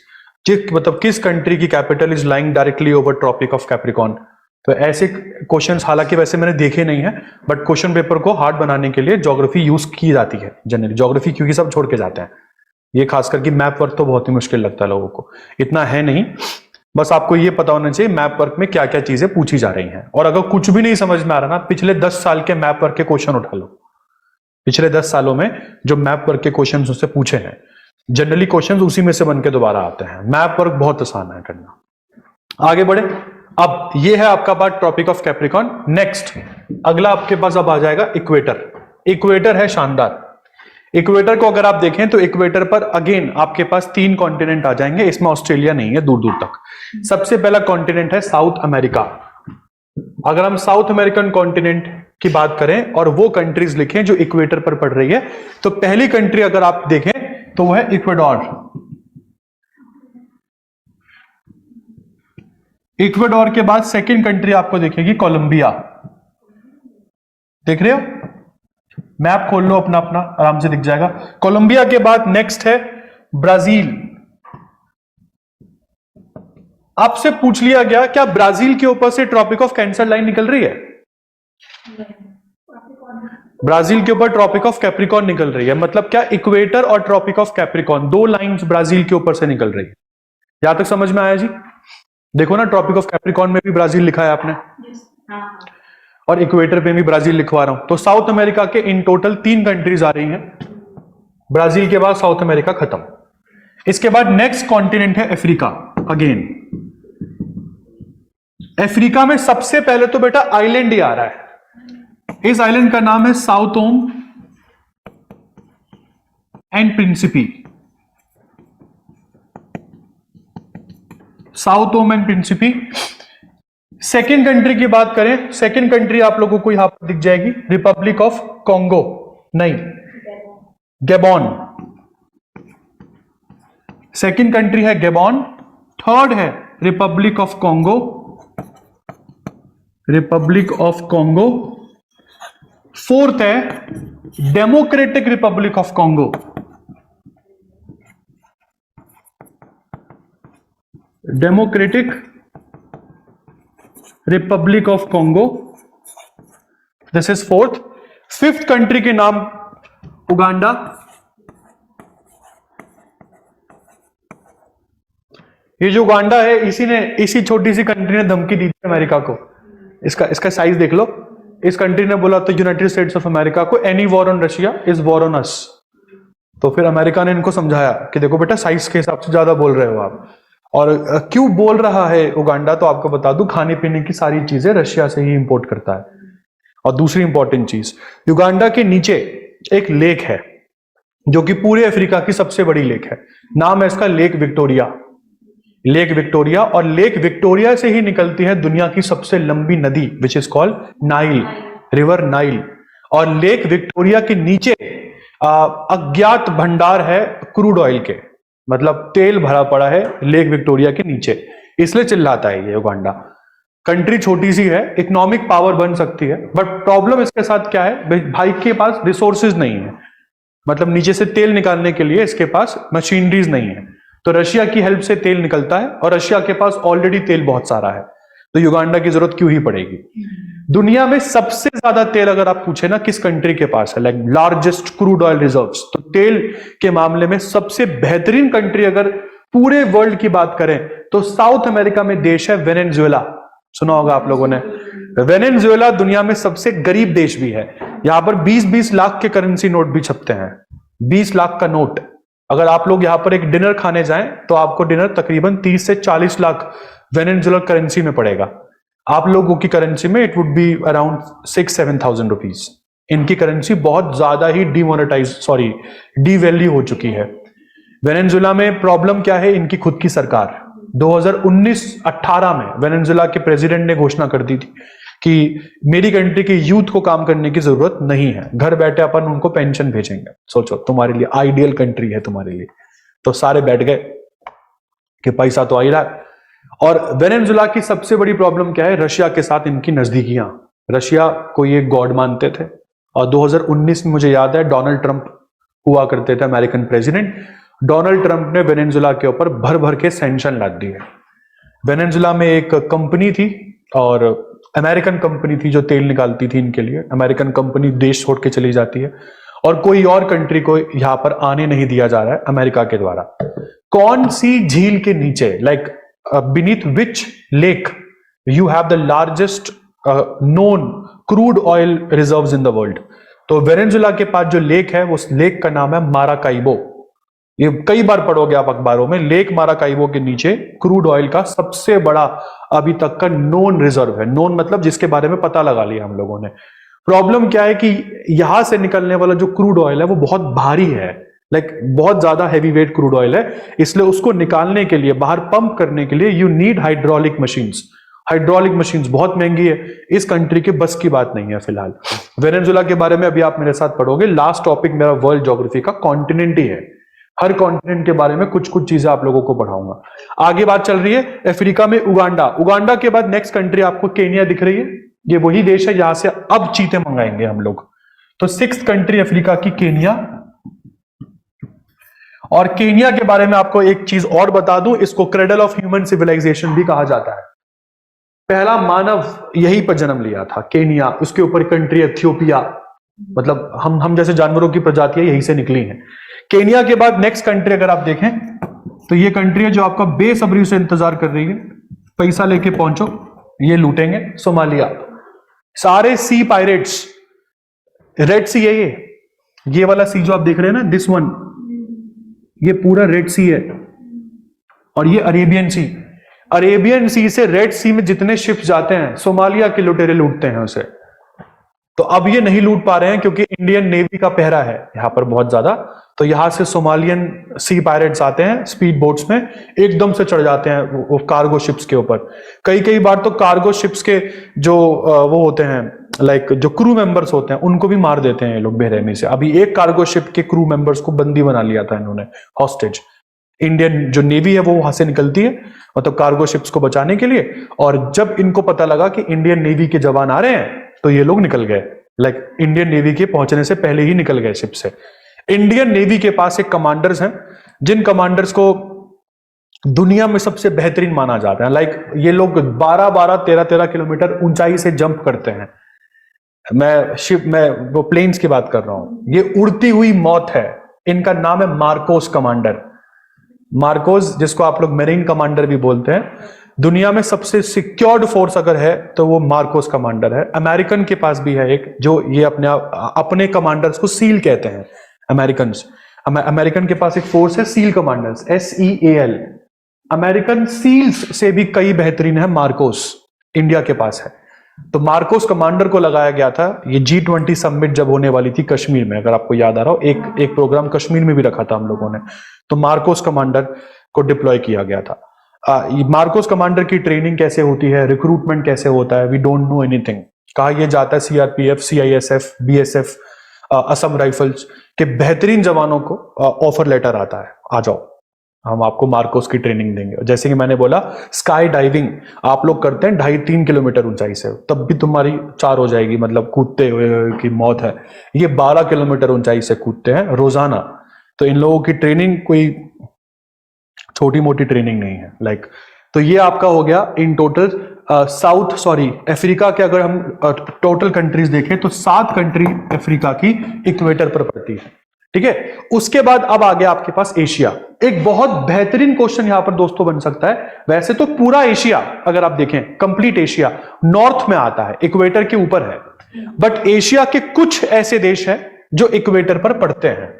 B: मतलब किस कंट्री की capital is lying directly over Tropic of Capricorn. तो ऐसे क्वेश्चंस हालांकि वैसे मैंने देखे नहीं है, बट क्वेश्चन पेपर को हार्ड बनाने के लिए ज्योग्राफी यूज की जाती है जनरली। ज्योग्राफी क्योंकि सब छोड़ के जाते हैं, ये खासकर कि मैप वर्क तो बहुत ही मुश्किल लगता है लोगों को, इतना है नहीं। बस आपको ये पता होना चाहिए मैप वर्क में क्या क्या चीजें पूछी जा रही हैं। और अगर कुछ भी नहीं समझ में आ रहा ना, पिछले 10 साल के मैप वर्क के क्वेश्चन उठा लो। पिछले 10 सालों में जो मैप वर्क के क्वेश्चन उससे पूछे हैं, जनरली क्वेश्चन उसी में से बन के दोबारा आते हैं। मैप वर्क बहुत आसान है करना। आगे बढ़े। अब ये है आपका बात टॉपिक ऑफ कैप्रिकॉन। नेक्स्ट अगला आपके पास अब आ जाएगा इक्वेटर। इक्वेटर है शानदार। इक्वेटर को अगर आप देखें तो इक्वेटर पर अगेन आपके पास 3 कॉन्टिनेंट आ जाएंगे, इसमें ऑस्ट्रेलिया नहीं है दूर दूर तक। सबसे पहला कॉन्टिनेंट है साउथ अमेरिका। अगर हम साउथ अमेरिकन कॉन्टिनेंट की बात करें और वो कंट्रीज लिखें जो इक्वेटर पर पड़ रही है, तो पहली कंट्री अगर आप देखें तो वो है इक्वेडोर। इक्वेडोर के बाद सेकंड कंट्री आपको दिखेगी कोलंबिया। देख रहे हो, मैप खोल लो अपना अपना, आराम से दिख जाएगा। कोलंबिया के बाद नेक्स्ट है ब्राजील। आपसे पूछ लिया गया क्या ब्राजील के ऊपर से ट्रॉपिक ऑफ कैंसर लाइन निकल रही है? ब्राजील के ऊपर ट्रॉपिक ऑफ कैप्रिकॉन निकल रही है। मतलब क्या इक्वेटर और Tropic of Capricorn 2 lines Brazil के ऊपर से निकल रही है। यहां तक समझ में आया जी? देखो ना, ट्रॉपिक ऑफ कैप्रिकॉन में भी ब्राजील लिखा है आपने, और इक्वेटर पे भी ब्राजील लिखवा रहा हूं। तो साउथ अमेरिका के इन टोटल 3 कंट्रीज आ रही हैं। ब्राजील के बाद साउथ अमेरिका खत्म। इसके बाद नेक्स्ट कॉन्टिनेंट है अफ्रीका। अगेन अफ्रीका में सबसे पहले तो बेटा आइलैंड ही आ रहा है। इस आइलैंड का नाम है south ohm and Principe. South ohm and Principe. Second country की बात करें, सेकेंड कंट्री आप लोगों को यहां पर दिख जाएगी, रिपब्लिक ऑफ कॉन्गो, नहीं गैबॉन। सेकेंड कंट्री है गैबॉन। थर्ड है Republic of Congo, Republic of Congo. Fourth है Democratic Republic of Congo. Democratic Republic of Congo, this is fourth. Fifth country के नाम उगांडा। ये जो उगांडा है, इसी छोटी सी कंट्री ने धमकी दी थी अमेरिका को। इसका साइज देख लो। इस कंट्री ने बोला तो यूनाइटेड स्टेट्स ऑफ अमेरिका को, any war on Russia is war on us. तो फिर अमेरिका ने इनको समझाया कि देखो बेटा, साइज के हिसाब से ज्यादा बोल रहे हो आप। और क्यों बोल रहा है उगांडा, तो आपको बता दूं, खाने पीने की सारी चीजें रशिया से ही इंपोर्ट करता है। और दूसरी इंपॉर्टेंट चीज, युगांडा के नीचे एक लेक है जो कि पूरे अफ्रीका की सबसे बड़ी लेक है। नाम है इसका लेक विक्टोरिया। लेक विक्टोरिया, और लेक विक्टोरिया से ही निकलती है दुनिया की सबसे लंबी नदी, which is called Nile, river Nile. और लेक विक्टोरिया के नीचे अज्ञात भंडार है क्रूड ऑयल के, मतलब तेल भरा पड़ा है लेक विक्टोरिया के नीचे, इसलिए चिल्लाता है ये उगांडा। कंट्री छोटी सी है, इकोनॉमिक पावर बन सकती है, बट प्रॉब्लम इसके साथ क्या है, भाई के पास रिसोर्सेज नहीं है, मतलब नीचे से तेल निकालने के लिए इसके पास मशीनरीज नहीं है। तो रशिया की हेल्प से तेल निकलता है, और रशिया के पास ऑलरेडी तेल बहुत सारा है, तो युगांडा की जरूरत क्यों ही पड़ेगी। दुनिया में सबसे ज्यादा तेल अगर आप पूछे ना किस कंट्री के पास है, like largest crude oil reserves, तो तेल के मामले में सबसे बेहतरीन कंट्री अगर पूरे वर्ल्ड की बात करें तो साउथ अमेरिका में देश है वेनेजुएला। सुना होगा आप लोगों ने। वेनेजुएला दुनिया में सबसे गरीब देश भी है। यहां पर 20-20 लाख के करेंसी नोट भी छपते हैं, 20 लाख का नोट। अगर आप लोग यहां पर एक डिनर खाने जाएं तो आपको डिनर तकरीबन 30 से 40 लाख वेनेजुएला करेंसी में पड़ेगा। आप लोगों की करेंसी में it would be around 6-7,000 rupees. इनकी करेंसी बहुत ज्यादा ही डीवैल्यू हो चुकी है। वेनेजुएला में प्रॉब्लम क्या है, इनकी खुद की सरकार 2019-18 में वेनेजुएला के प्रेसिडेंट ने घोषणा कर दी थी कि मेरी कंट्री के यूथ को काम करने की जरूरत नहीं है, घर बैठे अपन उनको पेंशन भेजेंगे। सोचो तुम्हारे लिए आइडियल कंट्री है तुम्हारे लिए। तो सारे बैठ गए कि पैसा तो आ ही रहा है। और वेनेजुला की सबसे बड़ी प्रॉब्लम क्या है? रशिया के साथ इनकी नजदीकियां। रशिया को ये गॉड मानते थे और 2019 में मुझे याद है डोनाल्ड ट्रंप हुआ करते थे अमेरिकन प्रेसिडेंट। डोनाल्ड ट्रंप ने वेनेजुला के ऊपर भर भर के सैंक्शन लाद दिए। वेनेजुला में एक कंपनी थी और अमेरिकन कंपनी थी जो तेल निकालती थी इनके लिए। अमेरिकन कंपनी देश छोड़ के चली जाती है और कोई और कंट्री को यहां पर आने नहीं दिया जा रहा है अमेरिका के द्वारा। कौन सी झील के नीचे, like beneath which lake you have the largest known crude oil reserves in the world? तो वेनेजुला के पास जो लेक है उस लेक का नाम है माराकाइबो। ये कई बार पढ़ोगे आप अखबारों में। लेक माराकाइबो के नीचे क्रूड ऑयल का सबसे बड़ा अभी तक का नोन रिजर्व है। नोन मतलब जिसके बारे में पता लगा लिया हम लोगों ने। प्रॉब्लम क्या है कि यहां से निकलने वाला जो क्रूड ऑयल है वो बहुत भारी है, लाइक बहुत ज्यादा हैवी वेट क्रूड ऑयल है। इसलिए उसको निकालने के लिए, बाहर पंप करने के लिए you need hydraulic machines. Hydraulic machines बहुत महंगी है, इस कंट्री के बस की बात नहीं है फिलहाल। वेनेजुला के बारे में अभी आप मेरे साथ पढ़ोगे। लास्ट टॉपिक मेरा वर्ल्ड ज्योग्राफी का कॉन्टिनेंट ही है। हर कॉन्टिनेंट के बारे में कुछ कुछ चीजें आप लोगों को पढ़ाऊंगा। आगे बात चल रही है अफ्रीका में उगांडा। उगांडा के बाद नेक्स्ट कंट्री आपको केनिया दिख रही है। ये वही देश है जहां से अब चीते मंगाएंगे हम लोग। तो 6th कंट्री अफ्रीका की केनिया। और केनिया के बारे में आपको एक चीज और बता दूं, इसको क्रेडल ऑफ ह्यूमन सिविलाइजेशन भी कहा जाता है। पहला मानव यहीं पर जन्म लिया था, केनिया। उसके ऊपर कंट्री एथियोपिया, मतलब हम जैसे जानवरों की प्रजातियां यहीं से निकली हैं। केनिया के बाद नेक्स्ट कंट्री अगर आप देखें तो ये कंट्री है जो आपका बेसब्री से इंतजार कर रही है। पैसा लेके पहुंचो, ये लूटेंगे। सोमालिया। सारे सी पायरेट्स, रेड सी है ये वाला सी जो आप देख रहे हैं ना, दिस वन, ये पूरा रेड सी है। और ये अरेबियन सी। अरेबियन सी से रेड सी में जितने शिप्स जाते हैं सोमालिया के लुटेरे लूटते हैं उसे। तो अब ये नहीं लूट पा रहे हैं क्योंकि इंडियन नेवी का पहरा है यहां पर बहुत ज्यादा। तो यहां से सोमालियन सी पायरेट्स आते हैं स्पीड बोट्स में, एकदम से चढ़ जाते हैं वो कार्गो शिप्स के ऊपर। कई बार तो कार्गो शिप्स के जो वो होते हैं, लाइक जो क्रू मेंबर्स होते हैं, उनको भी मार देते हैं ये लोग बेरहमी से। अभी एक कार्गो शिप के क्रू मेंबर्स को बंदी बना लिया था इन्होंने, हॉस्टेज। इंडियन जो नेवी है वो वहां से निकलती है, मतलब कार्गो शिप्स को बचाने के लिए। और जब इनको पता लगा कि इंडियन नेवी के जवान आ रहे हैं तो ये लोग निकल गए, लाइक इंडियन नेवी के पहुंचने से पहले ही निकल गए शिप से। इंडियन नेवी के पास एक कमांडर्स हैं जिन कमांडर्स को दुनिया में सबसे बेहतरीन माना जाता है। लाइक ये लोग 12-12, 13-13 किलोमीटर ऊंचाई से जंप करते हैं। मैं वो प्लेन्स की बात कर रहा हूं। ये उड़ती हुई मौत है। इनका नाम है मार्कोस कमांडर। मार्कोस, जिसको आप लोग मेरीन कमांडर भी बोलते हैं। दुनिया में सबसे सिक्योर्ड फोर्स अगर है तो वो मार्कोस कमांडर है। अमेरिकन के पास भी है एक, जो ये अपने कमांडर्स को सील कहते हैं। अमेरिकन के पास एक फोर्स है SEAL commanders, SEAL। American SEALs से भी कई बेहतरीन है मार्कोस, इंडिया के पास है। तो मार्कोस कमांडर को लगाया गया था। ये G20 समिट जब होने वाली थी कश्मीर में, अगर आपको याद आ रहा हो, एक प्रोग्राम कश्मीर में भी रखा था हम लोगों ने। तो मार्कोस कमांडर को डिप्लॉय किया गया था। मार्कोस कमांडर की ट्रेनिंग कैसे होती है, रिक्रूटमेंट कैसे होता है, वी डोंट नो एनीथिंग। कहा यह जाता है CRPF, CISF, BSF, Assam rifles के बेहतरीन जवानों को ऑफर लेटर आता है, आ जाओ हम आपको मार्कोस की ट्रेनिंग देंगे। जैसे कि मैंने बोला, स्काई डाइविंग आप लोग करते हैं 2.5-3 किलोमीटर ऊंचाई से, तब भी तुम्हारी 4 हो जाएगी, मतलब कूदते हुए की मौत है। ये 12 किलोमीटर ऊंचाई से कूदते हैं रोजाना। तो इन लोगों की ट्रेनिंग कोई छोटी मोटी ट्रेनिंग नहीं है, लाइक। तो ये आपका हो गया इन टोटल अफ्रीका के अगर हम टोटल कंट्रीज देखें तो 7 कंट्री अफ्रीका की इक्वेटर पर पड़ती है, ठीक है। उसके बाद अब आ गया आपके पास एशिया। एक बहुत बेहतरीन क्वेश्चन यहां पर दोस्तों बन सकता है। वैसे तो पूरा एशिया अगर आप देखें, कंप्लीट एशिया नॉर्थ में आता है, इक्वेटर के ऊपर है। बट एशिया के कुछ ऐसे देश हैं जो इक्वेटर पर पड़ते हैं,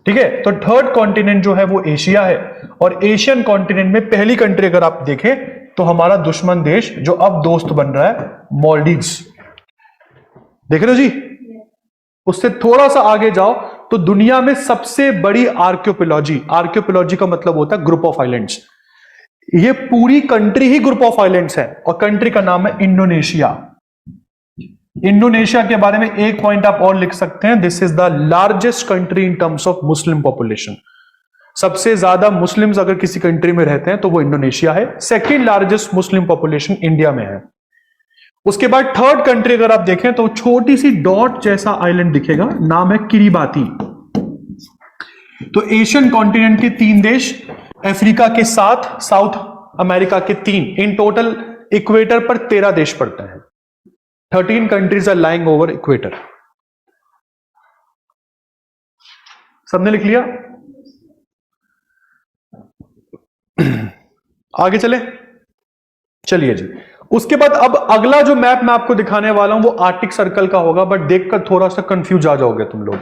B: ठीक है। तो 3rd कॉन्टिनेंट जो है वो एशिया है। और एशियन कॉन्टिनेंट में पहली कंट्री अगर आप देखें तो हमारा दुश्मन देश जो अब दोस्त बन रहा है, मालदीव्स। देख रहे हो जी। उससे थोड़ा सा आगे जाओ तो दुनिया में सबसे बड़ी आर्कियोपोलॉजी का मतलब होता है ग्रुप ऑफ आइलैंड्स। ये पूरी country he group of islands है और कंट्री का नाम है इंडोनेशिया। इंडोनेशिया के बारे में एक पॉइंट आप और लिख सकते हैं, this is the largest country in terms of Muslim population. सबसे ज्यादा मुस्लिम्स अगर किसी कंट्री में रहते हैं तो वो इंडोनेशिया है। Second largest Muslim population India में है। उसके बाद थर्ड कंट्री अगर आप देखें तो छोटी सी डॉट जैसा आइलैंड दिखेगा, नाम है किरिबाती। तो एशियन कॉन्टिनेंट के 3 देश, अफ्रीका के 7, साउथ अमेरिका के 3, इन टोटल इक्वेटर पर 13 देश पड़ते हैं। 13 countries are lying over equator. सबने लिख लिया? आगे चलिए जी। उसके बाद अब अगला जो मैप मैं आपको दिखाने वाला हूं वो आर्टिक सर्कल का होगा, बट देखकर थोड़ा सा कंफ्यूज आ जाओगे तुम लोग,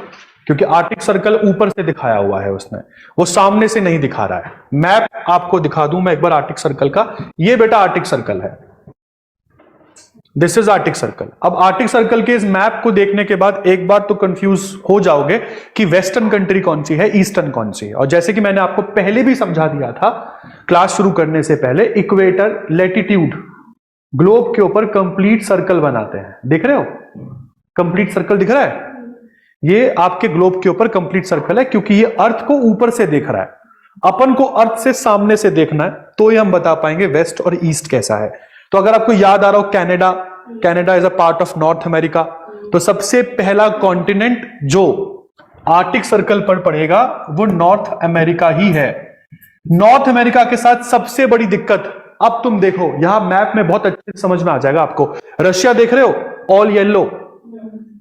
B: क्योंकि आर्टिक सर्कल ऊपर से दिखाया हुआ है उसने, वो सामने से नहीं दिखा रहा है। मैप आपको दिखा दूं मैं एक बार आर्टिक सर्कल का। ये बेटा आर्टिक सर्कल है, दिस इज आर्टिक सर्कल। अब आर्टिक सर्कल के इस मैप को देखने के बाद एक बार तो कंफ्यूज हो जाओगे कि वेस्टर्न कंट्री कौन सी है, ईस्टर्न कौन सी है। और जैसे कि मैंने आपको पहले भी समझा दिया था क्लास शुरू करने से पहले, इक्वेटर, लैटिट्यूड, ग्लोब के ऊपर कंप्लीट सर्कल बनाते हैं। देख रहे हो कंप्लीट सर्कल दिख रहा है? ये आपके ग्लोब के ऊपर कंप्लीट सर्कल है, क्योंकि ये अर्थ को ऊपर से देख रहा है। अपन को अर्थ से सामने से देखना है, तो ये हम बता पाएंगे वेस्ट और ईस्ट कैसा है। तो अगर आपको याद आ रहा हो Canada is a part of north America, तो सबसे पहला कॉन्टिनेंट जो आर्टिक सर्कल पर पड़ेगा वो नॉर्थ अमेरिका ही है। नॉर्थ अमेरिका के साथ सबसे बड़ी दिक्कत, अब तुम देखो यहां मैप में बहुत अच्छे से समझ में आ जाएगा आपको। रशिया देख रहे हो, ऑल येलो।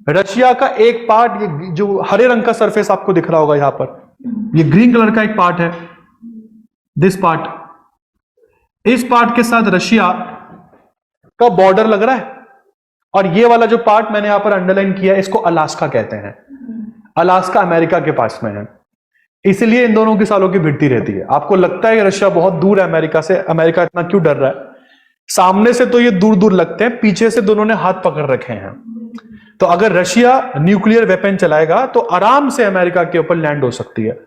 B: रशिया का एक पार्ट, ये जो हरे रंग का सरफेस आपको दिख रहा होगा यहां पर, ये ग्रीन कलर का एक पार्ट है, दिस पार्ट। इस पार्ट के साथ रशिया का बॉर्डर लग रहा है, और ये वाला जो पार्ट मैंने यहां पर अंडरलाइन किया है, इसको अलास्का कहते हैं। अलास्का अमेरिका के पास में है, इसलिए इन दोनों की सालों की भिड़ती रहती है। आपको लगता है कि रशिया बहुत दूर है अमेरिका से, अमेरिका इतना क्यों डर रहा है? सामने से तो ये दूर दूर लगते हैं, पीछे से दोनों ने हाथ पकड़ रखे हैं। तो अगर रशिया न्यूक्लियर वेपन चलाएगा तो आराम से अमेरिका के ऊपर लैंड हो सकती है।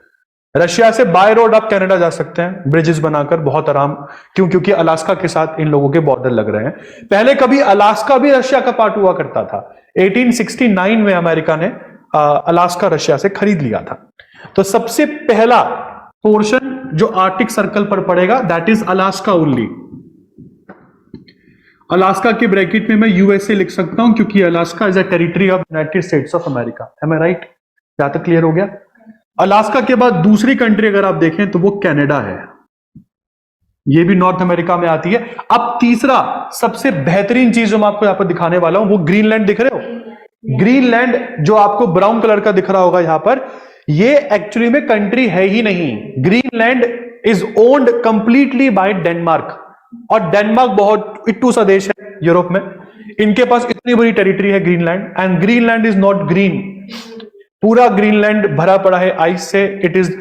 B: रशिया से बाय रोड आप कनाडा जा सकते हैं, ब्रिजेस बनाकर, बहुत आराम। क्योंकि अलास्का के साथ इन लोगों के बॉर्डर लग रहे हैं। पहले कभी अलास्का भी रशिया का पार्ट हुआ करता था। 1869 में अमेरिका ने अलास्का रशिया से खरीद लिया था। तो सबसे पहला पोर्शन जो आर्टिक सर्कल पर पड़ेगा that is Alaska only. Alaska के ब्रैकेट में मैं यूएसए लिख सकता हूं, क्योंकि Alaska is a territory of United States of America. Am I right? यहां तक क्लियर हो गया? अलास्का के बाद दूसरी कंट्री अगर आप देखें तो वो कनाडा है, ये भी नॉर्थ अमेरिका में आती है। अब तीसरा सबसे बेहतरीन चीज जो मैं आपको यहां पर दिखाने वाला हूं वो ग्रीनलैंड दिख रहे हो? ग्रीनलैंड जो आपको ब्राउन कलर का दिख रहा होगा यहां पर, ये एक्चुअली में कंट्री है ही नहीं। Greenland is owned completely by Denmark, और डेनमार्क बहुत इट्टू सा देश है यूरोप में, इनके पास इतनी बड़ी टेरिटरी है Greenland. And Greenland is not green, पूरा ग्रीनलैंड भरा पड़ा है आइस से। It is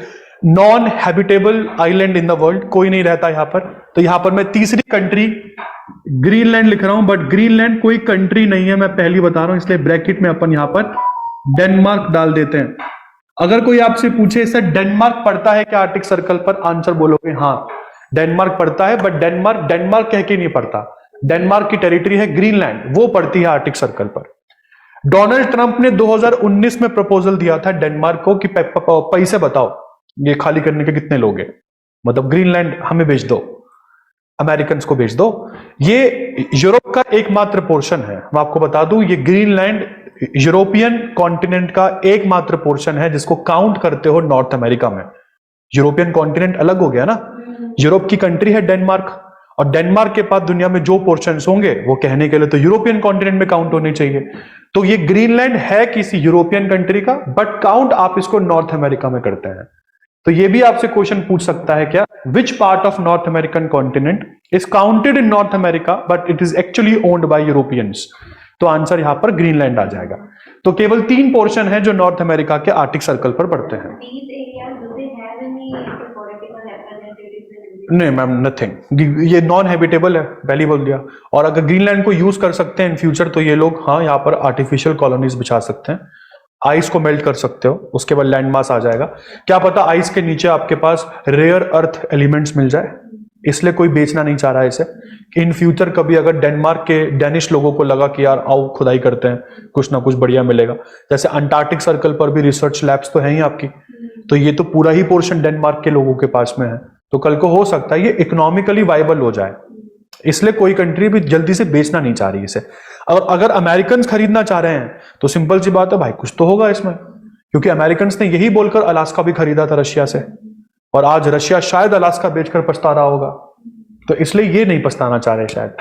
B: non habitable island in the world, कोई नहीं रहता यहां पर। तो यहां पर मैं तीसरी कंट्री ग्रीनलैंड लिख रहा हूं, बट ग्रीनलैंड कोई कंट्री नहीं है, मैं पहली बता रहा हूं, इसलिए ब्रैकेट में अपन यहां पर डेनमार्क डाल देते हैं। अगर कोई आपसे पूछे सर डेनमार्क पड़ता है क्या आर्टिक सर्कल पर, आंसर बोलोगे हाँ डेनमार्क पड़ता है, बट डेनमार्क कह के नहीं पड़ता। डेनमार्क की टेरिटरी है ग्रीनलैंड, वो पड़ती है आर्टिक सर्कल पर। डोनाल्ड ट्रंप ने 2019 में प्रपोजल दिया था डेनमार्क को कि पैसे बताओ ये खाली करने के कितने लोग हैं, मतलब ग्रीनलैंड हमें बेच दो, अमेरिकन को बेच दो। ये यूरोप का एकमात्र पोर्शन है, मैं आपको बता दूं, ये ग्रीनलैंड यूरोपियन कॉन्टिनेंट का एकमात्र पोर्शन है जिसको काउंट करते हो नॉर्थ अमेरिका में। यूरोपियन कॉन्टिनेंट अलग हो गया ना, यूरोप की कंट्री है डेनमार्क, और डेनमार्क के पास दुनिया में जो पोर्शंस होंगे वो कहने के लिए तो यूरोपियन कॉन्टिनेंट में काउंट होने चाहिए। तो ये ग्रीनलैंड है किसी यूरोपियन कंट्री का, बट काउंट आप इसको नॉर्थ अमेरिका में करते हैं। तो ये भी आपसे क्वेश्चन पूछ सकता है क्या, which part of north American continent is counted in north America but it is actually owned by Europeans? तो आंसर यहां पर ग्रीनलैंड आ जाएगा। तो केवल 3 पोर्शन है जो नॉर्थ अमेरिका के आर्टिक सर्कल पर पड़ते हैं। नहीं मैम, नथिंग, ये नॉन हैबिटेबल है, पहले बोल दिया। और अगर ग्रीनलैंड को यूज कर सकते हैं इन फ्यूचर तो ये लोग हाँ यहाँ पर आर्टिफिशियल कॉलोनीज बिछा सकते हैं, आइस को मेल्ट कर सकते हो, उसके बाद लैंड मास आ जाएगा। क्या पता आइस के नीचे आपके पास रेयर अर्थ एलिमेंट्स मिल जाए, इसलिए कोई बेचना नहीं चाह रहा है इसे। इन फ्यूचर कभी अगर डेनमार्क के डेनिश लोगों को लगा कि यार आओ खुदाई करते हैं, कुछ ना कुछ बढ़िया मिलेगा, जैसे अंटार्कटिक सर्कल पर भी रिसर्च लैब्स तो हैं ही आपकी, तो ये तो पूरा ही पोर्शन डेनमार्क के लोगों के पास में है, तो कल को हो सकता है ये इकोनॉमिकली वाइबल हो जाए, इसलिए कोई कंट्री भी जल्दी से बेचना नहीं चाह रही इसे। और अगर अमेरिकन खरीदना चाह रहे हैं तो सिंपल सी बात है भाई, कुछ तो होगा इसमें, क्योंकि अमेरिकन ने यही बोलकर अलास्का भी खरीदा था रशिया से, और आज रशिया शायद अलास्का बेचकर पछता रहा होगा, तो इसलिए ये नहीं पछताना चाह रहे शायद।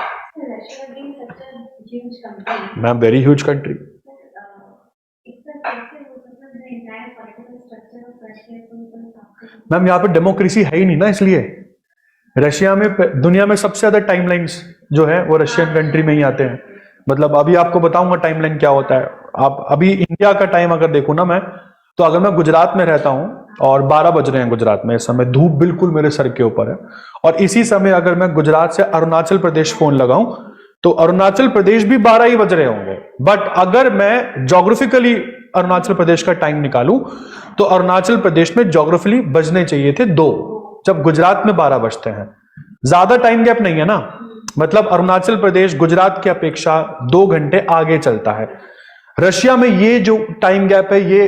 B: Ma'am very huge country, ma'am यहाँ पे डेमोक्रेसी है ही नहीं ना, इसलिए रशिया में दुनिया में सबसे ज्यादा टाइमलाइंस जो है वो रशियन कंट्री में ही आते हैं। मतलब अभी आपको बताऊंगा टाइमलाइन क्या होता है। आप अभी इंडिया का टाइम अगर देखो ना मैं, तो अगर मैं गुजरात में रहता हूं और 12 बज रहे हैं गुजरात में इस समय, धूप बिल्कुल मेरे सर के ऊपर है, और इसी समय अगर मैं गुजरात से अरुणाचल प्रदेश फोन लगाऊं तो अरुणाचल प्रदेश भी 12 ही बज रहे होंगे। बट अगर मैं ज्योग्राफिकली अरुणाचल प्रदेश का टाइम निकालूं तो अरुणाचल प्रदेश में ज्योग्राफिकली बजने चाहिए थे 2, जब गुजरात में 12 बजते हैं। ज्यादा टाइम गैप नहीं है ना, मतलब अरुणाचल प्रदेश गुजरात की अपेक्षा 2 घंटे आगे चलता है। रशिया में ये जो टाइम गैप है ये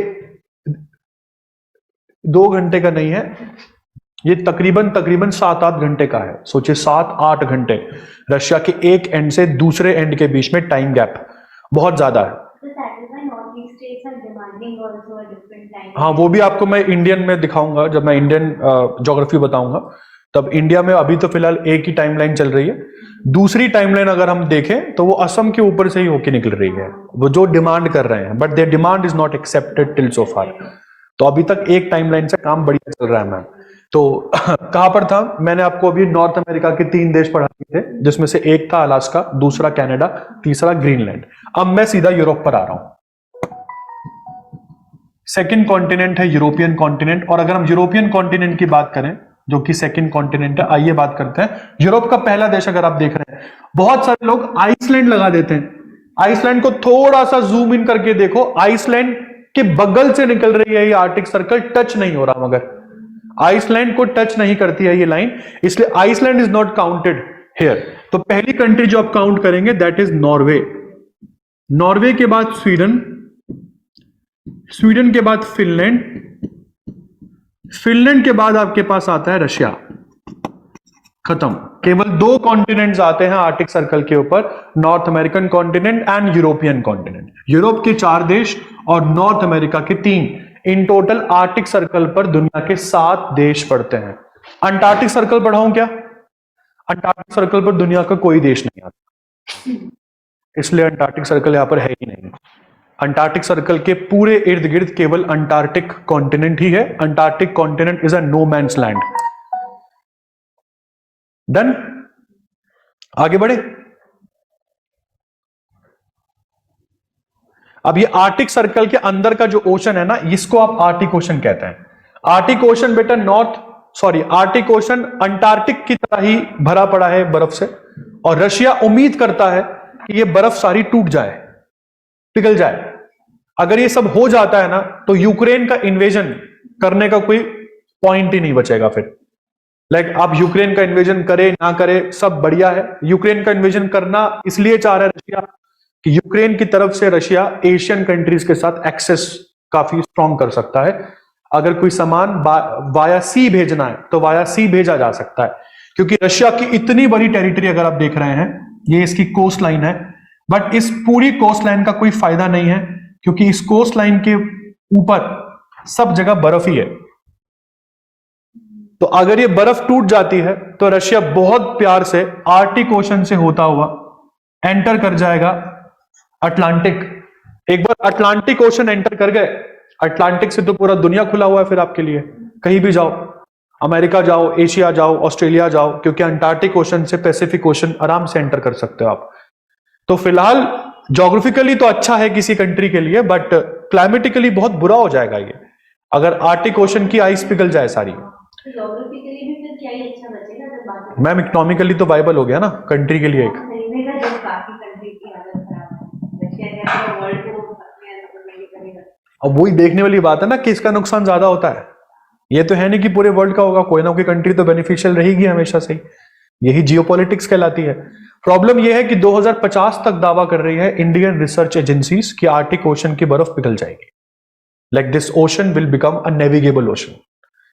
B: 2 घंटे का नहीं है, ये तकरीबन 7-8 घंटे का है। सोचिए 7-8 घंटे रशिया के एक एंड से दूसरे एंड के बीच में टाइम गैप बहुत ज्यादा है। हाँ, वो भी आपको मैं इंडियन में दिखाऊंगा, जब मैं इंडियन ज्योग्राफी बताऊंगा तब। इंडिया में अभी तो फिलहाल एक ही टाइमलाइन चल रही है, दूसरी टाइमलाइन अगर हम देखें तो वो असम के ऊपर से ही होके निकल रही है, वो जो डिमांड कर रहे हैं, but their demand is not accepted till so far. तो अभी तक एक टाइमलाइन से काम बढ़िया चल रहा है मैम। तो कहां पर था मैंने आपको अभी, नॉर्थ अमेरिका के 3 देश पढ़ाए थे, जिसमें से एक था अलास्का, दूसरा कनाडा, तीसरा ग्रीनलैंड। अब मैं सीधा यूरोप पर आ रहा हूं। सेकंड कॉन्टिनेंट है यूरोपियन कॉन्टिनेंट, और अगर हम यूरोपियन कॉन्टिनेंट की बात करें जो कि सेकंड कॉन्टिनेंट है, आइए बात करते हैं यूरोप का पहला देश। अगर आप देख रहे हैं बहुत सारे लोग आइसलैंड लगा देते हैं, आइसलैंड को थोड़ा सा जूम इन करके देखो, आइसलैंड के बगल से निकल रही है ये आर्टिक सर्कल, टच नहीं हो रहा, मगर आइसलैंड को टच नहीं करती है ये लाइन, इसलिए Iceland is not counted here. तो पहली कंट्री जो आप काउंट करेंगे दैट इज नॉर्वे। नॉर्वे के बाद स्वीडन, स्वीडन के बाद फिनलैंड, फिनलैंड के बाद आपके पास आता है रशिया। खत्म। केवल 2 कॉन्टिनेंट्स आते हैं आर्टिक सर्कल के ऊपर, north American continent and European continent. Europe के 4 देश और नॉर्थ अमेरिका के 3, इन टोटल आर्टिक सर्कल पर दुनिया के 7 देश पड़ते हैं। अंटार्कटिक सर्कल पढ़ाऊं क्या? अंटार्कटिक सर्कल पर दुनिया का कोई देश नहीं आता, इसलिए अंटार्कटिक सर्कल यहां पर है ही नहीं। अंटार्कटिक सर्कल के पूरे इर्द गिर्द केवल अंटार्कटिक कॉन्टिनेंट ही है। Antarctic continent is a no man's land. Done, आगे बढ़े। अब ये आर्टिक सर्कल के अंदर का जो ओशन है ना, इसको आप आर्टिक ओशन कहते हैं। आर्टिक ओशन बेटा आर्टिक ओशन अंटार्कटिक की तरह ही भरा पड़ा है बर्फ से, और रशिया उम्मीद करता है कि ये बर्फ सारी टूट जाए, पिघल जाए। अगर ये सब हो जाता है ना तो यूक्रेन का इन्वेजन करने का कोई पॉइंट ही नहीं बचेगा फिर। लाइक आप यूक्रेन का इन्वेजन करे ना करे सब बढ़िया है। यूक्रेन का इन्वेजन करना इसलिए चाह रहा है रशिया कि यूक्रेन की तरफ से रशिया एशियन कंट्रीज के साथ एक्सेस काफी स्ट्रॉन्ग कर सकता है। अगर कोई सामान वाया सी भेजना है तो वाया सी भेजा जा सकता है, क्योंकि रशिया की इतनी बड़ी टेरिटरी अगर आप देख रहे हैं, ये इसकी कोस्ट लाइन है, बट इस पूरी कोस्ट लाइन का कोई फायदा नहीं है, क्योंकि इस कोस्ट लाइन के ऊपर सब जगह बर्फ ही है। तो अगर ये बर्फ टूट जाती है तो रशिया बहुत प्यार से आर्टिक ओशन से होता हुआ एंटर कर जाएगा अटलांटिक। एक बार अटलांटिक ओशन एंटर कर गए, अटलांटिक से तो पूरा दुनिया खुला हुआ है फिर आपके लिए। कहीं भी जाओ, अमेरिका जाओ, एशिया जाओ, ऑस्ट्रेलिया जाओ, क्योंकि अंटार्कटिक ओशन से पैसिफिक ओशन आराम से एंटर कर सकते हो आप। तो फिलहाल ज्योग्राफिकली तो अच्छा है किसी कंट्री के लिए, बट क्लाइमेटिकली बहुत बुरा हो जाएगा ये अगर आर्टिक ओशन की आइस पिघल जाए सारी।
C: ज्योग्राफिकली भी फिर क्या ही अच्छा बचेगा जब बाकी
B: मैम इकोनॉमिकली तो वाइबल हो गया ना कंट्री के लिए एक।
C: रहने का, जब बाकी कंट्री की हालत खराब है, रशिया जैसे वर्ल्ड को अपने अंदर नहीं करेगा।
B: अब वही देखने वाली बात है ना कि इसका नुकसान ज्यादा होता है। ये तो है नहीं कि पूरे वर्ल्ड का होगा, कोई ना कोई कंट्री तो बेनिफिशियल रहेगी हमेशा से ही। यही जियोपॉलिटिक्स कहलाती है। प्रॉब्लम यह है कि 2050 तक दावा कर रही है इंडियन रिसर्च एजेंसीज कि आर्टिक ओशन की बर्फ पिघल जाएगी। Like this ocean will become a navigable ocean.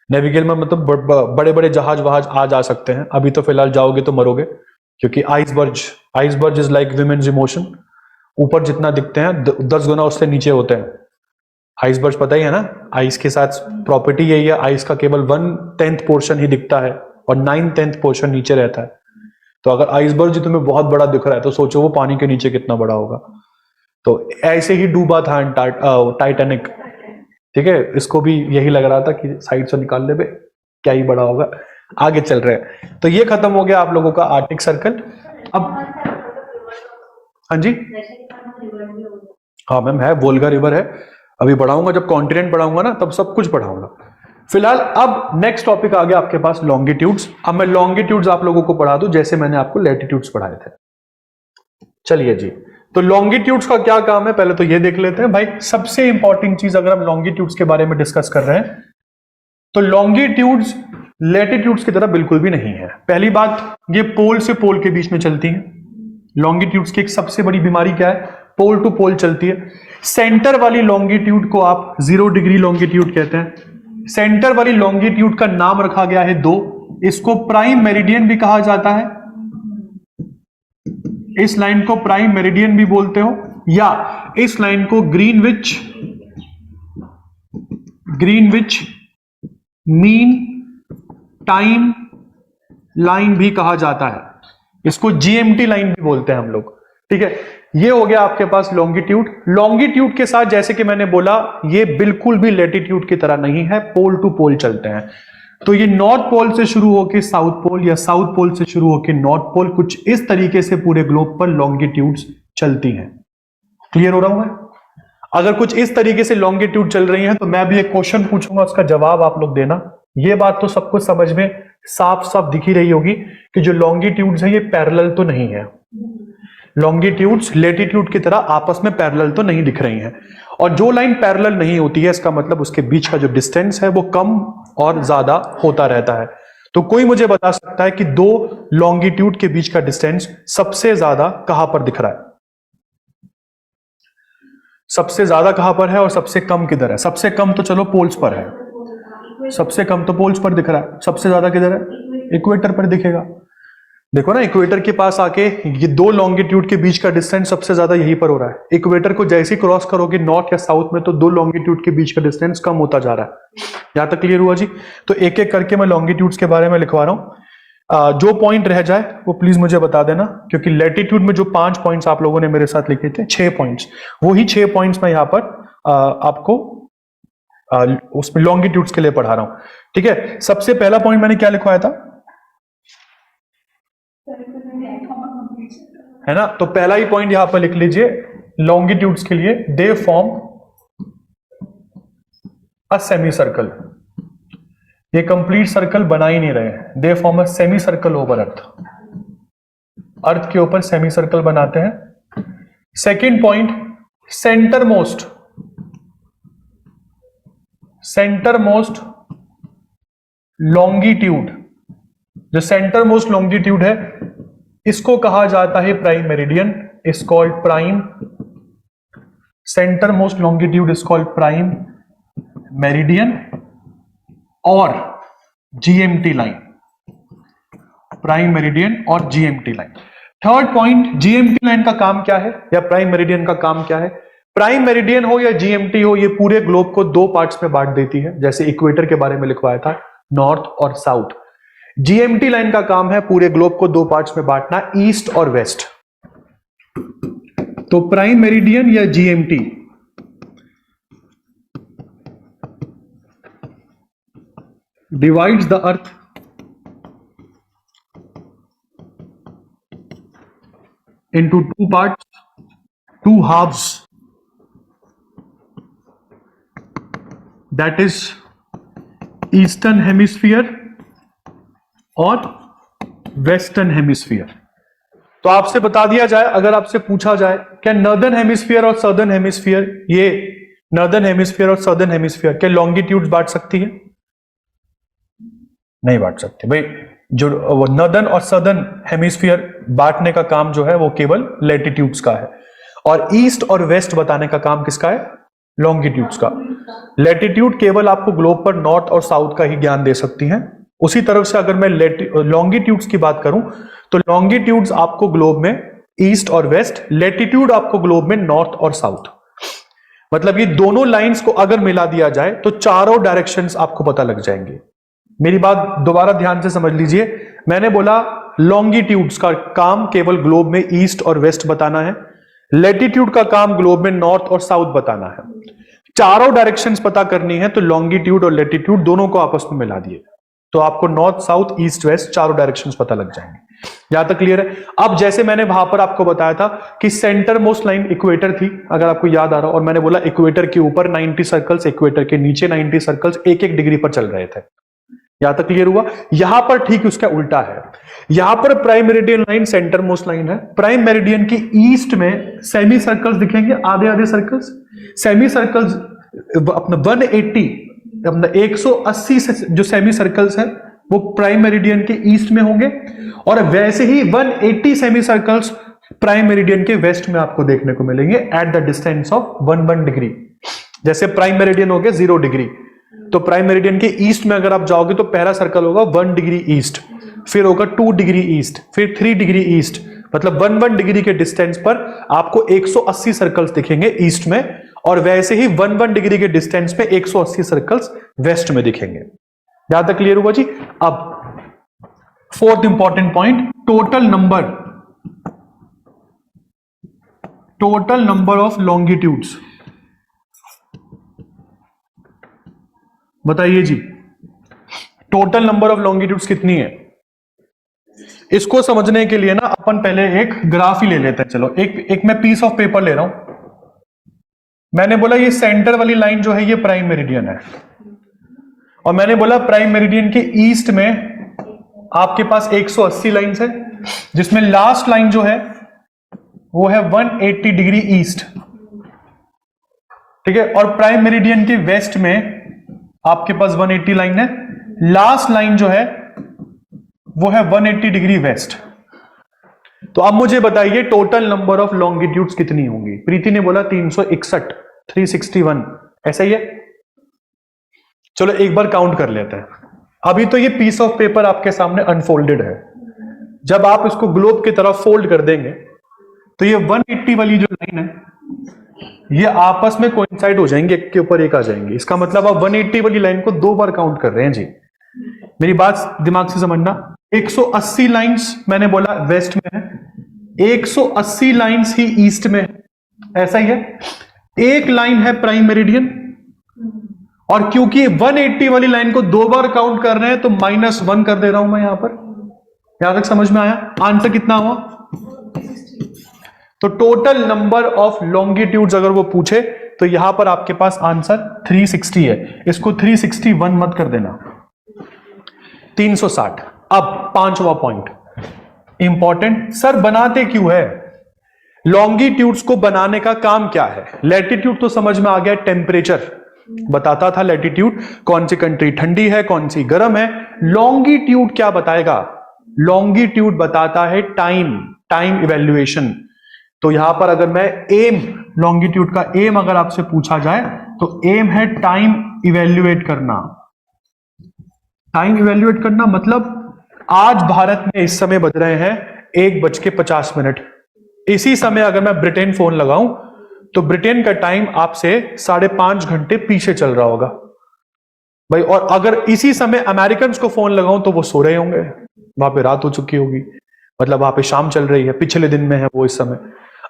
B: Navigable में मतलब बड़े बड़े जहाज वहाज आ जा सकते हैं। अभी तो फिलहाल जाओगे तो मरोगे, क्योंकि iceberg is like women's emotion. ऊपर जितना दिखते हैं 10 गुना उससे नीचे होते हैं। आइसबर्ग पता ही है ना, आइस के साथ प्रॉपर्टी यही है, आइस का केवल 1/10 पोर्शन ही दिखता है और 9/10 पोर्शन नीचे रहता है। तो अगर आइसबर्ग जी तुम्हें बहुत बड़ा दिख रहा है तो सोचो वो पानी के नीचे कितना बड़ा होगा। तो ऐसे ही डूबा था टाइटैनिक, ठीक है। इसको भी यही लग रहा था कि साइड से निकाल ले बे, क्या ही बड़ा होगा। आगे चल रहे हैं। तो ये खत्म हो गया आप लोगों का आर्टिक सर्कल। अब हाँ जी, हाँ मैम है, वोल्गा रिवर है। अभी बढ़ाऊंगा, जब कॉन्टिनेंट बढ़ाऊंगा ना तब सब कुछ बढ़ाऊंगा। फिलहाल अब नेक्स्ट टॉपिक आ गया आपके पास लॉन्गिट्यूड्स। अब मैं लॉन्गिट्यूड्स आप लोगों को पढ़ा दूं जैसे मैंने आपको लैटिट्यूड्स पढ़ाए थे। चलिए जी, तो लॉन्गिट्यूड्स का क्या काम है पहले तो ये देख लेते हैं भाई। सबसे इंपॉर्टेंट चीज अगर हम लॉन्गिट्यूड्स के बारे में डिस्कस कर रहे हैं तो लॉन्गिट्यूड्स लैटिट्यूड्स की तरह बिल्कुल भी नहीं है। पहली बात, ये पोल से पोल के बीच में चलती है। लॉन्गिट्यूड्स की एक सबसे बड़ी बीमारी क्या है, पोल टू पोल चलती है। सेंटर वाली लॉन्गिट्यूड को आप 0 डिग्री लॉन्गिट्यूड कहते हैं। सेंटर वाली लॉन्गिट्यूड का नाम रखा गया है 2। इसको प्राइम मेरिडियन भी कहा जाता है। इस लाइन को प्राइम मेरिडियन भी बोलते हो, या इस लाइन को ग्रीनविच मीन टाइम लाइन भी कहा जाता है। इसको जीएमटी लाइन भी बोलते हैं हम लोग, ठीक है। ये हो गया आपके पास लॉन्गिट्यूड। लॉन्गिट्यूड के साथ जैसे कि मैंने बोला ये बिल्कुल भी लैटिट्यूड की तरह नहीं है, पोल टू पोल चलते हैं। तो ये नॉर्थ पोल से शुरू होकर साउथ पोल या साउथ पोल से शुरू होकर नॉर्थ पोल, कुछ इस तरीके से पूरे ग्लोब पर लॉन्गिट्यूड्स चलती हैं। क्लियर हो रहा हूं मैं? अगर कुछ इस तरीके से लॉन्गिट्यूड चल रही है तो मैं भी एक क्वेश्चन पूछूंगा, उसका जवाब आप लोग देना। ये बात तो सबको समझ में साफ साफ दिख ही रही होगी कि जो लॉन्गिट्यूड्स है ये पैरेलल तो नहीं है। लॉन्गिट्यूड्स लैटिट्यूड की तरह आपस में पैरेलल तो नहीं दिख रही हैं। और जो लाइन पैरेलल नहीं होती है इसका मतलब उसके बीच का जो डिस्टेंस है वो कम और ज्यादा होता रहता है। तो कोई मुझे बता सकता है कि 2 लॉन्गिट्यूड के बीच का डिस्टेंस सबसे ज्यादा कहां पर दिख रहा है? सबसे ज्यादा कहां पर है और सबसे कम किधर है? सबसे कम तो चलो पोल्स पर है, सबसे कम तो पोल्स पर दिख रहा है। सबसे ज्यादा किधर है? इक्वेटर पर दिखेगा। देखो ना, इक्वेटर के पास आके ये 2 लॉन्गिट्यूड के बीच का डिस्टेंस सबसे ज्यादा यहीं पर हो रहा है। इक्वेटर को जैसे ही क्रॉस करोगे नॉर्थ या साउथ में तो 2 लॉन्गिट्यूड के बीच का डिस्टेंस कम होता जा रहा है। यहां तक क्लियर हुआ जी? तो एक एक करके मैं लॉन्गिट्यूड्स के बारे में लिखवा रहा हूं। जो पॉइंट रह जाए वो प्लीज मुझे बता देना, क्योंकि लैटिट्यूड में जो 5 पॉइंट्स आप लोगों ने मेरे साथ लिखे थे, 6 पॉइंट्स, वही 6 पॉइंट्स मैं यहां पर आपको उसमें लॉन्गिट्यूड्स के लिए पढ़ा रहा हूं, ठीक है। सबसे पहला पॉइंट मैंने क्या लिखवाया था, है ना? तो पहला ही पॉइंट यहां पर लिख लीजिए लॉन्गिट्यूड्स के लिए, they form a semicircle. ये कंप्लीट सर्कल बना ही नहीं रहे हैं, they form a semicircle over earth. Earth के ऊपर सेमी सर्कल बनाते हैं। Second point, centre most longitude, जो सेंटर मोस्ट लॉन्गिट्यूड है इसको कहा जाता है prime meridian, is called prime. Centre most longitude is called prime meridian और जीएमटी लाइन, प्राइम मेरिडियन और GMT line. Third point, GMT line का काम क्या है या प्राइम मेरिडियन का काम क्या है? प्राइम मेरिडियन हो या जीएमटी हो, ये पूरे ग्लोब को 2 पार्ट्स में बांट देती है, जैसे इक्वेटर के बारे में लिखवाया था, नॉर्थ और साउथ। जीएमटी लाइन का काम है पूरे ग्लोब को 2 पार्ट्स में बांटना, ईस्ट और वेस्ट। तो प्राइम मेरिडियन या GMT divides the earth into 2 parts, 2 halves, that is eastern hemisphere और वेस्टर्न हेमिस्फीयर। तो आपसे बता दिया जाए, अगर आपसे पूछा जाए क्या नॉर्दर्न हेमिस्फीयर और सदर्न हेमिस्फीयर, ये नॉर्दर्न हेमिस्फीयर और सदर्न हेमिस्फीयर क्या लॉन्गिट्यूड बांट सकती है? नहीं बांट सकते भाई। जो नॉर्दर्न और सदर्न हेमिस्फीयर बांटने का काम जो है वो केवल लैटिट्यूड्स का है, और ईस्ट और वेस्ट बताने का काम किसका है? लॉन्गिट्यूड्स का। लैटिट्यूड केवल आपको ग्लोब पर नॉर्थ और साउथ का ही ज्ञान दे सकती हैं। उसी तरफ से अगर मैं लॉन्गिट्यूड्स की बात करूं तो लॉन्गिट्यूड्स आपको ग्लोब में ईस्ट और वेस्ट, लैटिट्यूड आपको ग्लोब में नॉर्थ और साउथ। मतलब ये दोनों लाइंस को अगर मिला दिया जाए तो चारों डायरेक्शंस आपको पता लग जाएंगे। मेरी बात दोबारा ध्यान से समझ लीजिए। मैंने बोला लॉन्गिट्यूड्स का काम केवल ग्लोब में ईस्ट और वेस्ट बताना है, लैटिट्यूड का काम ग्लोब में नॉर्थ और साउथ बताना है। चारों डायरेक्शंस पता करनी है तो लॉन्गिट्यूड और लैटिट्यूड दोनों को आपस में मिला दिए तो आपको नॉर्थ साउथ ईस्ट वेस्ट चारों डायरेक्शंस पता लग जाएंगे। यहां तक क्लियर है? अब जैसे मैंने वहां पर आपको बताया था कि सेंटर मोस्ट लाइन इक्वेटर थी, अगर आपको याद आ रहा हो, और मैंने बोला इक्वेटर के ऊपर 90 सर्कल्स, इक्वेटर के नीचे 90 सर्कल्स 1-1 डिग्री पर चल रहे थे। यहां तक क्लियर हुआ? यहां पर ठीक उसका उल्टा है। यहां पर prime meridian line centre most line है। प्राइम मेरिडियन के ईस्ट में सेमी सर्कल्स दिखेंगे, आधे आधे सर्कल्स। सेमी सर्कल्स अपना 180 अपना 180 से जो सेमी सर्कल्स है वो प्राइम मेरिडियन के ईस्ट में होंगे, और वैसे ही 180 सेमी सर्कल्स प्राइम मेरिडियन के वेस्ट में आपको देखने को मिलेंगे at the distance of 1 degree. जैसे प्राइम मेरिडियन हो गया 0 डिग्री, तो प्राइम मेरिडियन के ईस्ट में अगर आप जाओगे तो पहला सर्कल होगा 1 डिग्री ईस्ट, फिर होगा 2 डिग्री ईस्ट, फिर 3 डिग्री ईस्ट। मतलब 1 डिग्री के डिस्टेंस पर आपको 180 सर्कल्स दिखेंगे ईस्ट में, और वैसे ही 1 डिग्री के डिस्टेंस पे 180 सर्कल्स वेस्ट में दिखेंगे। यहां तक क्लियर हुआ जी? अब fourth important point, total number of longitudes. बताइए जी, टोटल नंबर ऑफ लॉन्गिट्यूड्स कितनी है? इसको समझने के लिए ना अपन पहले एक ग्राफ ही ले लेते हैं। चलो एक मैं पीस ऑफ पेपर ले रहा हूं। मैंने बोला ये सेंटर वाली लाइन जो है ये प्राइम मेरिडियन है, और मैंने बोला प्राइम मेरिडियन के ईस्ट में आपके पास 180 लाइंस है, जिसमें लास्ट लाइन जो है वो है 180 डिग्री ईस्ट, ठीक है। और प्राइम मेरिडियन के वेस्ट में आपके पास 180 लाइन है, लास्ट लाइन जो है वो है 180 डिग्री वेस्ट। तो अब मुझे बताइए टोटल नंबर ऑफ लॉन्गिट्यूड्स कितनी होंगी? प्रीति ने बोला 361, 361, ऐसा ही है। चलो एक बार काउंट कर लेते हैं। अभी तो ये पीस ऑफ पेपर आपके सामने अनफोल्डेड है। जब आप इसको ग्लोब की तरफ फोल्ड कर देंगे तो ये 180 वाली जो लाइन है ये आपस में कोइंसाइड हो जाएंगे, एक के ऊपर एक आ जाएंगे। इसका मतलब आप 180 वाली लाइन को 2 बार काउंट कर रहे हैं जी। मेरी बात दिमाग से समझना। 180 लाइंस मैंने बोला वेस्ट में है, 180 लाइंस ही ईस्ट में है, ऐसा ही है। एक लाइन है प्राइम मेरिडियन, और क्योंकि 180 वाली लाइन को 2 बार काउंट कर रहे हैं तो -1 कर दे रहा हूं मैं यहां पर। यहां तक समझ में आया? आंसर कितना हुआ? तो टोटल नंबर ऑफ लॉन्गिट्यूड्स अगर वो पूछे तो यहां पर आपके पास आंसर 360 है। इसको 361 मत कर देना, 360। अब 5वां पॉइंट इंपॉर्टेंट, सर बनाते क्यों है? लॉन्गिट्यूड्स को बनाने का काम क्या है? लैटिट्यूड तो समझ में आ गया, टेम्परेचर बताता था लैटिट्यूड, कौन सी कंट्री ठंडी है कौन सी गर्म है। लॉन्गिट्यूड क्या बताएगा? लॉन्गिट्यूड बताता है टाइम इवैल्यूएशन। तो यहां पर अगर मैं एम, लॉन्गिट्यूड का एम अगर आपसे पूछा जाए तो एम है टाइम इवैल्यूएट करना। टाइम इवैल्यूएट करना मतलब आज भारत में इस समय बज रहे हैं 1:50। इसी समय अगर मैं ब्रिटेन फोन लगाऊं तो ब्रिटेन का टाइम आपसे 5.5 घंटे पीछे चल रहा होगा भाई। और अगर इसी समय अमेरिकन को फोन लगाऊं तो वो सो रहे होंगे, वहां पे रात हो चुकी होगी, मतलब वहां पे शाम चल रही है, पिछले दिन में है वो इस समय।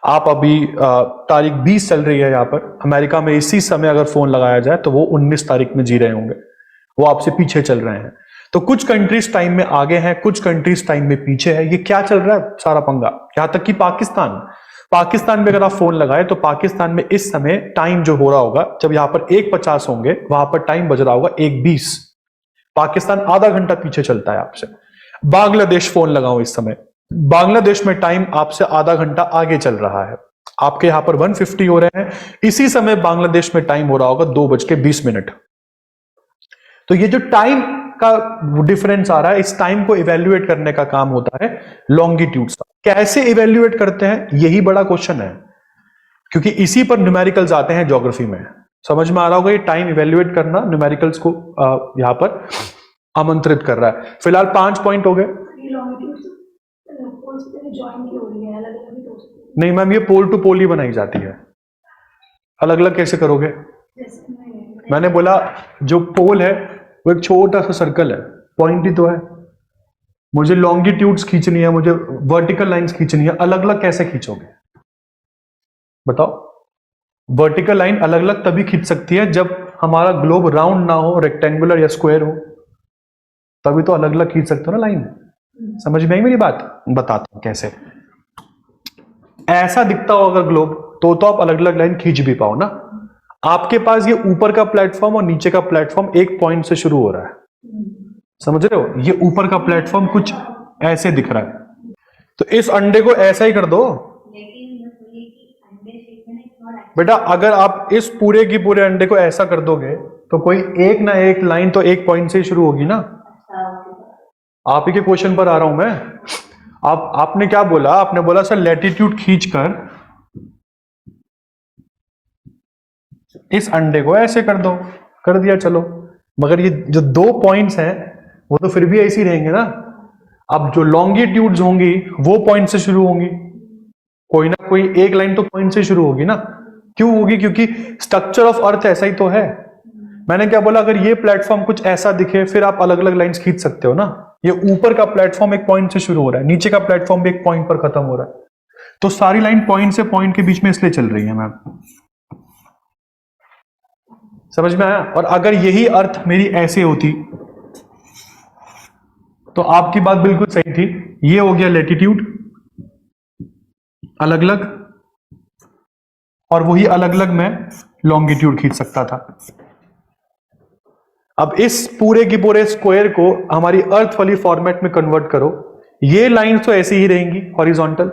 B: आप अभी तारीख 20 चल रही है यहाँ पर अमेरिका में, इसी समय अगर फोन लगाया जाए तो वो 19 तारीख में जी रहे होंगे, वो आपसे पीछे चल रहे हैं। तो कुछ कंट्रीज टाइम में आगे हैं, कुछ कंट्रीज टाइम में पीछे है। ये क्या चल रहा है सारा पंगा? यहां तक कि पाकिस्तान में अगर आप फोन लगाए तो पाकिस्तान में इस समय टाइम जो हो रहा होगा, जब यहां पर 1:50 होंगे वहां पर टाइम बज रहा होगा 1:20। पाकिस्तान आधा घंटा पीछे चलता है आपसे। बांग्लादेश फोन लगाओ इस समय, बांग्लादेश में टाइम आपसे आधा घंटा आगे चल रहा है। आपके यहां पर 1:50 हो रहे हैं, इसी समय बांग्लादेश में टाइम हो रहा होगा 2:20। तो ये जो टाइम का डिफरेंस आ रहा है, इस टाइम को इवेल्युएट करने का काम होता है लॉन्गिट्यूड का। कैसे इवेल्युएट करते हैं, यही बड़ा क्वेश्चन है, क्योंकि इसी पर न्यूमेरिकल्स आते हैं ज्योग्राफी में। समझ में आ रहा होगा, ये टाइम इवेल्युएट करना न्यूमेरिकल्स को यहां पर आमंत्रित कर रहा है। फिलहाल 5 पॉइंट हो गए। नहीं मैम, ये पोल टू पोल ही बनाई जाती है, अलग अलग कैसे करोगे? मैंने बोला जो पोल है वो एक छोटा सा सर्कल है, पॉइंट ही तो है। मुझे लॉन्गिट्यूड्स खींचनी है, मुझे वर्टिकल लाइंस खींचनी है, अलग अलग कैसे खींचोगे बताओ? वर्टिकल लाइन अलग अलग तभी खींच सकती है जब हमारा ग्लोब राउंड ना हो, रेक्टेंगुलर या स्क्वायर हो, तभी तो अलग अलग खींच सकते हो ना लाइन। समझ में आई मेरी बात? बताता हूं कैसे। ऐसा दिखता हो अगर ग्लोब तो आप अलग अलग लाइन खींच भी पाओ ना। आपके पास ये ऊपर का प्लेटफॉर्म और नीचे का प्लेटफॉर्म एक पॉइंट से शुरू हो रहा है, समझ रहे हो? ये ऊपर का प्लेटफॉर्म कुछ ऐसे दिख रहा है, तो इस अंडे को ऐसा ही कर दो। बेटा अगर आप इस पूरे की पूरे अंडे को ऐसा कर दोगे तो कोई एक ना एक लाइन तो एक पॉइंट से ही शुरू होगी ना। आप ही के क्वेश्चन पर आ रहा हूं मैं। आपने क्या बोला? आपने बोला सर लैटिट्यूड खींचकर इस अंडे को ऐसे कर दो, कर दिया, चलो। मगर ये जो 2 पॉइंट्स हैं वो तो फिर भी ऐसे ही रहेंगे ना। अब जो लॉन्गिट्यूड्स होंगी वो पॉइंट से शुरू होंगी, कोई ना कोई एक लाइन तो पॉइंट से शुरू होगी ना। क्यों होगी? क्योंकि स्ट्रक्चर ऑफ अर्थ ऐसा ही तो है। मैंने क्या बोला? अगर ये प्लेटफॉर्म कुछ ऐसा दिखे फिर आप अलग अलग लाइंस खींच सकते हो ना। ये ऊपर का प्लेटफॉर्म एक पॉइंट से शुरू हो रहा है, नीचे का प्लेटफॉर्म भी एक पॉइंट पर खत्म हो रहा है, तो सारी लाइन पॉइंट से पॉइंट के बीच में इसलिए चल रही है मैम। समझ में आया? और अगर यही अर्थ मेरी ऐसे होती तो आपकी बात बिल्कुल सही थी। ये हो गया लैटिट्यूड अलग अलग, और वही अलग अलग मैं लॉन्गिट्यूड खींच सकता था। अब इस पूरे की पूरे स्क्वायर को हमारी अर्थ वाली फॉर्मेट में कन्वर्ट करो। ये लाइंस तो ऐसी ही रहेंगी हॉरिजॉन्टल,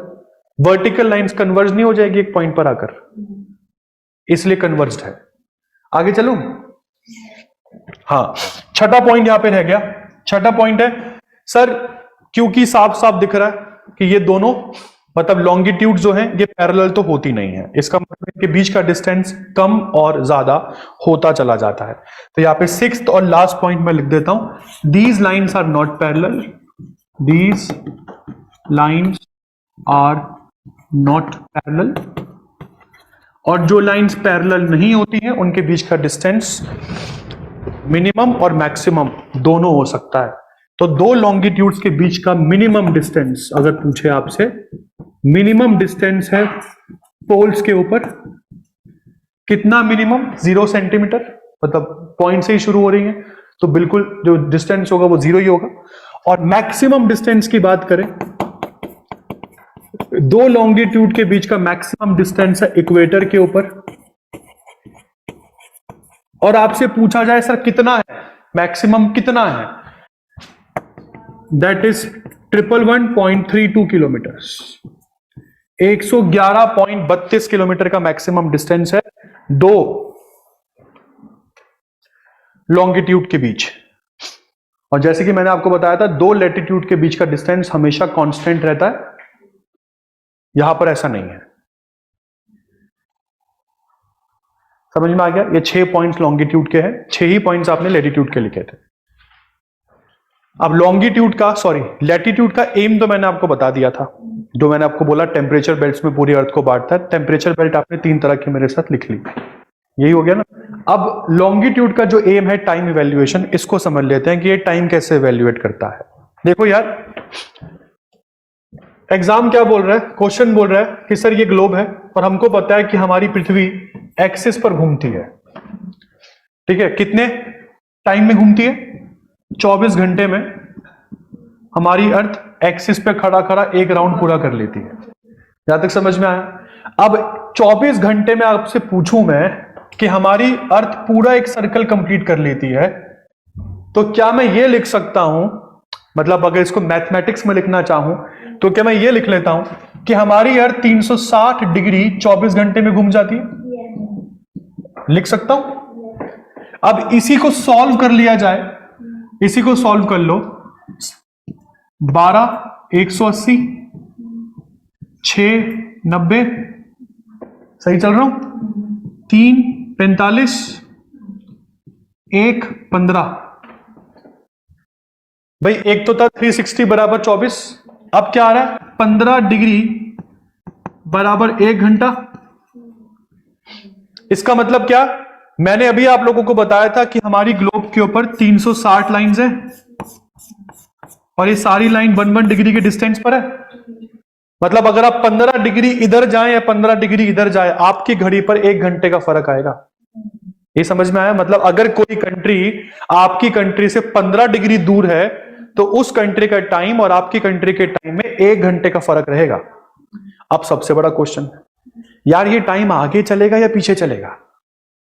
B: वर्टिकल लाइंस कन्वर्ज नहीं हो जाएगी एक पॉइंट पर आकर, इसलिए कन्वर्ज्ड है। आगे चलूं? हाँ, छठा पॉइंट यहां पे रह गया। छठा पॉइंट है सर, क्योंकि साफ साफ दिख रहा है कि ये दोनों मतलब लॉन्गिट्यूड जो है ये पैरेलल तो होती नहीं है, इसका मतलब इनके बीच का डिस्टेंस कम और ज्यादा होता चला जाता है। तो यहां पे 6th और लास्ट पॉइंट में लिख देता हूं, these lines are not parallel, these lines are not parallel. और जो लाइंस पैरेलल नहीं होती हैं उनके बीच का डिस्टेंस मिनिमम और मैक्सिमम दोनों हो सकता है। तो 2 लॉन्गिट्यूड्स के बीच का मिनिमम डिस्टेंस अगर पूछे आपसे, मिनिमम डिस्टेंस है पोल्स के ऊपर, कितना मिनिमम? 0 सेंटीमीटर, मतलब पॉइंट से ही शुरू हो रही है तो बिल्कुल जो डिस्टेंस होगा वो 0 ही होगा। और मैक्सिमम डिस्टेंस की बात करें, 2 लॉन्गिट्यूड के बीच का मैक्सिमम डिस्टेंस है इक्वेटर के ऊपर। और आपसे पूछा जाए सर कितना है मैक्सिमम, कितना है? दैट इज 111.32 किलोमीटर, 111.32 किलोमीटर का मैक्सिमम डिस्टेंस है 2 लॉन्गिट्यूड के बीच। और जैसे कि मैंने आपको बताया था 2 लैटिट्यूड के बीच का डिस्टेंस हमेशा कांस्टेंट रहता है, यहां पर ऐसा नहीं है। समझ में आ गया? ये 6 पॉइंट्स लॉन्गिट्यूड के हैं, 6 ही पॉइंट्स आपने लैटिट्यूड के लिखे थे। अब लॉन्गिट्यूड का लैटिट्यूड का एम तो मैंने आपको बता दिया था, जो मैंने आपको बोला टेम्परेचर बेल्ट्स में पूरी अर्थ को बांटता है। टेम्परेचर बेल्ट आपने 3 तरह की मेरे साथ लिख ली, यही हो गया ना। अब लॉन्गिट्यूड का जो एम है टाइम इवेल्युएशन, इसको समझ लेते हैं कि ये टाइम कैसे इवेल्युएट करता है। देखो यार, एग्जाम क्या बोल रहा है, क्वेश्चन बोल रहा है कि सर ये ग्लोब है और हमको पता है कि हमारी पृथ्वी एक्सिस पर घूमती है, ठीक है? कितने टाइम में घूमती है? 24 घंटे में हमारी अर्थ एक्सिस पे खड़ा खड़ा एक राउंड पूरा कर लेती है। यहां तक समझ में आया? अब 24 घंटे में आपसे पूछूं मैं कि हमारी अर्थ पूरा एक सर्कल कंप्लीट कर लेती है, तो क्या मैं ये लिख सकता हूं, मतलब अगर इसको मैथमेटिक्स में लिखना चाहूं तो क्या मैं ये लिख लेता हूं कि हमारी अर्थ 360 डिग्री 24 घंटे में घूम जाती है? लिख सकता हूं। अब इसी को सॉल्व कर लिया जाए इसी को सॉल्व कर लो। 12 180 6 90, सही चल रहा हूं? 3 45 1 15। भाई एक तो था 360 बराबर 24, अब क्या आ रहा है 15 डिग्री बराबर 1 घंटा। इसका मतलब क्या, मैंने अभी आप लोगों को बताया था कि हमारी ग्लोब के ऊपर 360 लाइंस हैं और ये सारी लाइन 1 डिग्री के डिस्टेंस पर है। मतलब अगर आप 15 डिग्री इधर जाएं या 15 डिग्री इधर जाए, आपकी घड़ी पर 1 घंटे का फर्क आएगा। ये समझ में आया? मतलब अगर कोई कंट्री आपकी कंट्री से 15 डिग्री दूर है तो उस कंट्री का टाइम और आपकी कंट्री के टाइम में 1 घंटे का फर्क रहेगा। अब सबसे बड़ा क्वेश्चन, यार ये टाइम आगे चलेगा या पीछे चलेगा?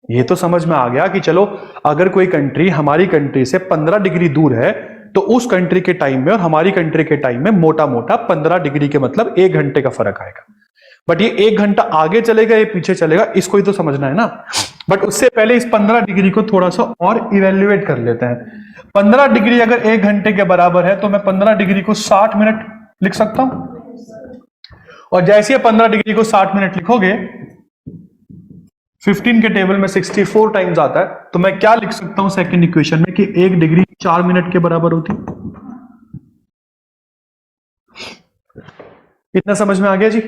B: ये तो समझ में आ गया कि चलो अगर कोई कंट्री हमारी कंट्री से 15 डिग्री दूर है तो उस कंट्री के टाइम में और हमारी कंट्री के टाइम में मोटा मोटा 15 डिग्री के मतलब 1 घंटे का फर्क आएगा। बट ये 1 घंटा आगे चलेगा या पीछे चलेगा, इसको ही तो समझना है ना। बट उससे पहले इस 15 डिग्री को थोड़ा सा और इवेल्युएट कर लेते हैं। 15 डिग्री अगर 1 घंटे के बराबर है तो मैं 15 डिग्री को 60 मिनट लिख सकता हूं। और जैसे 15 डिग्री को 60 मिनट लिखोगे, 15 के टेबल में 64 टाइम्स आता है, तो मैं क्या लिख सकता हूं सेकंड इक्वेशन में कि 1 डिग्री 4 मिनट के बराबर होती। इतना समझ में आ गया जी?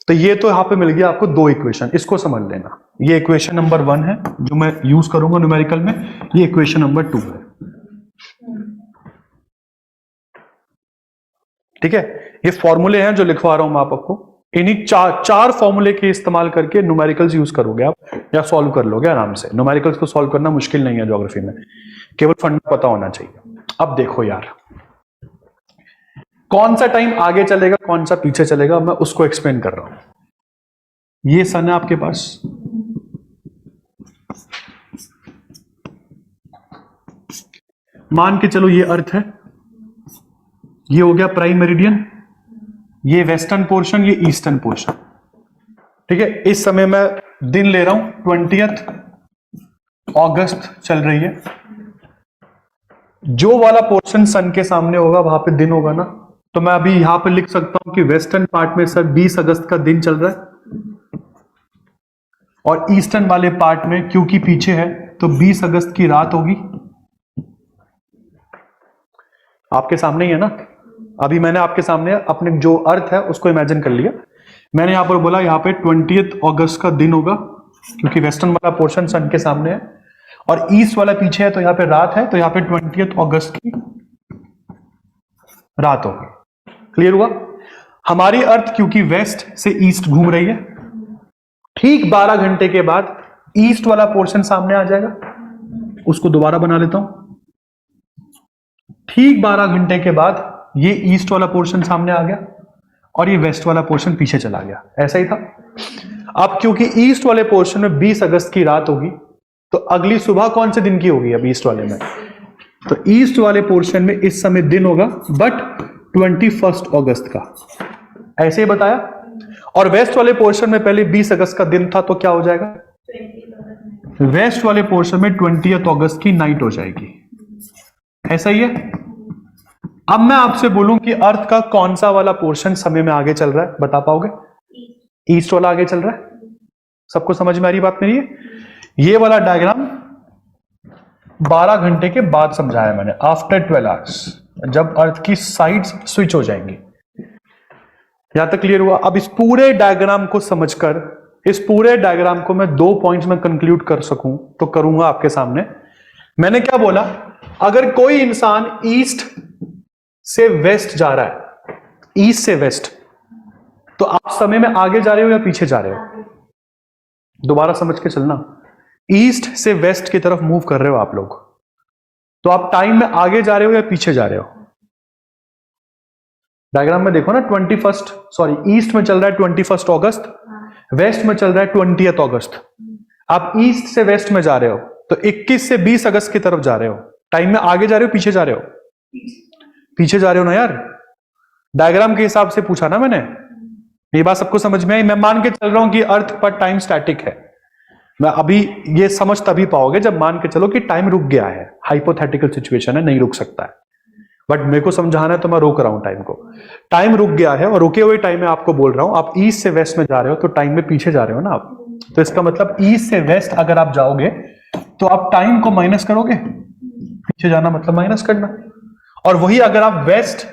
B: तो ये तो यहां पे मिल गया आपको 2 इक्वेशन, इसको समझ लेना। ये इक्वेशन नंबर 1 है जो मैं यूज करूंगा न्यूमेरिकल में, ये इक्वेशन नंबर 2 है। ठीक है, ये फॉर्मूले हैं जो लिखवा रहा हूं मैं आपको। इन्हीं चार फॉर्मूले के इस्तेमाल करके न्यूमेरिकल्स यूज करोगे आप या सॉल्व कर लोगे आराम से। न्यूमेरिकल्स को सॉल्व करना मुश्किल नहीं है ज्योग्राफी में, केवल फंडा पता होना चाहिए। अब देखो यार, कौन सा टाइम आगे चलेगा कौन सा पीछे चलेगा, मैं उसको एक्सप्लेन कर रहा हूं। ये सन है आपके पास, मान के चलो ये अर्थ है, ये हो गया प्राइम मेरिडियन, ये वेस्टर्न पोर्शन, ये ईस्टर्न पोर्शन। ठीक है, इस समय मैं दिन ले रहा हूं 20 अगस्त चल रही है। जो वाला पोर्शन सन के सामने होगा वहां पे दिन होगा ना, तो मैं अभी यहां पे लिख सकता हूं कि वेस्टर्न पार्ट में सर 20 अगस्त का दिन चल रहा है और ईस्टर्न वाले पार्ट में क्योंकि पीछे है तो 20 अगस्त की रात होगी। आपके सामने ही है ना, अभी मैंने आपके सामने अपने जो अर्थ है उसको इमेजिन कर लिया। मैंने यहां पर बोला यहां पे 20 अगस्त का दिन होगा क्योंकि वेस्टर्न वाला पोर्शन सन के सामने है और ईस्ट वाला पीछे है, तो यहां पे रात है, तो यहां पे 20 अगस्त की रात होगी। क्लियर हुआ? हमारी अर्थ क्योंकि वेस्ट से ईस्ट घूम रही है, ठीक 12 घंटे के बाद ईस्ट वाला पोर्शन सामने आ जाएगा। उसको दोबारा बना लेता हूं। ठीक 12 घंटे के बाद ये ईस्ट वाला पोर्शन सामने आ गया और ये वेस्ट वाला पोर्शन पीछे चला गया। ऐसा ही था। अब क्योंकि ईस्ट वाले पोर्शन में 20 अगस्त की रात होगी, तो अगली सुबह कौन से दिन की होगी अब ईस्ट वाले में? तो ईस्ट वाले पोर्शन में इस समय दिन होगा बट 21 अगस्त का, ऐसे ही बताया। और वेस्ट वाले पोर्शन में पहले 20 अगस्त का दिन था, तो क्या हो जाएगा? वेस्ट वाले पोर्शन में 20 अगस्त की नाइट हो जाएगी। ऐसा ही है। अब मैं आपसे बोलूं कि अर्थ का कौन सा वाला पोर्शन समय में आगे चल रहा है, बता पाओगे? ईस्ट वाला आगे चल रहा है। सबको समझ में आ रही बात मेरी? ये वाला डायग्राम 12 घंटे के बाद समझाया मैंने, आफ्टर 12 आवर्स, जब अर्थ की साइड्स स्विच हो जाएंगी। यहां तक क्लियर हुआ? अब इस पूरे डायग्राम को समझकर, इस पूरे डायग्राम को मैं 2 पॉइंट्स में कंक्लूड कर सकूं तो करूंगा आपके सामने। मैंने क्या बोला? अगर कोई इंसान ईस्ट से वेस्ट जा रहा है, ईस्ट से वेस्ट, तो आप समय में आगे जा रहे हो या पीछे जा रहे हो? दोबारा समझ के चलना। ईस्ट से वेस्ट की तरफ मूव कर रहे हो आप लोग, तो आप टाइम में आगे जा रहे हो या पीछे जा रहे हो? डायग्राम में देखो ना, ईस्ट में चल रहा है 21 अगस्त, वेस्ट में चल रहा है 20 अगस्त। आप ईस्ट से वेस्ट में जा रहे हो तो 21 से 20 अगस्त की तरफ जा रहे हो। टाइम में आगे जा रहे हो पीछे जा रहे हो? पीछे जा रहे हो ना यार। डायग्राम के हिसाब से पूछा ना मैंने। ये बात सबको समझ में आई? मैं मान के चल रहा हूं कि अर्थ पर टाइम स्टैटिक है, मैं अभी ये समझ तभी पाओगे जब मान के चलो कि टाइम रुक गया है, हाइपोथेटिकल सिचुएशन है, नहीं रुक सकता है, बट मेरे को समझाना है तो मैं रोक रहा हूं टाइम को। टाइम रुक गया है और रुके हुए टाइम में आपको बोल रहा हूं, आप ईस्ट से वेस्ट में जा रहे हो तो टाइम में पीछे जा रहे हो ना आप, तो इसका मतलब ईस्ट से वेस्ट अगर आप जाओगे तो आप टाइम को माइनस करोगे, पीछे जाना मतलब माइनस करना, और वही अगर आप वेस्ट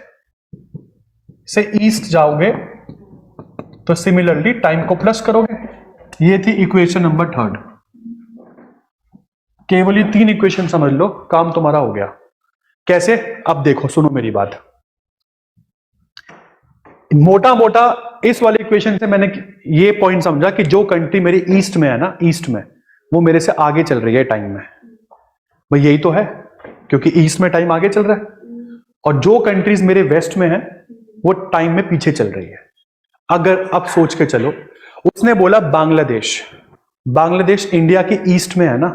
B: से ईस्ट जाओगे तो सिमिलरली टाइम को प्लस करोगे। ये थी इक्वेशन नंबर 3। केवल ये 3 इक्वेशन समझ लो, काम तुम्हारा हो गया। कैसे? अब देखो, सुनो मेरी बात। मोटा मोटा इस वाले इक्वेशन से मैंने ये पॉइंट समझा कि जो कंट्री मेरी ईस्ट में है ना, ईस्ट में, वो मेरे से आगे चल रही है टाइम में। भाई यही तो है, क्योंकि ईस्ट में टाइम आगे चल रहा है, और जो कंट्रीज मेरे वेस्ट में है वो टाइम में पीछे चल रही है। अगर अब सोच के चलो, उसने बोला बांग्लादेश, बांग्लादेश इंडिया के ईस्ट में है ना,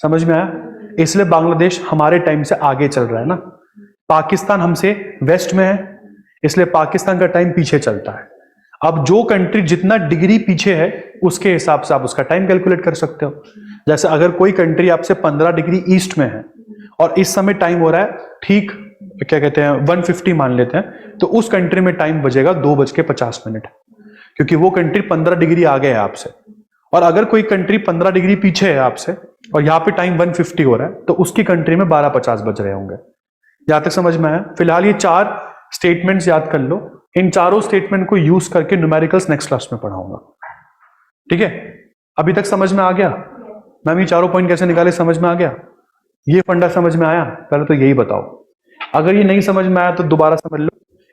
B: समझ में आया? इसलिए बांग्लादेश हमारे टाइम से आगे चल रहा है ना। पाकिस्तान हमसे वेस्ट में है, इसलिए पाकिस्तान का टाइम पीछे चलता है। अब जो कंट्री जितना डिग्री पीछे है उसके हिसाब से आप उसका टाइम कैलकुलेट कर सकते हो। जैसे अगर कोई कंट्री आपसे 15 डिग्री ईस्ट में है और इस समय टाइम हो रहा है ठीक क्या कहते हैं 150 मान लेते हैं, तो उस कंट्री में टाइम बजेगा 2:50, क्योंकि वो कंट्री 15 डिग्री आगे है आपसे। और अगर कोई कंट्री 15 डिग्री पीछे है आपसे और यहाँ पे टाइम 150 हो रहा है, तो उसकी कंट्री में 12:50 बज रहे होंगे। यहां तक समझ में आया? फिलहाल ये 4 स्टेटमेंट्स याद कर लो। इन चारों स्टेटमेंट को यूज करके न्यूमेरिकल्स नेक्स्ट क्लास में पढ़ाऊंगा, ठीक है? अभी तक समझ में आ गया? मैम ये चारों पॉइंट कैसे निकाले, समझ में आ गया? ये फंडा समझ में आया? पहले तो यही बताओ। अगर ये नहीं समझ में आया तो दोबारा समझ लो।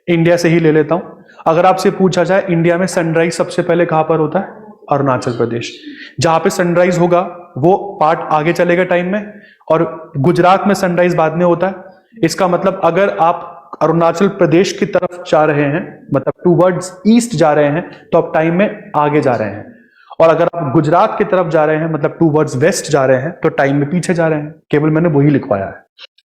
B: इंडिया से ही ले लेता हूं। अगर आपसे पूछा जाए इंडिया में सनराइज सबसे पहले कहां पर होता है? अरुणाचल प्रदेश। जहां पे सनराइज होगा वो पार्ट आगे चलेगा टाइम में, और गुजरात में सनराइज बाद में होता है। इसका मतलब अगर आप अरुणाचल प्रदेश की तरफ जा रहे हैं, मतलब टूवर्ड्स ईस्ट जा रहे हैं, तो आप टाइम में आगे जा रहे हैं, और अगर आप गुजरात की तरफ जा रहे हैं मतलब टूवर्ड्स वेस्ट जा रहे हैं, तो टाइम में पीछे जा रहे हैं। केवल मैंने वही लिखवाया है,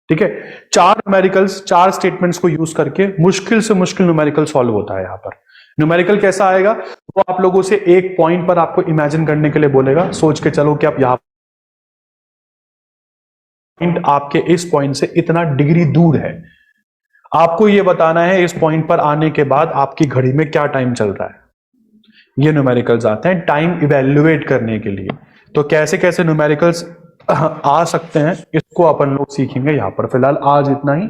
B: ठीक है? 4 न्यूमेरिकल्स, 4 स्टेटमेंट्स को यूज करके मुश्किल से मुश्किल न्यूमेरिकल सॉल्व होता है। यहां पर न्यूमेरिकल कैसा आएगा वो आप लोगों से एक पॉइंट पर आपको इमेजिन करने के लिए बोलेगा। सोच के चलो कि आप यहां पॉइंट आपके इस पॉइंट से इतना डिग्री दूर है, आपको यह बताना है इस पॉइंट पर आने के बाद आपकी घड़ी में क्या टाइम चल रहा है। ये न्यूमेरिकल्स आते हैं टाइम इवेल्युएट करने के लिए। तो कैसे कैसे न्यूमेरिकल्स आ सकते हैं इसको अपन लोग सीखेंगे यहां पर। फिलहाल आज इतना ही।